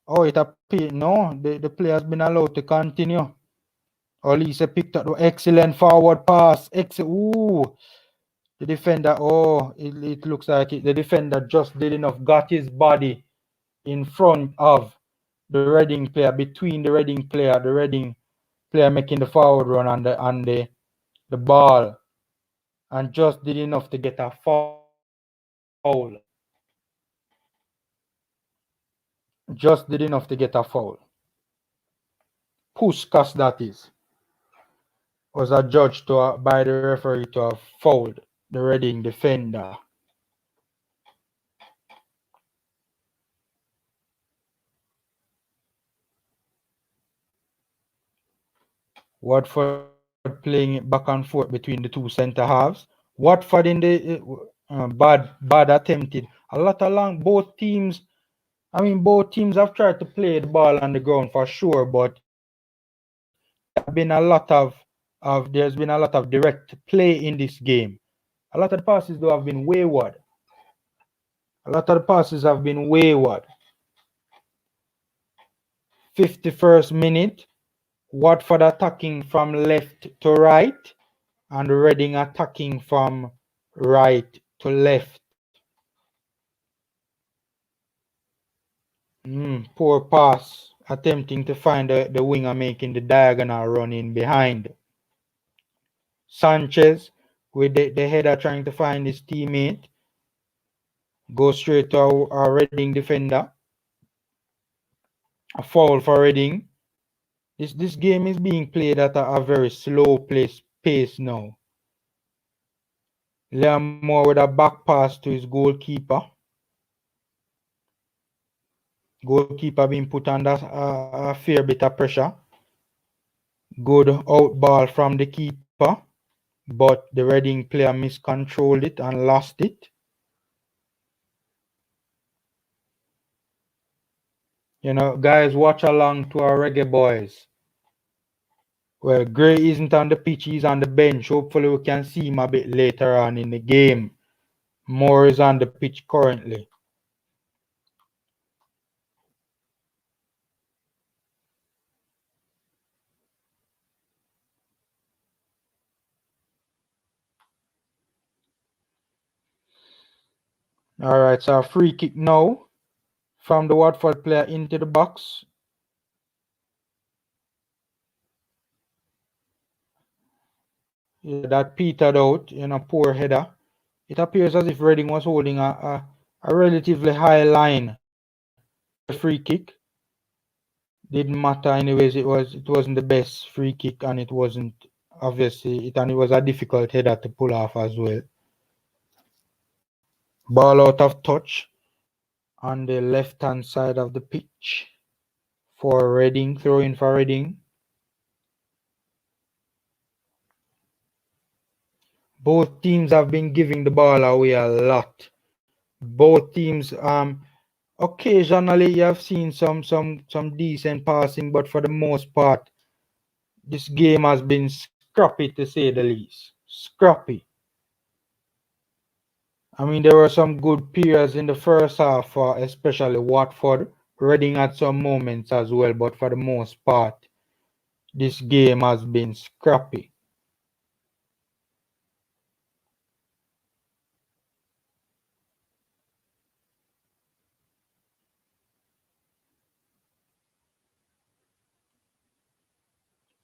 Oh, it appears. No, the player has been allowed to continue. Olise picked up the excellent forward pass. Ooh. The defender, it looks like the defender just did enough, got his body in front of the Reading player, between the Reading player making the forward run and the ball, and just did enough to get a foul. Just did enough to get a foul. Puskas, that is, was adjudged by the referee to have fouled the Reading defender. Watford playing it back and forth between the two centre halves. Watford in the bad attempted. A lot of long. Both teams have tried to play the ball on the ground for sure, but there's been a lot of direct play in this game. A lot of the passes though have been wayward. 51st minute. Watford attacking from left to right, and Reading attacking from right to left. Poor pass, attempting to find the winger making the diagonal run in behind. Sanchez with the header trying to find his teammate. Goes straight to our Reading defender. A foul for Reading. This game is being played at a very slow pace now. Liam Moore with a back pass to his goalkeeper. Goalkeeper being put under a fair bit of pressure. Good out ball from the keeper, but the Reading player miscontrolled it and lost it. Guys, watch along to our Reggae boys. Well, Gray isn't on the pitch, he's on the bench. Hopefully we can see him a bit later on in the game. Moore is on the pitch currently. Alright, so a free kick now from the Watford player into the box. Yeah, that petered out in a poor header. It appears as if Reading was holding a relatively high line. The free kick didn't matter anyways. It wasn't the best free kick, and it wasn't obviously it was a difficult header to pull off as well. Ball out of touch on the left hand side of the pitch for Reading, throwing for Reading. Both teams have been giving the ball away a lot. Both teams occasionally you have seen some decent passing, but for the most part this game has been scrappy to say the least. Scrappy. I mean, there were some good periods in the first half for especially Watford. Reading at some moments as well, but for the most part, this game has been scrappy.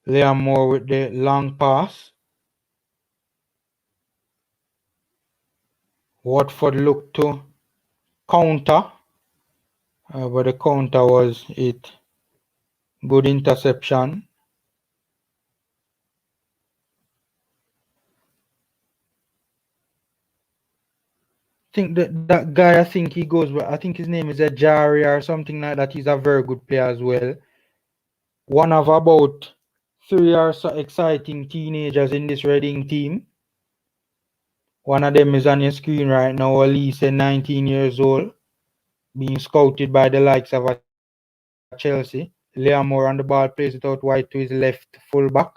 Liam Moore with the long pass. Watford looked to counter, but the counter was it. Good interception. I think that guy, I think he goes, I think his name is Ajari or something like that. He's a very good player as well. One of about 3 or so exciting teenagers in this Reading team. One of them is on your screen right now, Elise, 19 years old, being scouted by the likes of a Chelsea. Liam Moore on the ball, plays it out wide to his left fullback.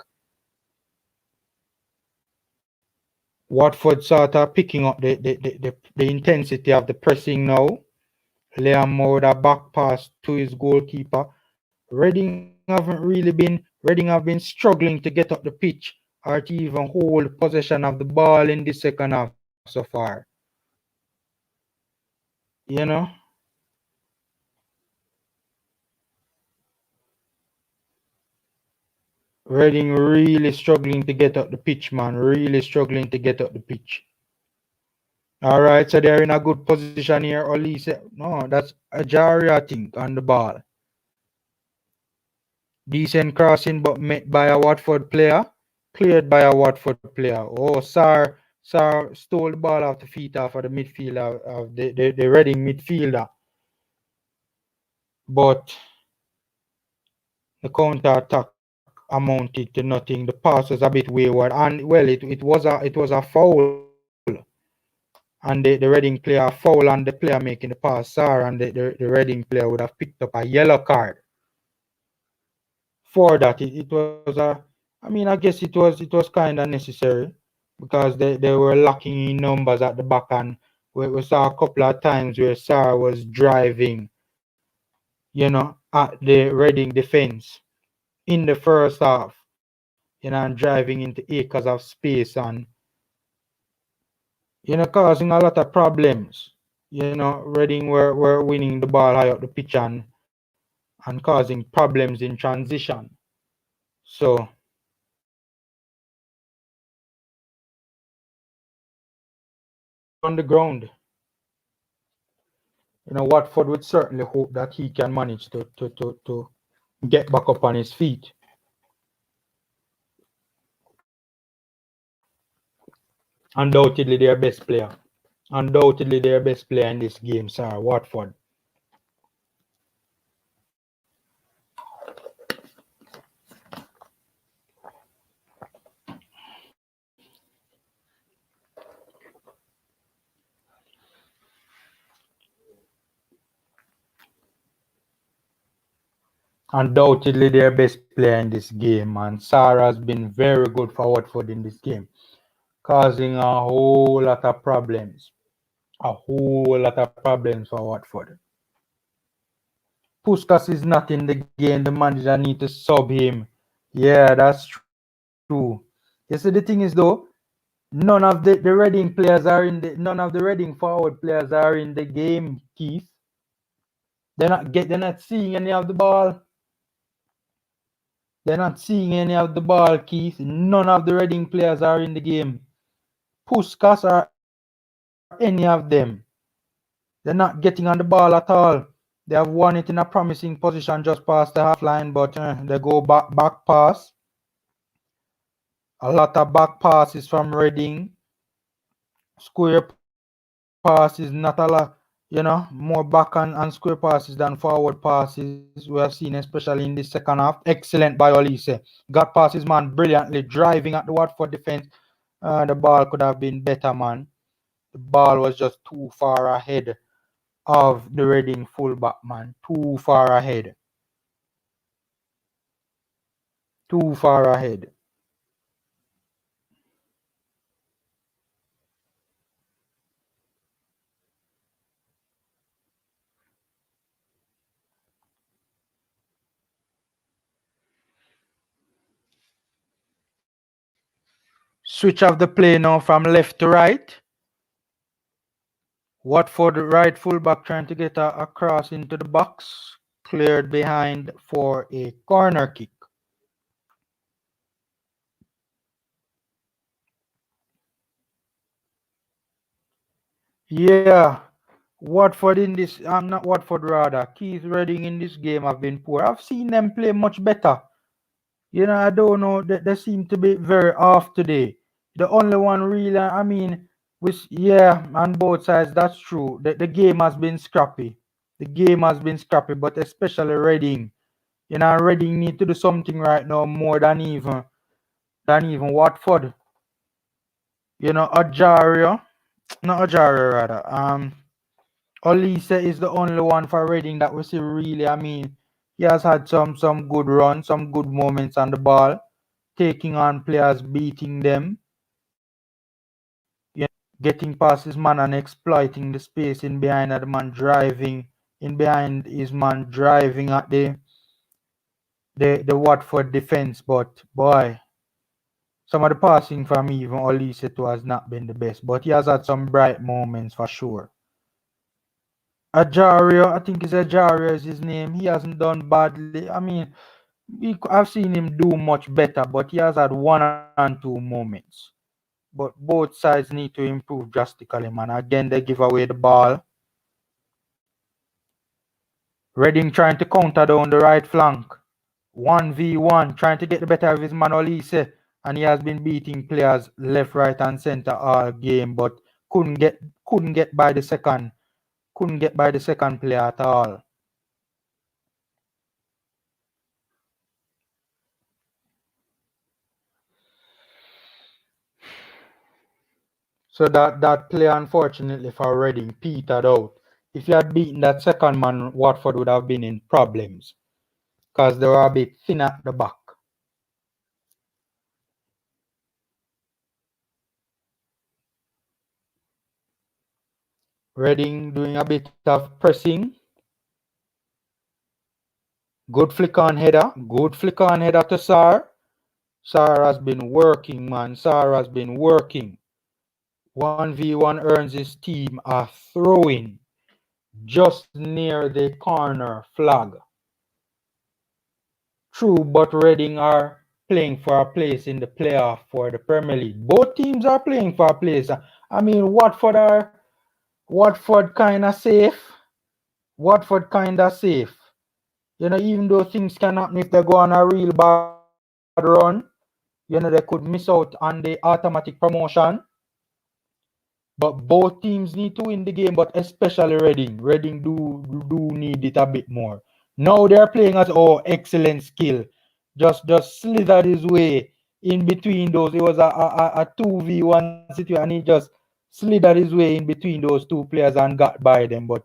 Watford sort of picking up the intensity of the pressing now. Liam Moore with a back pass to his goalkeeper. Reading have been struggling to get up the pitch or to even hold possession of the ball in the second half so far. You know? Reading really struggling to get up the pitch, man. Really struggling to get up the pitch. Alright, so they're in a good position here. Oli said, no, that's a Jari, I think, on the ball. Decent crossing, but met by a Watford player. Cleared by a Watford player. Oh, Sar stole the ball off the feet of the midfielder of the Reading midfielder. But the counter attack amounted to nothing. The pass was a bit wayward, and well, it was a foul. And the Reading player foul on the player making the pass, Sar, and the Reading player would have picked up a yellow card for that. It was I mean, I guess it was kind of necessary because they were lacking in numbers at the back, and we saw a couple of times where Sar was driving, at the Reading defense in the first half, and driving into acres of space and causing a lot of problems. Reading were winning the ball high up the pitch and causing problems in transition. So on the ground, Watford would certainly hope that he can manage to get back up on his feet. Undoubtedly their best player. Undoubtedly their best player in this game, sir, Watford. Undoubtedly their best player in this game, and Sarah has been very good for Watford in this game, causing a whole lot of problems. A whole lot of problems for Watford. Puskas is not in the game. The manager need to sub him. Yeah, that's true. You see, the thing is though, none of the Reading players are in the none of the Reading forward players are in the game, Keith. They're not seeing any of the ball. They're not seeing any of the ball, Keith. None of the Reading players are in the game. Puskas or any of them. They're not getting on the ball at all. They have won it in a promising position just past the half line, but they go back pass. A lot of back passes from Reading. Square passes, not a lot, more back and square passes than forward passes we have seen, especially in the second half. Excellent by Olise. Got past his man brilliantly, driving at the Watford defense. The ball could have been better, man. The ball was just too far ahead of the Reading fullback, man. Too far ahead. Too far ahead. Switch of the play now from left to right. Watford right fullback trying to get a cross into the box. Cleared behind for a corner kick. Yeah, Watford in this, not Watford rather, Keith Reading in this game have been poor. I've seen them play much better. I don't know, they seem to be very off today. The only one really, yeah, on both sides, that's true. The game has been scrappy. The game has been scrappy, but especially Reading. Reading need to do something right now more than even Watford. Ajario, not Ajario rather. Olise is the only one for Reading that we see really. He has had some good runs, some good moments on the ball, taking on players, beating them, getting past his man and exploiting the space in behind the man driving, in behind his man driving at the Watford defense. But boy, some of the passing from even Olise too has not been the best. But he has had some bright moments for sure. Ajario, I think it's Ajario is his name. He hasn't done badly. I've seen him do much better, but he has had 1 and 2 moments. But both sides need to improve drastically, man. Again, they give away the ball. Reading trying to counter down the right flank. 1v1, trying to get the better of his man Olise. And he has been beating players left, right, and center all game, but couldn't get by the second player at all. So that play, unfortunately for Reading, petered out. If you had beaten that second man, Watford would have been in problems because they were a bit thin at the back. Reading doing a bit of pressing. Good flick on header. Good flick on header to Sar. Sar has been working, man. Sar has been working. 1v1 earns his team a throw-in just near the corner flag. True, but Reading are playing for a place in the playoff for the Premier League. Both teams are playing for a place. Watford kind of safe. Watford kind of safe. Even though things can happen if they go on a real bad run, they could miss out on the automatic promotion. But both teams need to win the game, but especially Reading. Reading do need it a bit more. Now they're playing as excellent skill. Just slithered his way in between those. It was a 2v1 situation, and he just slithered his way in between those two players and got by them. But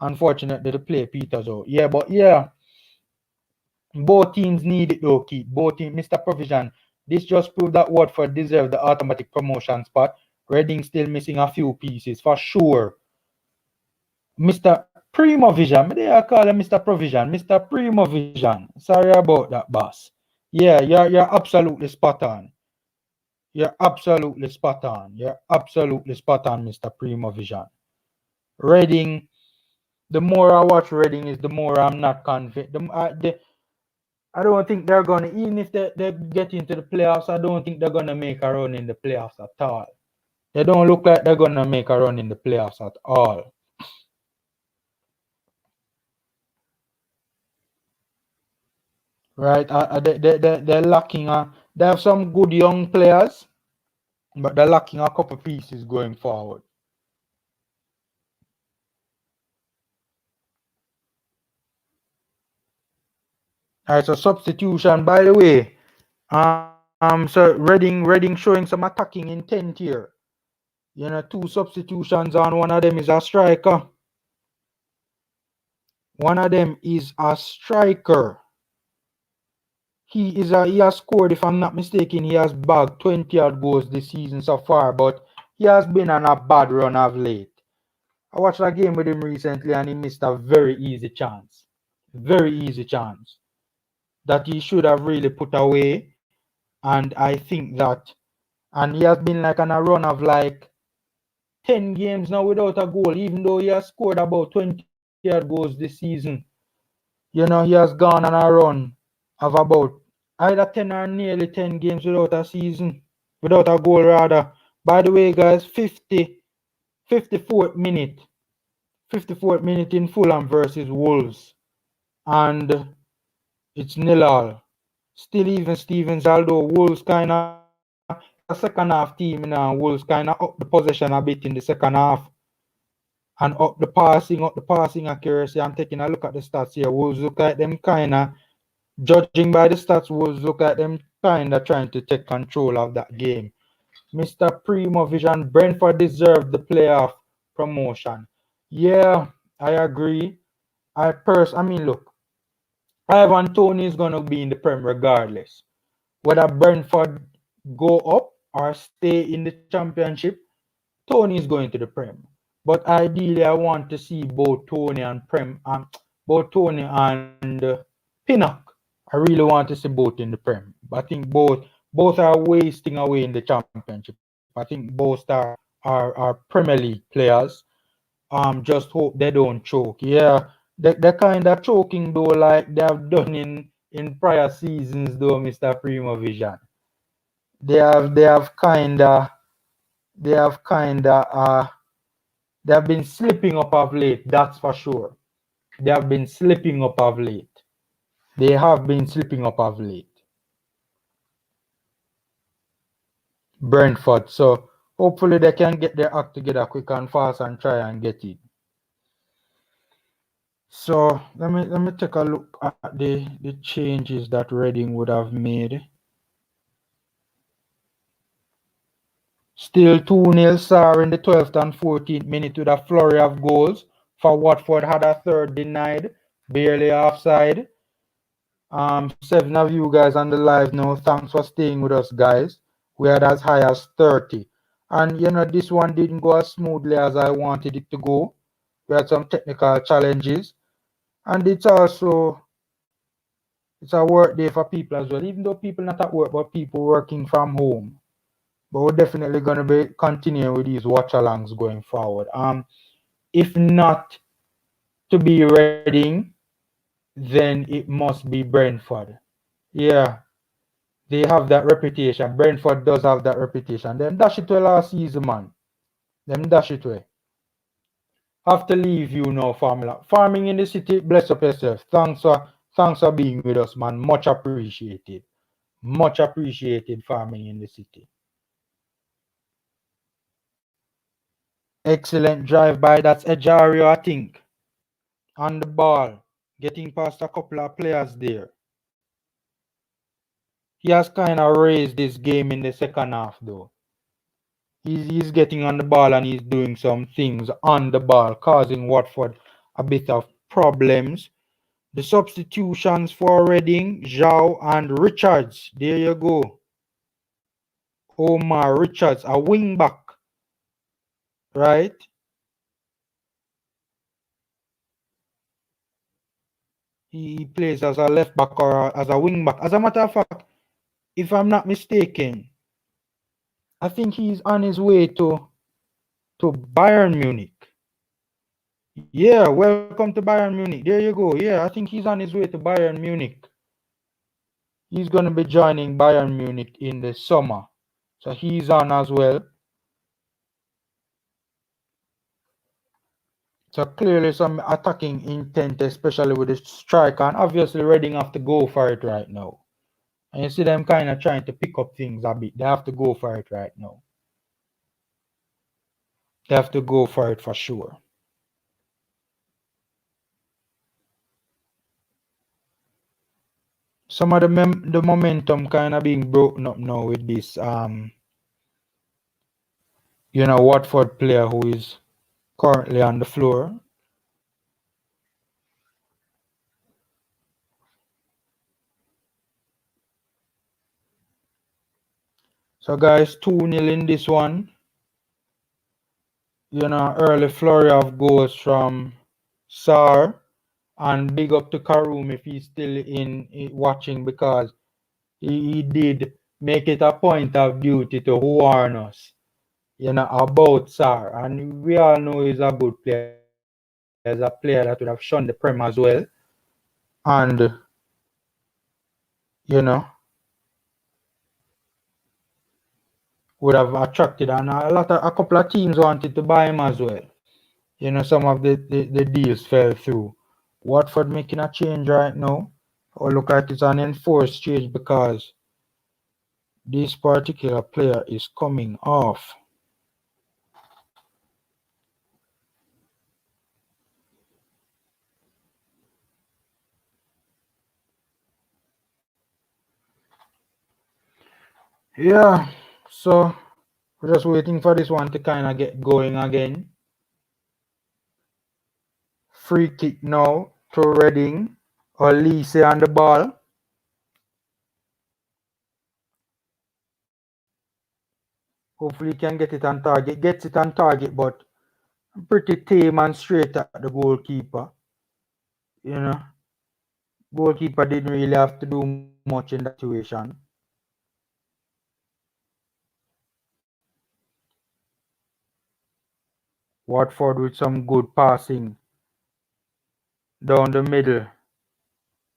unfortunately, the play peters out. Yeah, but yeah, both teams need it though, Keith. Both teams, Mr. Provision. This just proved that Watford deserve the automatic promotion spot. Reading still missing a few pieces for sure. Mr. Primo Vision, may I call him Mr. Provision, Mr. Primo Vision. Sorry about that, boss. Yeah, you're absolutely spot on. You're absolutely spot on. You're absolutely spot on, Mr. Primo Vision. Reading, the more I watch Reading is the more I'm not convinced. I don't think they're gonna, even if they get into the playoffs, I don't think they're gonna make a run in the playoffs at all. They don't look like they're gonna make a run in the playoffs at all. Right? They're lacking. They have some good young players, but they're lacking a couple pieces going forward. All right. So substitution. By the way, so Reading showing some attacking intent here. 2 substitutions on. One of them is a striker. One of them is a striker. He has scored, if I'm not mistaken, he has bagged 20 odd goals this season so far, but he has been on a bad run of late. I watched a game with him recently and he missed a very easy chance. Very easy chance that he should have really put away. And I think And he has been like on a run of like 10 games now without a goal, even though he has scored about 20 odd goals this season. He has gone on a run of about either 10 or nearly 10 games without a season, without a goal rather. By the way, guys, 54th minute, 54th minute in Fulham versus Wolves, and it's nil all. Still even Stevens, although Wolves kind of, it's a second half team now. Wolves kind of up the possession a bit in the second half and up the passing accuracy. I'm taking a look at the stats here. Wolves look like them kind of, judging by the stats, Wolves look like them kind of trying to take control of that game. Mr. Primo Vision, Brentford deserved the playoff promotion. Yeah, I agree. I mean, look, Ivan Toney is going to be in the Prem regardless. Whether Brentford go up or stay in the championship, Tony is going to the Prem. But ideally, I want to see both Tony and both Tony and Pinnock. I really want to see both in the Prem. I think both are wasting away in the championship. I think both are Premier League players. Just hope they don't choke. Yeah, they're kind of choking though, like they have done in prior seasons though, Mr. Primo Vision. They have kind of they have been slipping up of late, that's for sure. They have been slipping up of late. They have been slipping up of late. Brentford. So hopefully they can get their act together quick and fast and try and get it. So let me take a look at the changes that Reading would have made. Still 2-0 Sarr in the 12th and 14th minute with a flurry of goals. For Watford had a third denied, barely offside. 7 of you guys on the live now. Thanks for staying with us, guys. We had as high as 30. And this one didn't go as smoothly as I wanted it to go. We had some technical challenges. And it's a work day for people as well. Even though people not at work, but people working from home. But we're definitely gonna be continuing with these watch alongs going forward. If not to be Reading, then it must be Brentford. Yeah, they have that reputation. Brentford does have that reputation. Them dash it away last season, man. Them dash it away. Have to leave you now, Formula. Farming in the city, bless up yourself. Thanks for being with us, man. Much appreciated. Much appreciated, farming in the city. Excellent drive by. That's Ejario, I think. On the ball. Getting past a couple of players there. He has kind of raised this game in the second half, though. He's getting on the ball and he's doing some things on the ball, causing Watford a bit of problems. The substitutions for Reading, Zhao and Richards. There you go. Omar Richards, a wing back. Right? He plays as a left back or as a wing back. As a matter of fact, if I'm not mistaken, I think he's on his way to Bayern Munich. Yeah, welcome to Bayern Munich. There you go. Yeah, I think he's on his way to Bayern Munich. He's going to be joining Bayern Munich in the summer. So he's on as well. So clearly some attacking intent, especially with the striker. And obviously Reading have to go for it right now. And you see them kind of trying to pick up things a bit. They have to go for it right now. They have to go for it for sure. Some of the momentum kind of being broken up now with this Watford player who is currently on the floor. So guys, 2-0 in this one. Early flurry of goals from Sarr. And big up to Karoom if he's still in watching, because he did make it a point of duty to warn us, about Sarr. And we all know he's a good player. He's a player that would have shunned the Prem as well. And, you know, would have attracted, and a couple of teams wanted to buy him as well. Some of the deals fell through. Watford making a change right now. Or look like it's an enforced change because this particular player is coming off. Yeah, so we're just waiting for this one to kind of get going again. Free kick now to Reading. Olise on the ball. Hopefully he can get it on target. Gets it on target, but pretty tame and straight at the goalkeeper. You know, goalkeeper didn't really have to do much in that situation. Watford with some good passing down the middle.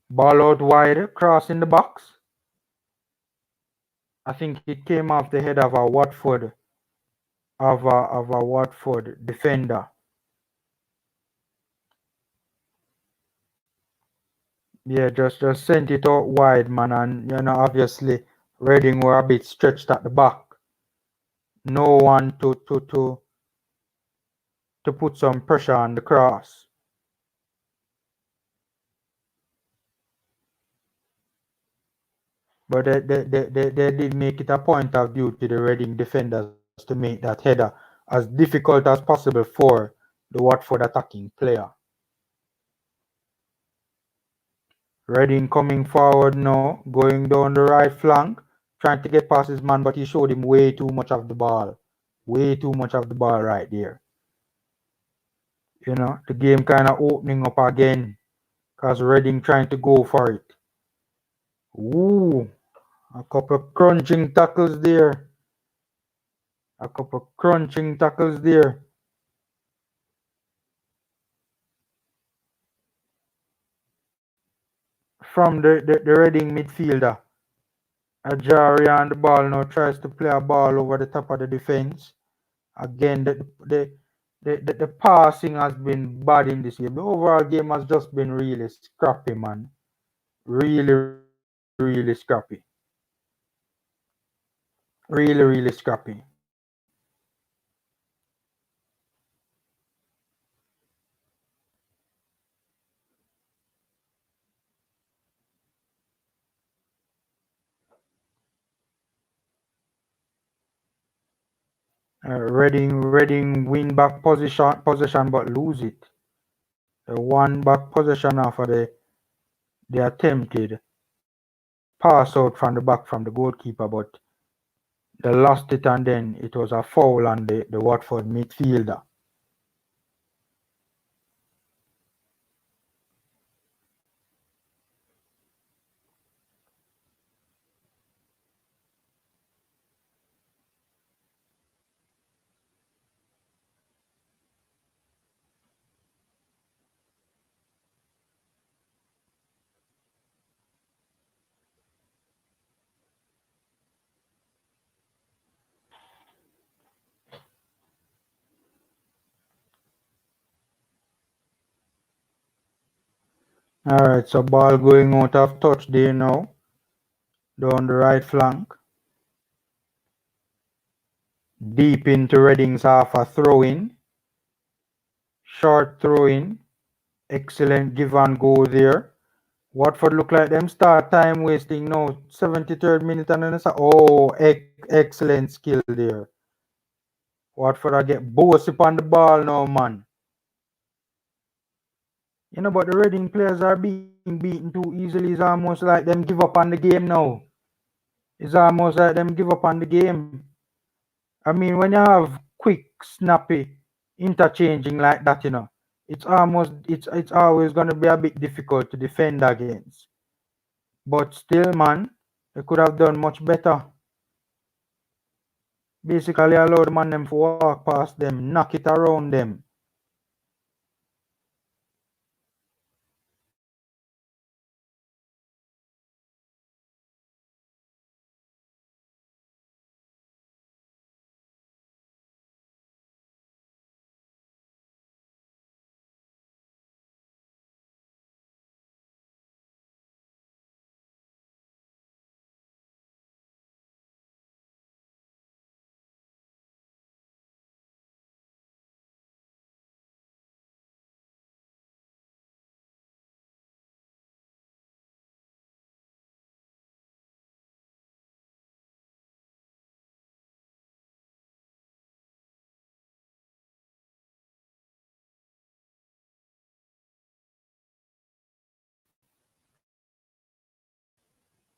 Ball out wide, cross in the box. I think it came off the head of a Watford defender. Yeah, just sent it out wide, man, and obviously Reading were a bit stretched at the back. No one to put some pressure on the cross. But they did make it a point of duty, the Reading defenders, to make that header as difficult as possible for the Watford attacking player. Reading coming forward now, going down the right flank, trying to get past his man, but he showed him way too much of the ball. Way too much of the ball right there. The game kind of opening up again because Reading trying to go for it. Ooh, a couple of crunching tackles there. From the Reading midfielder. Ajari on the ball now tries to play a ball over the top of the defense. Again, the passing has been bad in this game. The overall game has just been really scrappy, man. Really, really scrappy. Really scrappy. Reading win back possession but lose it. The one back possession after the attempted pass out from the goalkeeper, but they lost it, and then it was a foul on the Watford midfielder. Alright, so ball going out of touch there now. Down the right flank. Deep into Reading's half, a throw-in. Short throw-in. Excellent give and go there. Watford look like them start time wasting now. 73rd minute and then it's excellent skill there. Watford I get Boyz on the ball now, man. But the Reading players are being beaten too easily. It's almost like them give up on the game now. It's almost like them give up on the game. I mean, when you have quick, snappy interchanging like that, it's always gonna be a bit difficult to defend against. But still, man, they could have done much better. Basically allow the man them to walk past them, knock it around them.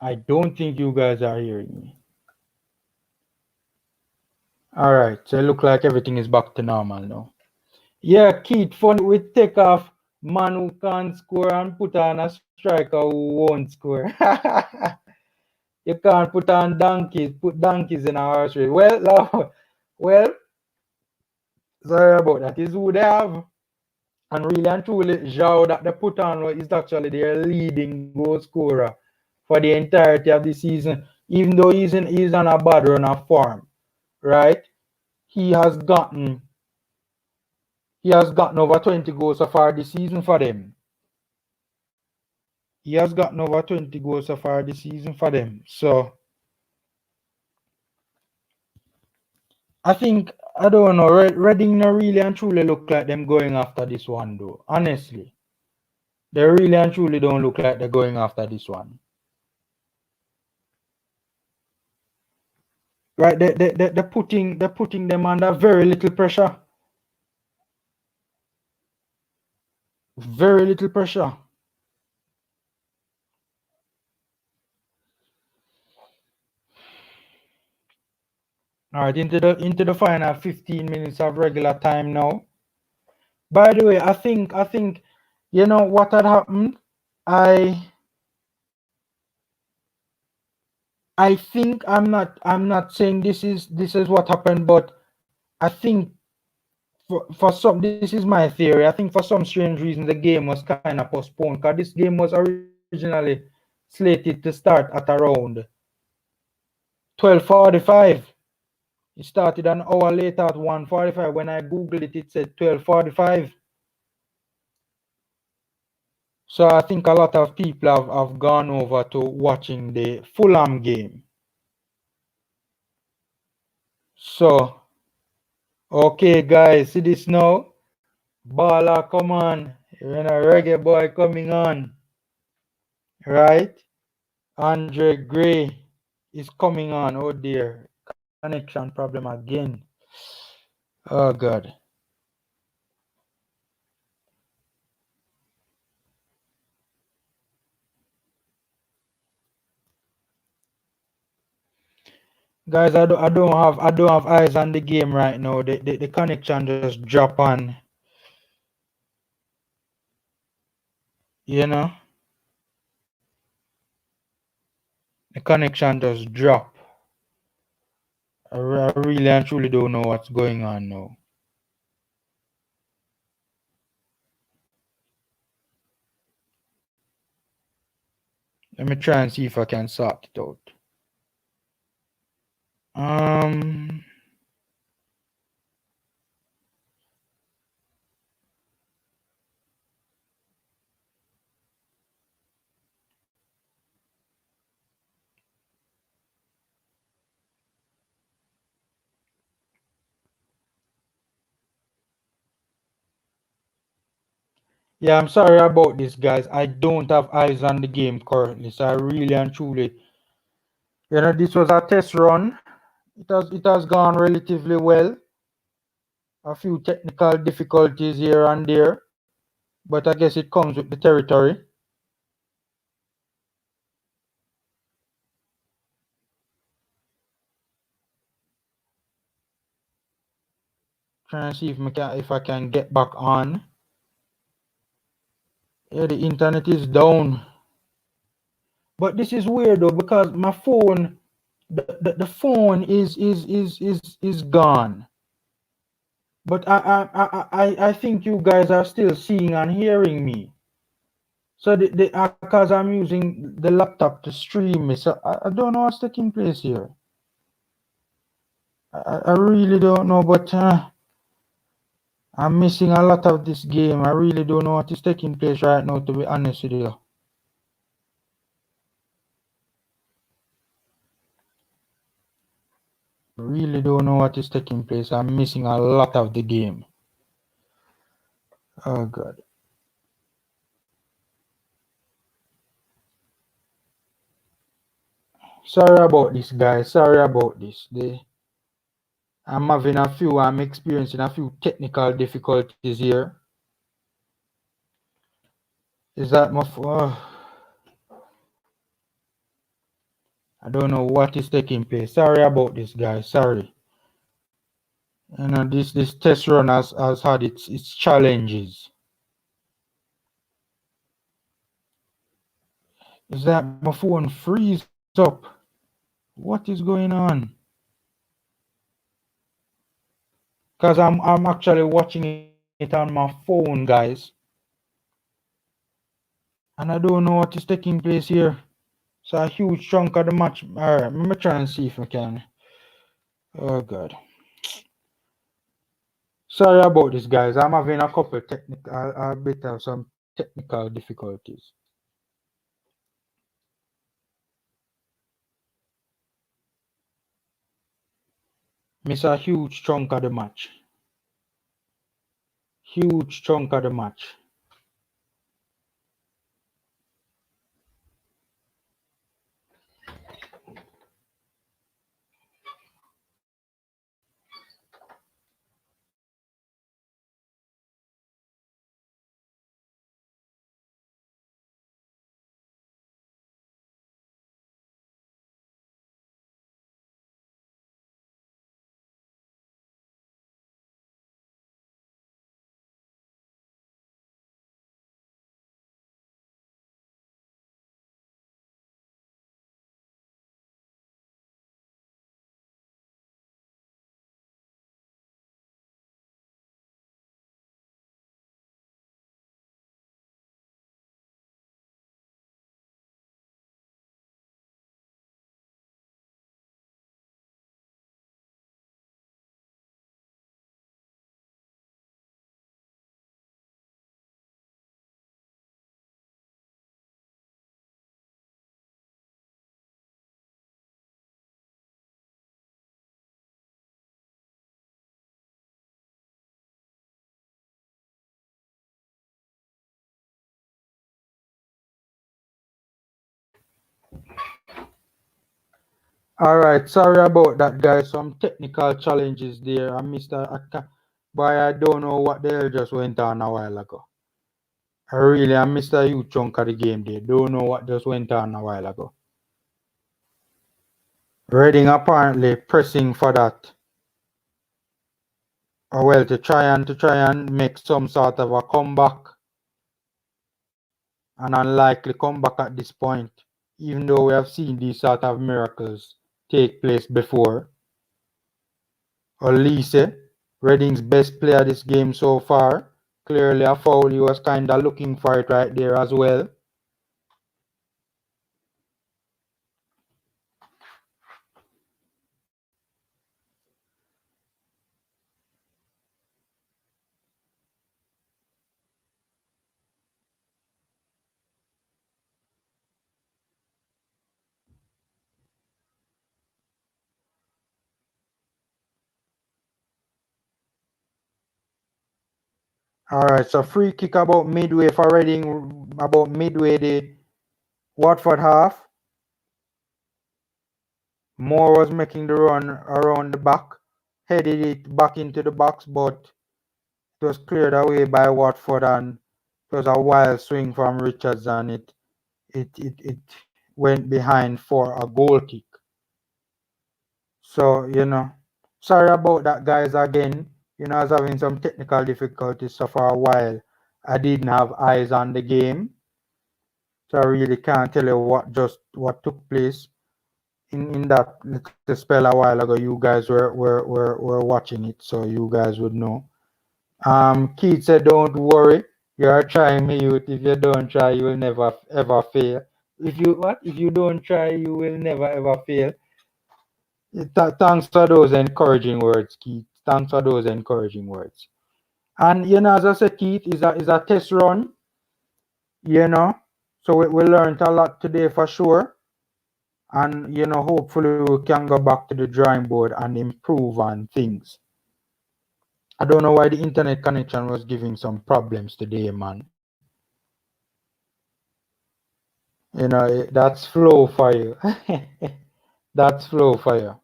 I don't think you guys are hearing me. Alright, so it look like everything is back to normal now. Yeah, Keith, fun with take off man who can't score and put on a striker who won't score. You can't put on donkeys, put donkeys in a horse race. Well, no, well, sorry about that. Is who they have. And really and truly, Zhao that they put on is actually their leading goal scorer for the entirety of the season. Even though he's on a bad run of form, right? He has gotten he has gotten over 20 goals so far this season for them. He has gotten over 20 goals so far this season for them. So I think I don't know. Reading no really and truly look like them going after this one though. Honestly, they really and truly don't look like they're going after this one. Right? They're putting them under very little pressure. Very little pressure. All right, into the final 15 minutes of regular time now. By the way, I think you know what had happened. I think I'm not saying this is what happened, but I think for some this is my theory. I think for some strange reason the game was kind of postponed because this game was originally slated to start at around 12:45. It started an hour later at 1:45. When I googled it, it said 12:45. So I think a lot of people have gone over to watching the Fulham game. So, okay, guys, see this now? Baller, come on. You know, reggae boy coming on. Right? Andre Gray is coming on. Oh dear. Connection problem again. Oh God. Guys, I don't have eyes on the game right now. The connection just drop on. You know? The connection just drop. I really and truly don't know what's going on now. Let me try and see if I can sort it out. Um, yeah, I'm sorry about this, guys. I don't have eyes on the game currently, so I really and truly, this was a test run. It has gone relatively well. A few technical difficulties here and there, but I guess it comes with the territory. Trying to see if I can get back on. Yeah, the internet is down. But this is weird though because my phone the phone is gone. But I think you guys are still seeing and hearing me. So because I'm using the laptop to stream it, so I don't know what's taking place here. I really don't know, but I'm missing a lot of this game. I really don't know what is taking place right now, to be honest with you. Really don't know what is taking place. I'm missing a lot of the game. Oh God. Sorry about this, guys. Sorry about this. I'm experiencing a few technical difficulties here. Is that my I don't know what is taking place. Sorry about this, guys. Sorry. You know, this test run has had its challenges. Is that my phone freeze up? What is going on? Because I'm actually watching it on my phone, guys. And I don't know what is taking place here. It's a huge chunk of the match. Alright, let me try and see if I can. Oh God. Sorry about this, guys. I'm having a couple technical, a bit of some technical difficulties. Miss a huge chunk of the match. Huge chunk of the match. Alright, sorry about that, guys. Some technical challenges there. But I don't know what the hell just went on a while ago. I missed a huge chunk of the game there. Don't know what just went on a while ago. Reading apparently pressing for that. Or well, to try and make some sort of a comeback. An unlikely comeback at this point, even though we have seen these sort of miracles take place before. Olise, Reading's best player this game so far. Clearly a foul. He was kind of looking for it right there as well. Alright, so free kick about midway for Reading, about midway the Watford half. Moore was making the run around the back, headed it back into the box, but it was cleared away by Watford, and it was a wild swing from Richards, and it went behind for a goal kick. So, sorry about that, guys, again. I was having some technical difficulties, so for a while I didn't have eyes on the game. So I really can't tell you what took place in that little spell a while ago. You guys were watching it, so you guys would know. Keith said, "Don't worry, you are trying me, youth. If you don't try, you will never ever fail. If you don't try, you will never ever fail." Thanks for those encouraging words, Keith. Thanks for those encouraging words. And as I said, Keith, is a test run. So we learned a lot today for sure. And hopefully we can go back to the drawing board and improve on things. I don't know why the internet connection was giving some problems today, man. That's flow for you. That's flow for you.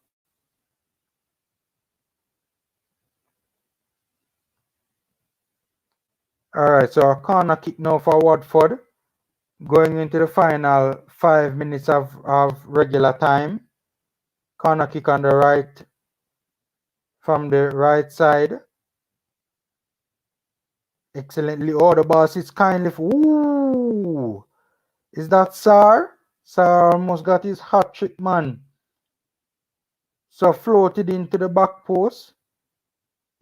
All right, so a corner kick now for Watford. Going into the final 5 minutes of regular time. Corner kick on the right, from the right side. Excellently. Oh, the ball sits kindly. Ooh. Is that Sar? Sar almost got his hat trick, man. So floated into the back post.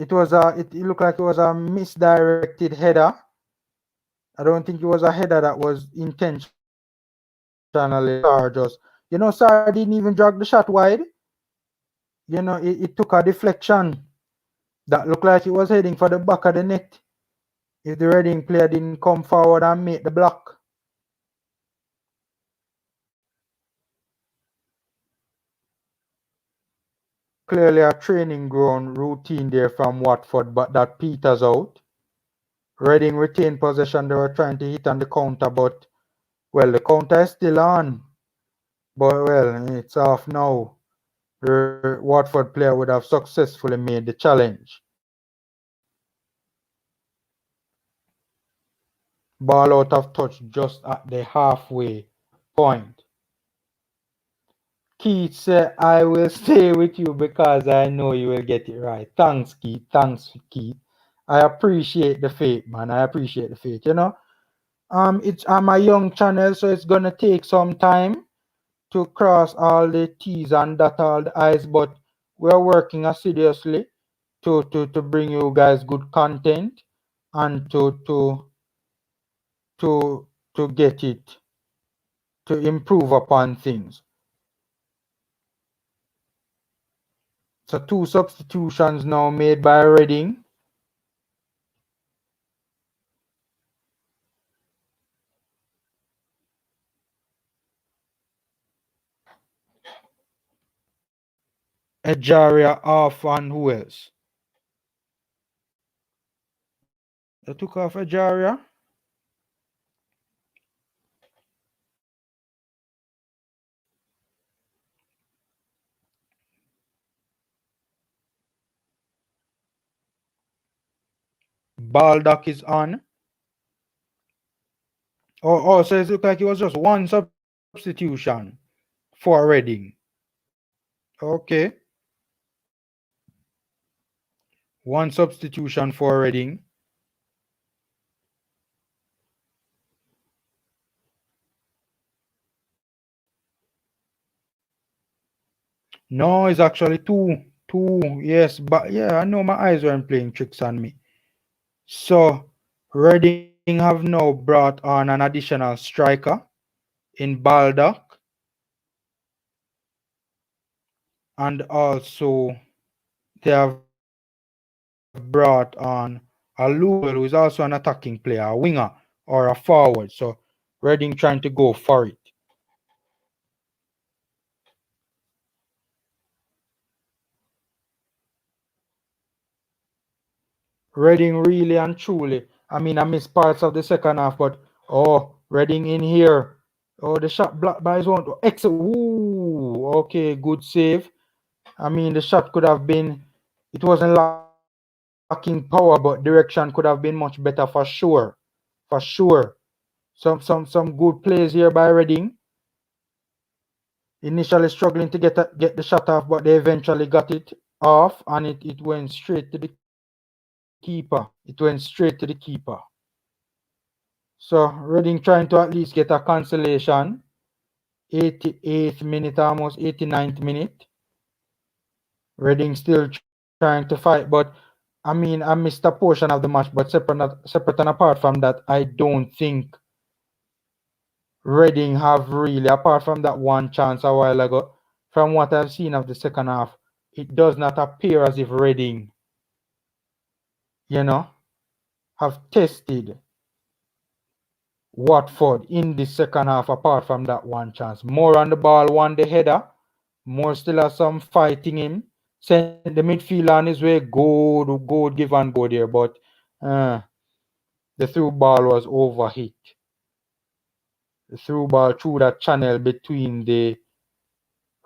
It looked like it was a misdirected header. I don't think it was a header that was intentionally. Sar didn't even drag the shot wide. It took a deflection that looked like it was heading for the back of the net if the Reading player didn't come forward and make the block. Clearly a training ground routine there from Watford, but that peters out. Reading retained possession. They were trying to hit on the counter, but, well, the counter is still on. But, well, it's off now. The Watford player would have successfully made the challenge. Ball out of touch just at the halfway point. Keith said, "I will stay with you because I know you will get it right." Thanks, Keith. Thanks, Keith. I appreciate the faith, man. I appreciate the faith. I'm a young channel, so it's gonna take some time to cross all the T's and dot all the I's, but we're working assiduously to bring you guys good content and to get it, to improve upon things. So 2 substitutions now made by Reading. Ejaria off, and who else? They took off Ejaria. Baldock is on. So it looked like it was just one substitution for Reading. Okay. One substitution for Reading. No, it's actually two. Two, yes. But yeah, I know my eyes weren't playing tricks on me. So Reading have now brought on an additional striker in Baldock. And also they have brought on a Lewell, who is also an attacking player, a winger or a forward. So Reading trying to go for it. Reading really and truly. I mean, I missed parts of the second half, but Reading in here. Oh, the shot blocked by his own. Excellent. Ooh, okay, good save. I mean, the shot could have been. It wasn't lacking power, but direction could have been much better for sure. For sure. Some good plays here by Reading. Initially struggling to get the shot off, but they eventually got it off, and it went straight to the keeper. So Reading trying to at least get a consolation. 88th minute, almost 89th minute. Reading still trying to fight, but I mean, I missed a portion of the match. But separate and apart from that, I don't think Reading have really, apart from that one chance a while ago, from what I've seen of the second half, it does not appear as if Reading, you know, have tested Watford in the second half apart from that one chance. More on the ball, one the header, more still has some fighting him. Send the midfielder on his way, good give and go there, but uh, the through ball was overhit. The through ball through that channel between the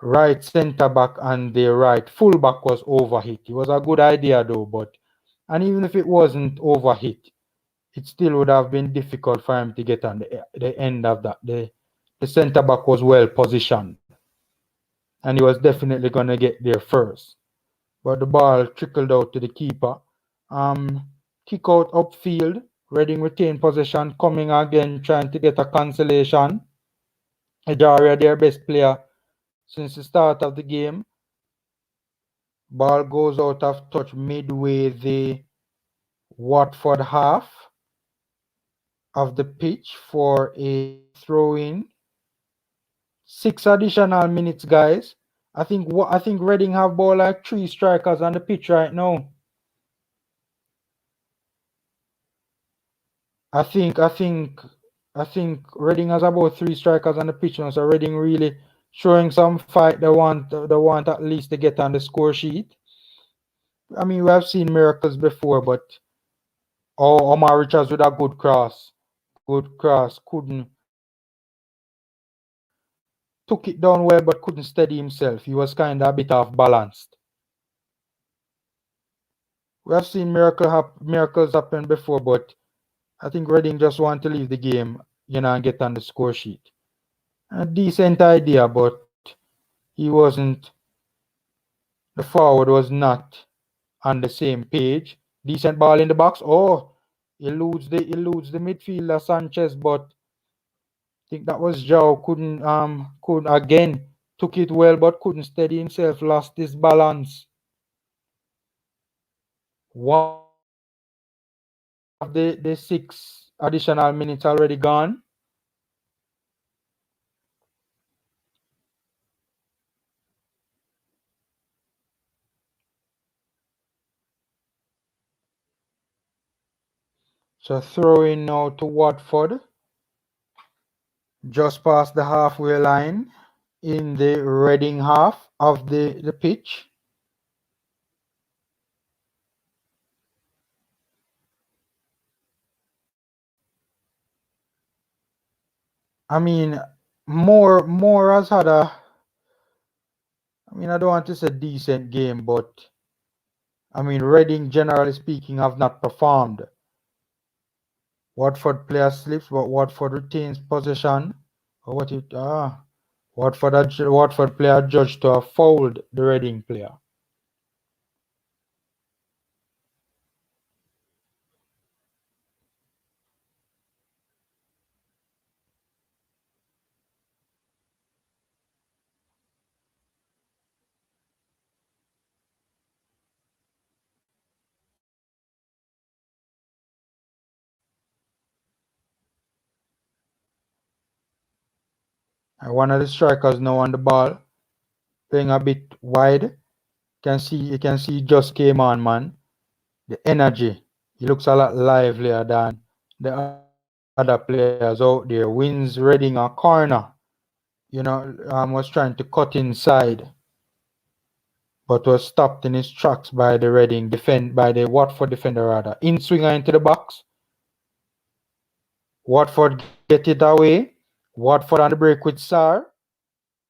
right centre back and the right full back was overhit. It was a good idea though, but and even if it wasn't overhit, it still would have been difficult for him to get on the end of that. The centre back was well positioned, and he was definitely gonna get there first. But the ball trickled out to the keeper. Kick out upfield. Reading retain possession, coming again, trying to get a consolation. Ejaria, their best player since the start of the game. Ball goes out of touch midway the Watford half of the pitch for a throw in. 6 additional minutes, guys. I think Reading have ball like 3 strikers on the pitch right now. I think I think I think Reading has about 3 strikers on the pitch now, so Reading really showing some fight. They want at least to get on the score sheet. I mean, we have seen miracles before, but Omar Richards with a good cross, took it down well, but couldn't steady himself. He was kind of a bit off balanced. We have seen miracles happen before, but I think Reading just want to leave the game, and get on the score sheet. A decent idea, but he wasn't. The forward was not on the same page. Decent ball in the box. Oh, eludes the midfielder Sanchez, but I think that was Joe. Could again took it well, but couldn't steady himself. Lost his balance. One of the 6 additional minutes already gone. So throwing now to Watford, just past the halfway line in the Reading half of the pitch. I mean, Moore has had a. I mean, I don't want to say decent game, but I mean, Reading, generally speaking, have not performed. Watford player slips, but Watford retains possession. Or what it Watford player judged to have fouled the Reading player. And one of the strikers now on the ball, playing a bit wide. You can see he just came on, man. The energy. He looks a lot livelier than the other players out there. Wins Reading a corner. Was trying to cut inside, but was stopped in his tracks by the Watford defender rather. In swinger into the box. Watford get it away. Watford on the break with Sarr.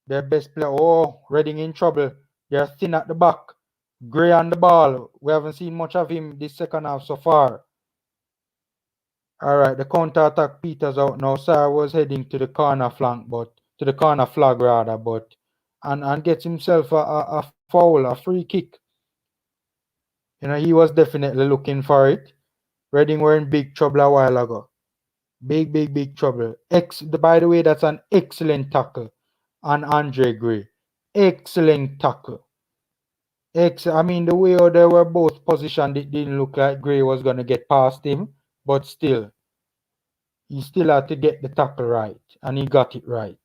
Their best player. Oh, Reading in trouble. They're thin at the back. Gray on the ball. We haven't seen much of him this second half so far. All right, the counter attack peters out now. Sarr was heading to the corner flank, but to the corner flag rather, but and gets himself a foul, a free kick. He was definitely looking for it. Reading were in big trouble a while ago. Big trouble. By the way, that's an excellent tackle. and Andre Gray. Excellent tackle. I mean, the way they were both positioned, it didn't look like Gray was going to get past him, but still, he still had to get the tackle right, and he got it right.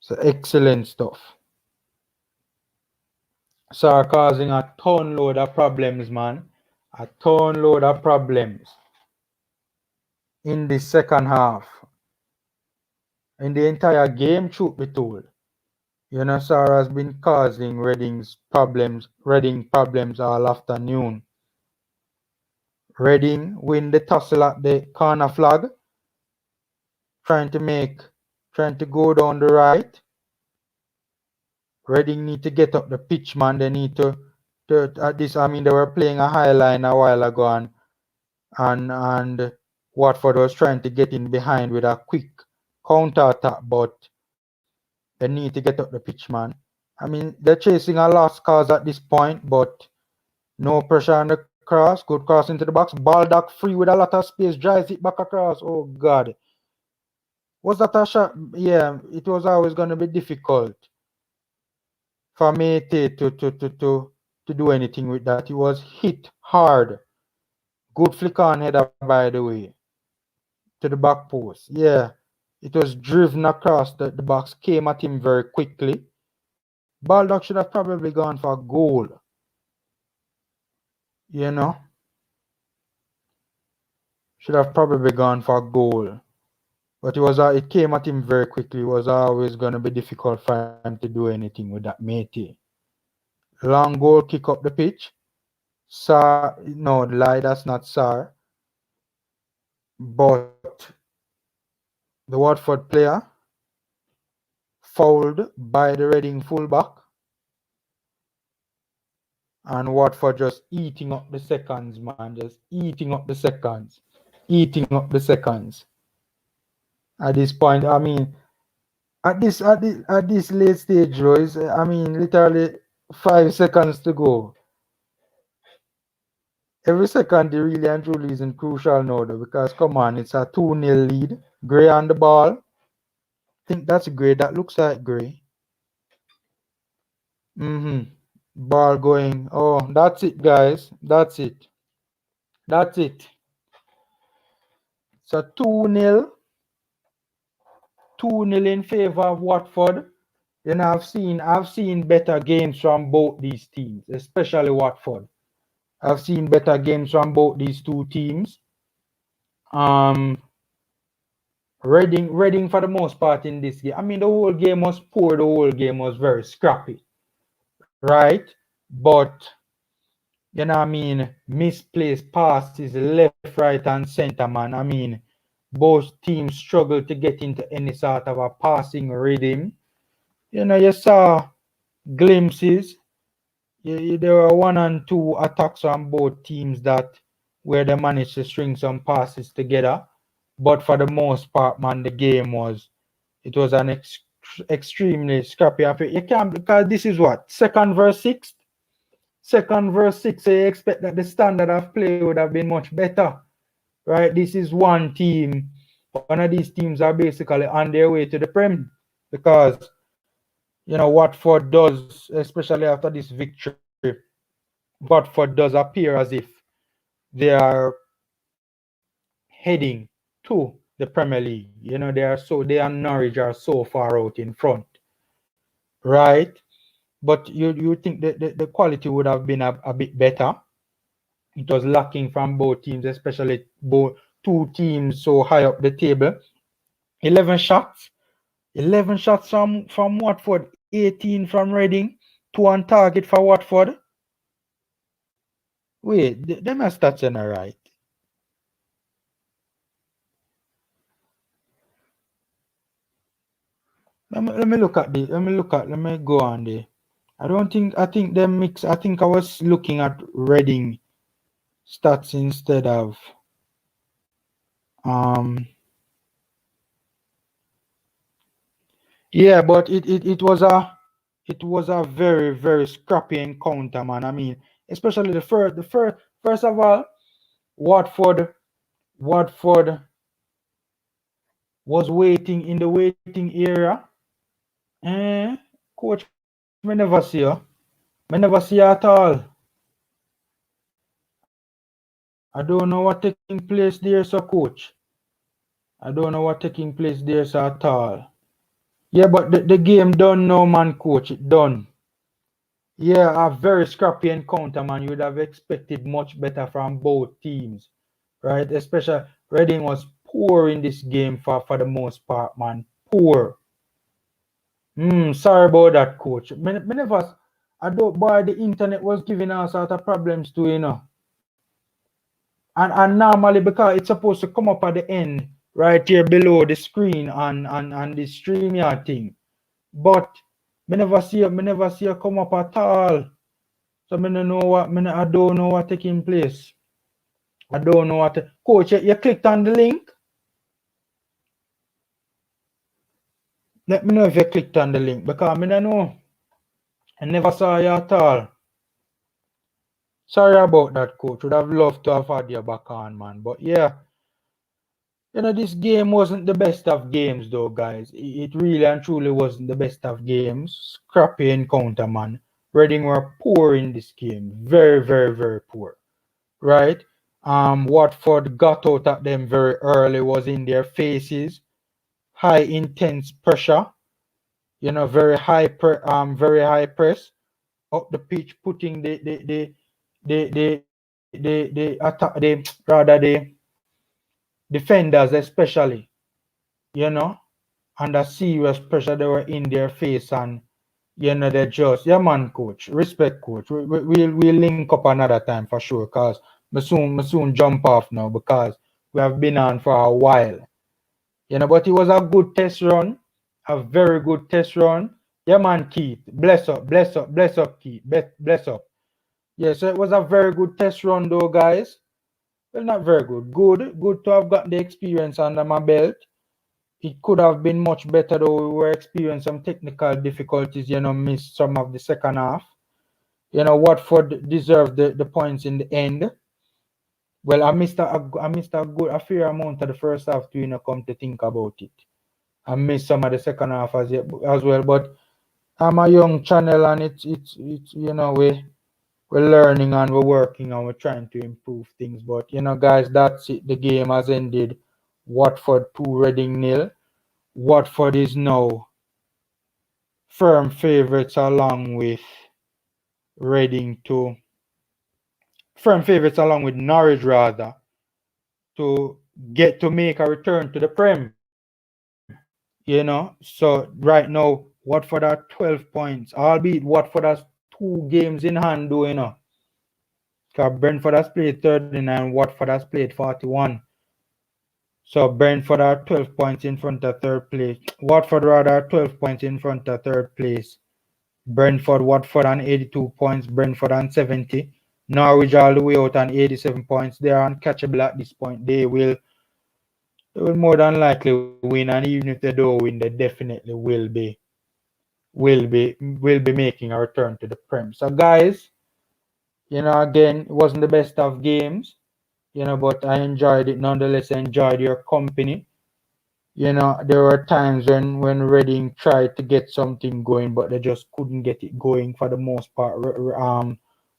So excellent stuff. Sarr causing a ton load of problems, man. A ton load of problems in the second half. In the entire game, truth be told. You know, Sarr has been causing Reading problems all afternoon. Reading win the tussle at the corner flag, trying to go down the right. Reading need to get up the pitch, man. They need to at this. I mean, they were playing a high line a while ago, and Watford was trying to get in behind with a quick counter attack, but they need to get up the pitch, man. I mean, they're chasing a lost cause at this point, but no pressure on the cross. Good cross into the box. Baldock free with a lot of space. Drives it back across. Oh, God. Was that a shot? Yeah, it was always going to be difficult for Mate to do anything with that. It was hit hard. Good flick on header, by the way, to the back post. Yeah, it was driven across the box, came at him very quickly. Baldock should have probably gone for a goal. You know, should have probably gone for a goal. But it came at him very quickly. It was always going to be difficult for him to do anything with that Métis. Long goal, kick up the pitch. No, lie, that's not Sarr. But the Watford player fouled by the Reading fullback. And Watford just eating up the seconds, man. Just eating up the seconds. Eating up the seconds. At this point, I mean, at this late stage, Royce, I mean, literally 5 seconds to go. Every second really and truly isn't crucial now, though, because come on, it's a 2-0 lead. Gray on the ball. I think that's Gray. That looks like Gray. Ball going. Oh, that's it, guys. That's it. That's it. So 2-0. 2-0 in favor of Watford. You know, I've seen better games from both these teams, especially Watford. I've seen better games from both these two teams. Reading for the most part in this game. I mean, the whole game was poor. The whole game was very scrappy, right? But you know, I mean, misplaced passes left, right, and center, man. I mean, both teams struggled to get into any sort of a passing rhythm. You know, you saw glimpses. There were 1 and 2 attacks on both teams where they managed to string some passes together. But for the most part, man, the game was an extremely scrappy affair. You can't, because this is what, second verse 6. So you expect that the standard of play would have been much better, right? This is one of these teams are basically on their way to the Prem, because you know Watford does, especially after this victory, Watford does appear as if they are heading to the Premier League. You know, they and Norwich are so far out in front, right? But you think that the quality would have been a bit better. It was lacking from both teams, especially both two teams so high up the table. 11 shots. 11 shots from Watford, 18 from Reading, 2 on target for Watford. Wait, them are stats in a right. Let me look at the. Let me go on there. I think them mix. I think I was looking at Reading stats instead of yeah, but it was a very, very scrappy encounter, man. I mean, especially first of all, Watford was waiting in the waiting area. Coach, me never see you. Me never see you at all. I don't know what taking place there, so coach. I don't know what taking place there, so at all. Yeah, but the game done now, man, coach. It done. Yeah, a very scrappy encounter, man. You would have expected much better from both teams, right? Especially Reading was poor in this game for the most part, man. Poor. Sorry about that, coach. Me never, I don't, boy, the internet was giving us out of problems too, you know. And normally because it's supposed to come up at the end, right here below the screen on the StreamYard thing. But me never see it come up at all. So me no know what I don't know what taking place. I don't know what coach, you clicked on the link. Let me know if you clicked on the link because me no know. I never saw you at all. Sorry about that, coach. Would have loved to have had you back on, man. But yeah, you know, this game wasn't the best of games, though, guys. It really and truly wasn't the best of games. Scrappy encounter, man. Reading were poor in this game. Very, very, very poor. Right? Watford got out at them very early, was in their faces. High intense pressure. You know, very high press up the pitch, putting the attack, the defenders especially, you know, under serious pressure. They were in their face, and you know they just, yeah, man, coach, respect, coach. We'll link up another time for sure, cause me soon jump off now because we have been on for a while, you know. But it was a good test run, a very good test run. Yeah, man, Keith, bless up, Keith, bless up. Yeah, so it was a very good test run, though, guys. Well, not very good. Good to have got the experience under my belt. It could have been much better, though. We were experiencing some technical difficulties, you know, missed some of the second half. You know, Watford deserved the points in the end. Well, I missed a fair amount of the first half to, you know, come to think about it. I missed some of the second half as well. But I'm a young channel, and it's you know, we're learning and we're working and we're trying to improve things. But you know, guys, that's it. The game has ended. Watford 2, Reading nil. Watford is now firm favourites along with Reading to firm favourites along with Norwich rather to get to make a return to the Prem. You know, so right now Watford are 12 points, albeit Watford has 2 games in hand, though, you know. Because Brentford has played 39, Watford has played 41. So Brentford are 12 points in front of third place. Watford rather are 12 points in front of third place. Watford on 82 points, Brentford on 70. Norwich all the way out on 87 points. They are uncatchable at this point. They will more than likely win, and even if they don't win, they definitely will be making a return to the Prem. So guys, you know, again, it wasn't the best of games, you know, but I enjoyed it nonetheless. I enjoyed your company. You know, there were times when Reading tried to get something going, but they just couldn't get it going for the most part.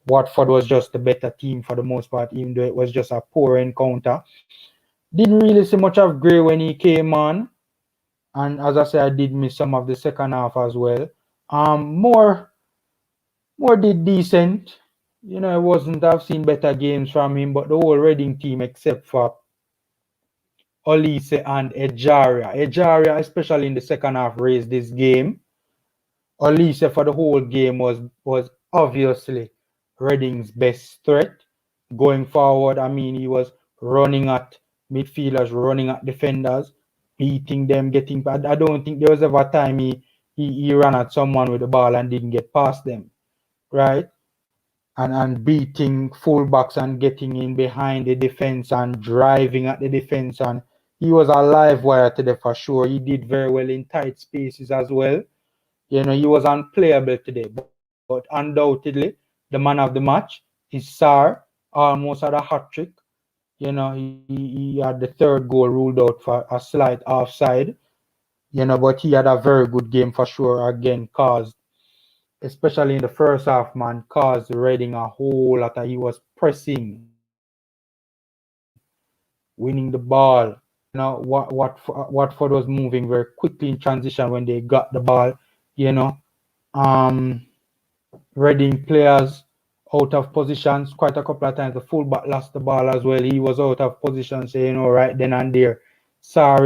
Watford was just the better team for the most part, even though it was just a poor encounter. Didn't really see much of Gray when he came on, and as I said, I did miss some of the second half as well. More did decent. You know, I wasn't. I've seen better games from him, but the whole Reading team, except for Olise and Ejaria. Ejaria, especially in the second half, raised this game. Olise for the whole game was obviously Reading's best threat going forward. I mean, he was running at midfielders, running at defenders, beating them, getting. I don't think there was ever a time he ran at someone with the ball and didn't get past them, right? And beating fullbacks and getting in behind the defense and driving at the defense, and he was a live wire today for sure. He did very well in tight spaces as well. You know, he was unplayable today, but undoubtedly the man of the match is Sar. Almost had a hat trick. You know, he had the third goal ruled out for a slight offside. but he had a very good game for sure. Again, caused, especially in the first half, man, caused Reading a whole lot. He was pressing, winning the ball. Watford was moving very quickly in transition when they got the ball. You know, um, Reading players out of positions quite a couple of times. The fullback lost the ball as well. He was out of position, so right then and there, Sarr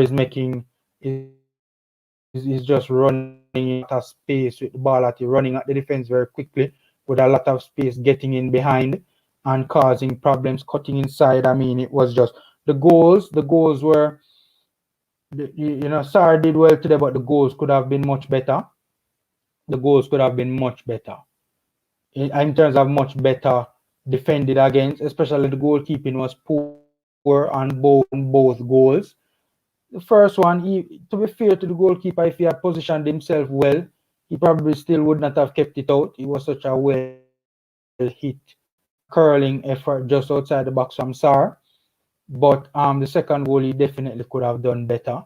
is just running in a lot of space with the ball at he running at the defense very quickly with a lot of space getting in behind and causing problems, cutting inside. I mean, it was just the goals were Sarr did well today, but the goals could have been much better. The goals could have been much better in terms of much better defended against, especially the goalkeeping was poor on both goals. The first one, to be fair to the goalkeeper, if he had positioned himself well, he probably still would not have kept it out. It was such a well hit, curling effort just outside the box from Sarr. But the second goal, he definitely could have done better.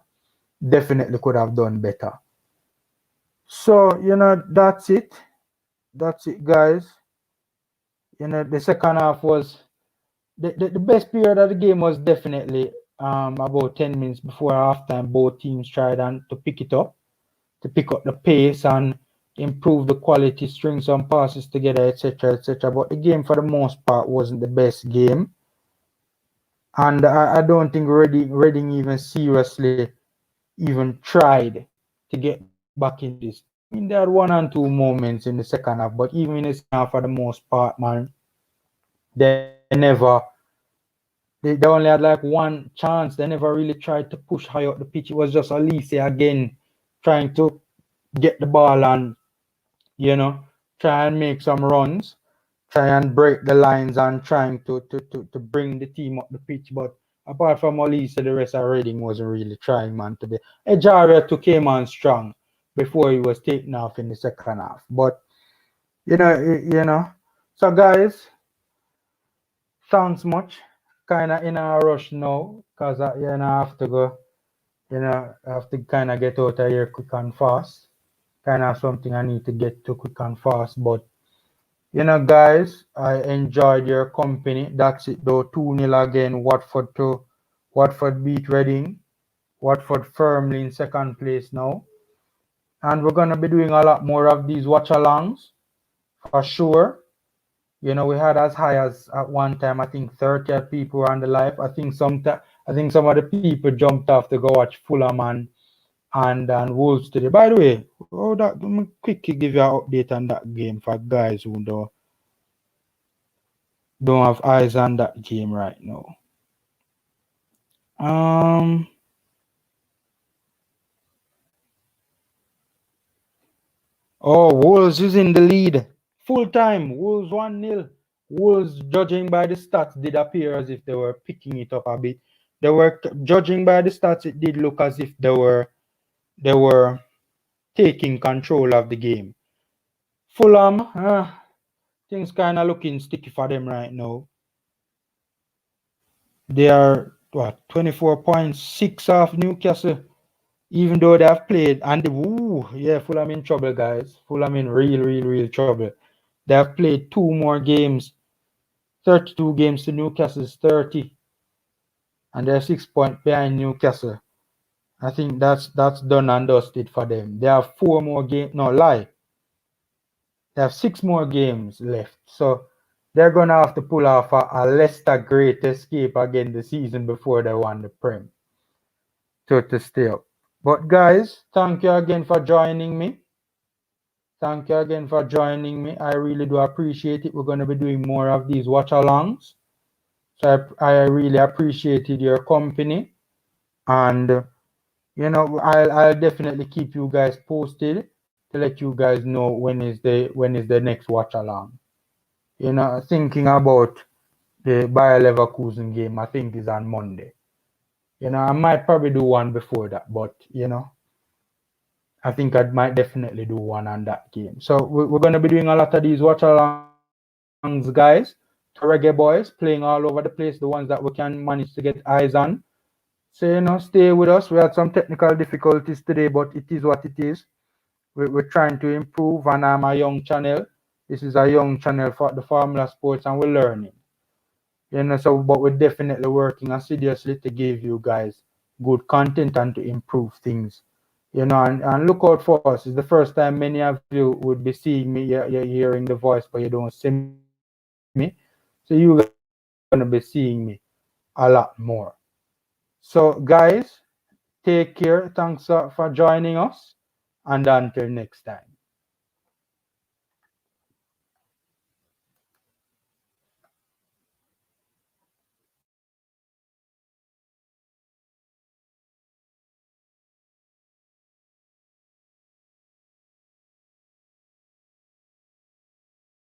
Definitely could have done better. So that's it. That's it, guys. The second half was the best period of the game was definitely about 10 minutes before halftime. Both teams tried to pick up the pace and improve the quality, string some passes together, etc., etc. But the game, for the most part, wasn't the best game, and I don't think Reading even seriously even tried to get back into this. I mean, they had one and two moments in the second half, but even in the second half, for the most part, man, they only had like one chance. They never really tried to push high up the pitch. It was just Elise again trying to get the ball and you know try and make some runs, try and break the lines and trying to bring the team up the pitch. But apart from Elise, the rest of Reading wasn't really trying, man. To be Ejaria took him on strong before he was taken off in the second half. But so guys, thanks much. Kind of in a rush now because I have to go. I have to kind of get out of here quick and fast. Kind of something I need to get to quick and fast. But guys, I enjoyed your company. That's it though. 2-0 again. Watford beat Reading. Watford firmly in second place now. And we're gonna be doing a lot more of these watch alongs for sure. We had as high as at one time, I think 30 people were on the live. I think some of the people jumped off to go watch Fulham and Wolves today. By the way, let me quickly give you an update on that game for guys who don't have eyes on that game right now. Wolves is in the lead. Full time, Wolves 1-0. Wolves, judging by the stats, did appear as if they were picking it up a bit. They were judging by the stats, it did look as if they were taking control of the game. Fulham, things kind of looking sticky for them right now. They are 24.6 off Newcastle, even though they have played. And Fulham in trouble, guys. Fulham in real trouble. They have played 2 more games, 32 games to Newcastle's 30, and they're 6 points behind Newcastle. I think that's done and dusted for them. They have 4 more games. No, lie. They have 6 more games left. So they're going to have to pull off a Leicester great escape again the season before they won the Prem to stay up. But guys, thank you again for joining me. Thank you again for joining me. I really do appreciate it. We're going to be doing more of these watch-alongs. So I really appreciated your company. And, I'll definitely keep you guys posted to let you guys know when is the next watch-along. Thinking about the Bayer Leverkusen game, I think is on Monday. I might probably do one before that, but, I think I might definitely do one on that game. So we're going to be doing a lot of these watch-alongs, guys, to Reggae Boys, playing all over the place, the ones that we can manage to get eyes on. So, stay with us. We had some technical difficulties today, but it is what it is. We're trying to improve, and I'm a young channel. This is a young channel for the Formula Sports, and we're learning. So, but we're definitely working assiduously to give you guys good content and to improve things. And look out for us. It's the first time many of you would be seeing me, you're hearing the voice, but you don't see me. So you guys are going to be seeing me a lot more. So, guys, take care. Thanks for joining us, and until next time.